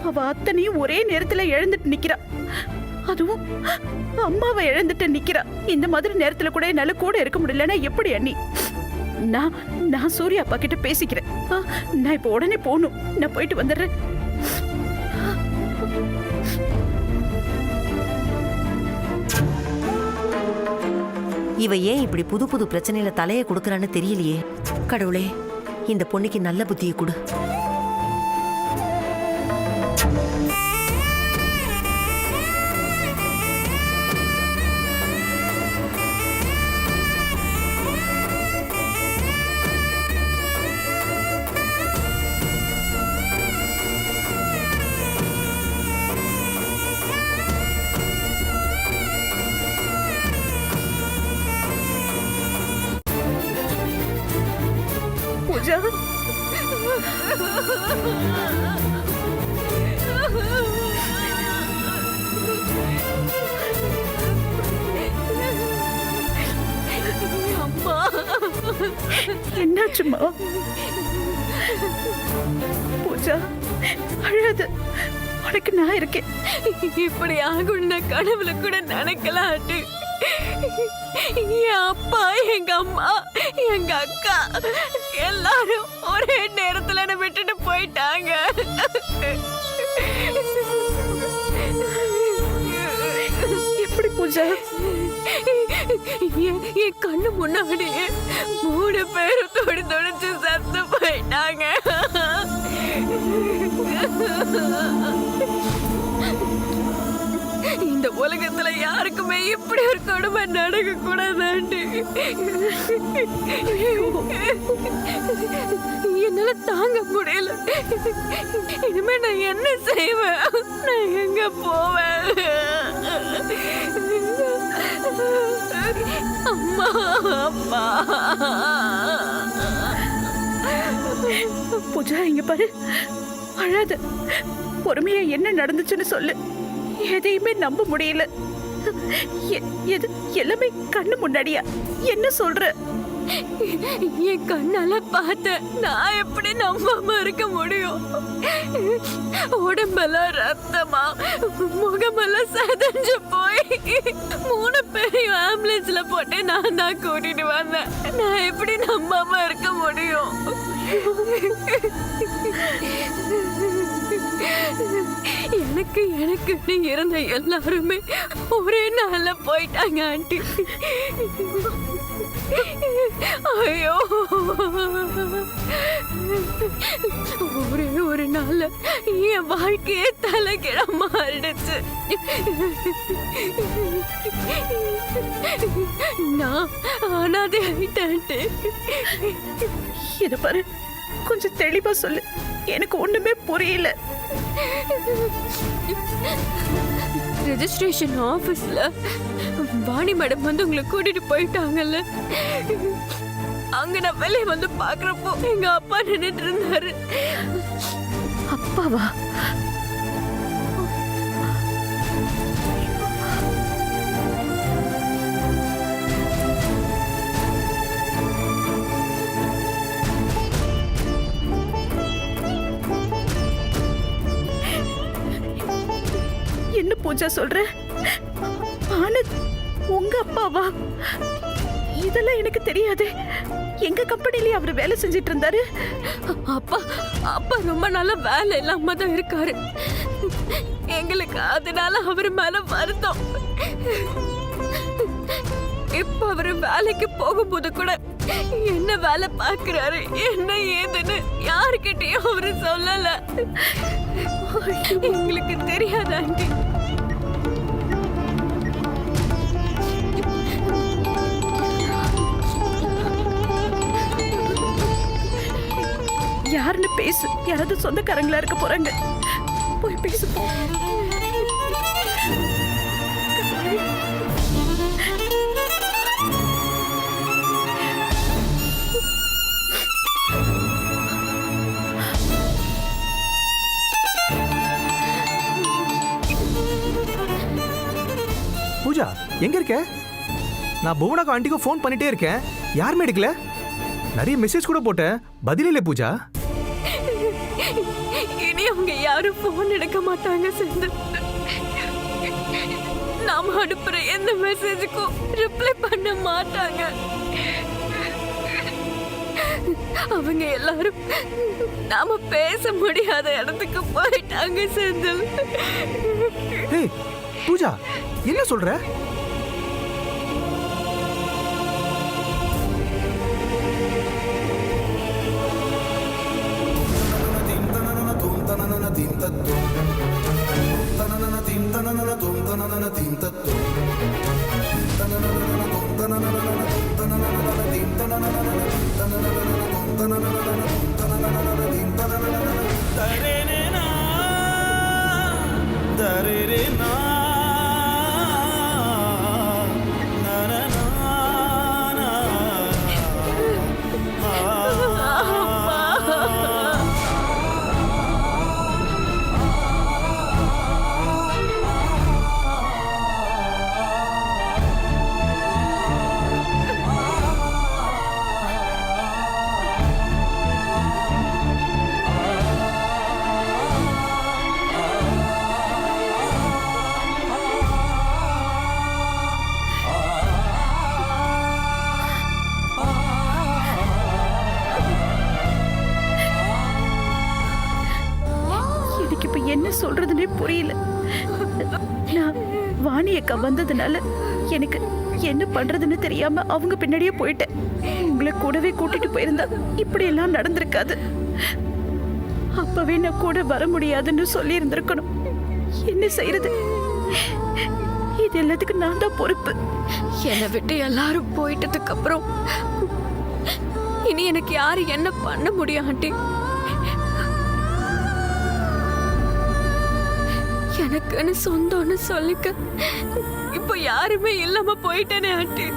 அவ அத்தனையும் ஒரே நேரத்துல இழந்துட்டு நிக்கிறா. அதுவும் அம்மாவை இழந்துட்டு நிக்கிறா. இந்த மாதிரி நேரத்துல கூட என்னால கூட இருக்க முடியலன்னா எப்படி அண்ணி? நான் சூர்யா அப்பா கிட்ட பேசிக்கிறேன். நான் இப்ப உடனே போகணும். நான் போயிட்டு வந்துடுறேன். இவ ஏன் இப்படி புது புது பிரச்சனையில தலையை கொடுக்கறான்னு தெரியலையே. கடவுளே, இந்த பொண்ணுக்கு நல்ல புத்தியை கொடு. பூஜா, அம்மா, என்னாச்சுமா? பூஜா, அழாத, உனக்கு நான் இருக்கேன். இப்படி ஆகும்னு நான் கனவுல கூட நினைக்கல ஆண்டி. என் அப்பா, எங்க அம்மா, எங்க அக்கா எல்லாரும் ஒரே நேரத்துல என்ன விட்டுட்டு போயிட்டாங்க. எப்படி பூஜா? என் கண்ணு முன்னாடியே 3 பேரும் தொடி தொடிச்சு செத்து போயிட்டாங்க. இந்த உலகத்துல யாருக்குமே இப்படி ஒரு கொடுமை நடக்க கூடாதாண்டி. என்னால தாங்க முடியல. இனிமே நான் என்ன செய்வேன்? நான் எங்க போவேன்? அம்மா, அப்பா. பூஜா, இங்க பாரு, அழாத, பொறுமையா என்ன நடந்துச்சுன்னு சொல்லு. எதையுமே நம்ப முடியல. எது எல்லாமே கண்ணு முன்னாடியா? என்ன சொல்ற? என் கண்ணால பார்த்தேன். நான் எப்படி நம்பாம இருக்க முடியும்? உடம்பெல்லாம் ரத்தமா, முகமெல்லாம் சதஞ்சு போய் 3 பேரையும் ஆம்புலன்ஸ்ல போட்டு நான் தான் கூட்டிட்டு வந்தேன். நான் எப்படி நம்பாம இருக்க முடியும்? எனக்கு எனக்கு இருந்த எல்லாருமே ஒரே நாள்ல போயிட்டாங்க ஆண்டி. ஐயோ, ஒரே ஒரு நாள்ல என் வாழ்க்கையே தலைகீழ மாறிடுச்சு. நான் அனாதை ஆயிட்டேன். இது பாரு, கொஞ்சம் தெளிவா சொல்லு, எனக்கு ஒண்ணுமே புரியல. ரெஜிஸ்ட்ரேஷன் ஆபீஸ்ல வாணி மேடம் வந்து உங்களை கூட்டிட்டு போயிட்டாங்கல்ல. அங்க நான் வெளியே வந்து பாக்குறப்போ எங்க அப்பா நின்னுட்டு இருந்தாரு. அப்பாவா? என்ன பூஜா சொல்ற? ஆனந்த் உங்க அப்பாவா? இதெல்லாம் எனக்கு தெரியாது. எங்க கம்பெனிலே அவர் வேலை செஞ்சிட்டு இருந்தாரு. அப்பா அப்பா ரொம்ப நாளா வேலை இல்லாம தான் இருக்காரு. எங்களுக்கு அதனால அவர் மேல வருத்தம். இப்ப அவரு வேலைக்கு போகும்போது கூட என்ன வேலை பாக்குறாரு, என்ன ஏதுன்னு யாருக்கிட்டையும் அவரு சொல்லல. எங்களுக்கு தெரியாது ஆண்டி. யாருன்னு பேசு. யாராவது சொந்தக்காரங்களா இருக்க போறாங்க. போய் பேசு போ. பூஜா, எங்க இருக்க? நான் புவனாக்கும் ஆண்டிக்கும் ஃபோன் பண்ணிட்டே இருக்கேன், யாருமே எடுக்கல. நிறைய மெசேஜ் கூட போட்டேன், பதில் இல்லை பூஜா. இனி அவங்க யாரும் போன் எடுக்க மாட்டாங்க செந்தில். நாம அனுப்புற எந்த மெசேஜுக்கும் ரிப்ளை பண்ண மாட்டாங்க. அவங்க எல்லாரும் நாம பேச முடியாத இடத்துக்கு போயிட்டாங்க செந்தில். பூஜா, என்ன சொல்ற? என்ன சொல்றதுன்னே புரியல. நான் வாணி அக்கா வந்ததுனால எனக்கு என்ன பண்றதுன்னு தெரியாம அவங்க பின்னாடியே போயிட்டேன். உங்களை கூடவே கூட்டிட்டு போயிருந்தா இப்படி எல்லாம் நடந்திருக்காது. அப்பவே நான் கூட வர முடியாதுன்னு சொல்லி இருந்திருக்கணும். என்ன செய்யறது? இது எல்லாத்துக்கும் நான் தான் பொறுப்பு. என்னை விட்டு எல்லாரும் போயிட்டதுக்கு அப்புறம் இனி எனக்கு யாரு என்ன பண்ண முடியும் ஆண்டி? எனக்குன்னு சொந்தம்னு சொல்லிக்க இப்ப யாருமே இல்லாம போயிட்டேனே ஆண்டி.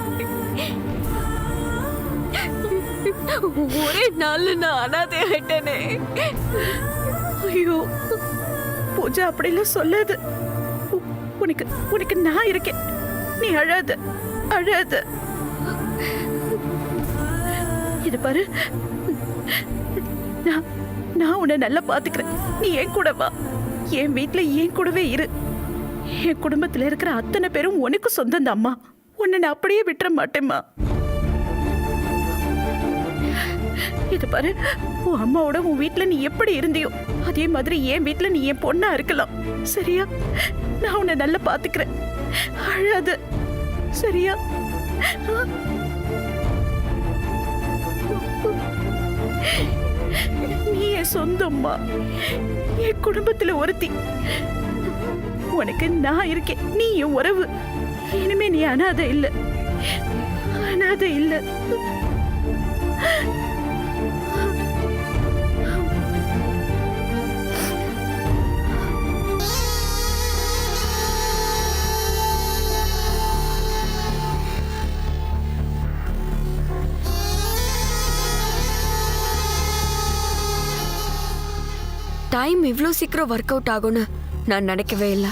ஒரே நாள்ல நான் அனாதை ஆயிட்டேனே. ஐயோ பூஜா, அப்படிலாம் சொல்லாது. உனக்கு உனக்கு நான் இருக்கேன். நீ அழாத அழாத. இது பாரு, நான் உன்னை நல்லா பாத்துக்கிறேன். நீ என் கூட வா. என் வீட்டுல என் கூடவே இரு. என் குடும்பத்துல இருக்கிற அத்தனை பேரும் உனக்கு சொந்தம் தான் அம்மா. உன்னை நான் அப்படியே விட்டுற மாட்டேம்மா. இது பாரு, உன் அம்மாவோட உன் வீட்டுல நீ எப்படி இருந்தியோ அதே மாதிரி என் வீட்டுல நீ என் பொண்ணா இருக்கலாம். சரியா? நான் உன்னை நல்லா பாத்துக்கிறேன். அழாத. சரியா? நீ என் சொந்தம்மா, என் குடும்பத்துல ஒருத்தி. உனக்கு நான் இருக்கேன். நீ என் உறவு. இனிமே நீ அனாதை இல்ல, அனாதை இல்ல. டைம் இவ்வளோ சீக்கிரம் ஒர்க் அவுட் ஆகும்னு நான் நினைக்கவே இல்லை.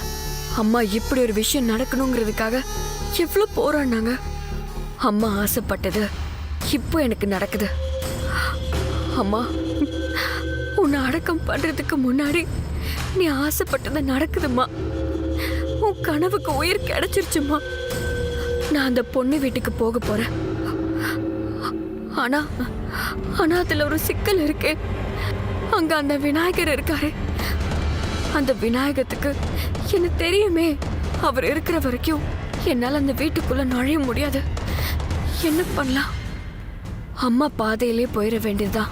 அம்மா இப்படி ஒரு விஷயம் நடக்கணுங்கிறதுக்காக எவ்வளோ போராடினாங்க. அம்மா ஆசைப்பட்டது இப்போ எனக்கு நடக்குது. அம்மா, உன்னை அடக்கம் பண்றதுக்கு முன்னாடி நீ ஆசைப்பட்டது நடக்குதும்மா. உன் கனவுக்கு உயிர் கிடைச்சிருச்சுமா. நான் அந்த பொண்ணு வீட்டுக்கு போக போறேன். ஆனா ஆனா அதுல ஒரு சிக்கல் இருக்கு. அங்க அந்த விநாயகர் இருக்காரு. அந்த விநாயகத்துக்கு என்ன தெரியுமே. அவர் இருக்கிற வரைக்கும் என்னால் அந்த வீட்டுக்குள்ள நுழைய முடியாது. என்ன பண்ணலாம்? அம்மா பாதையிலே போயிட வேண்டியதுதான்.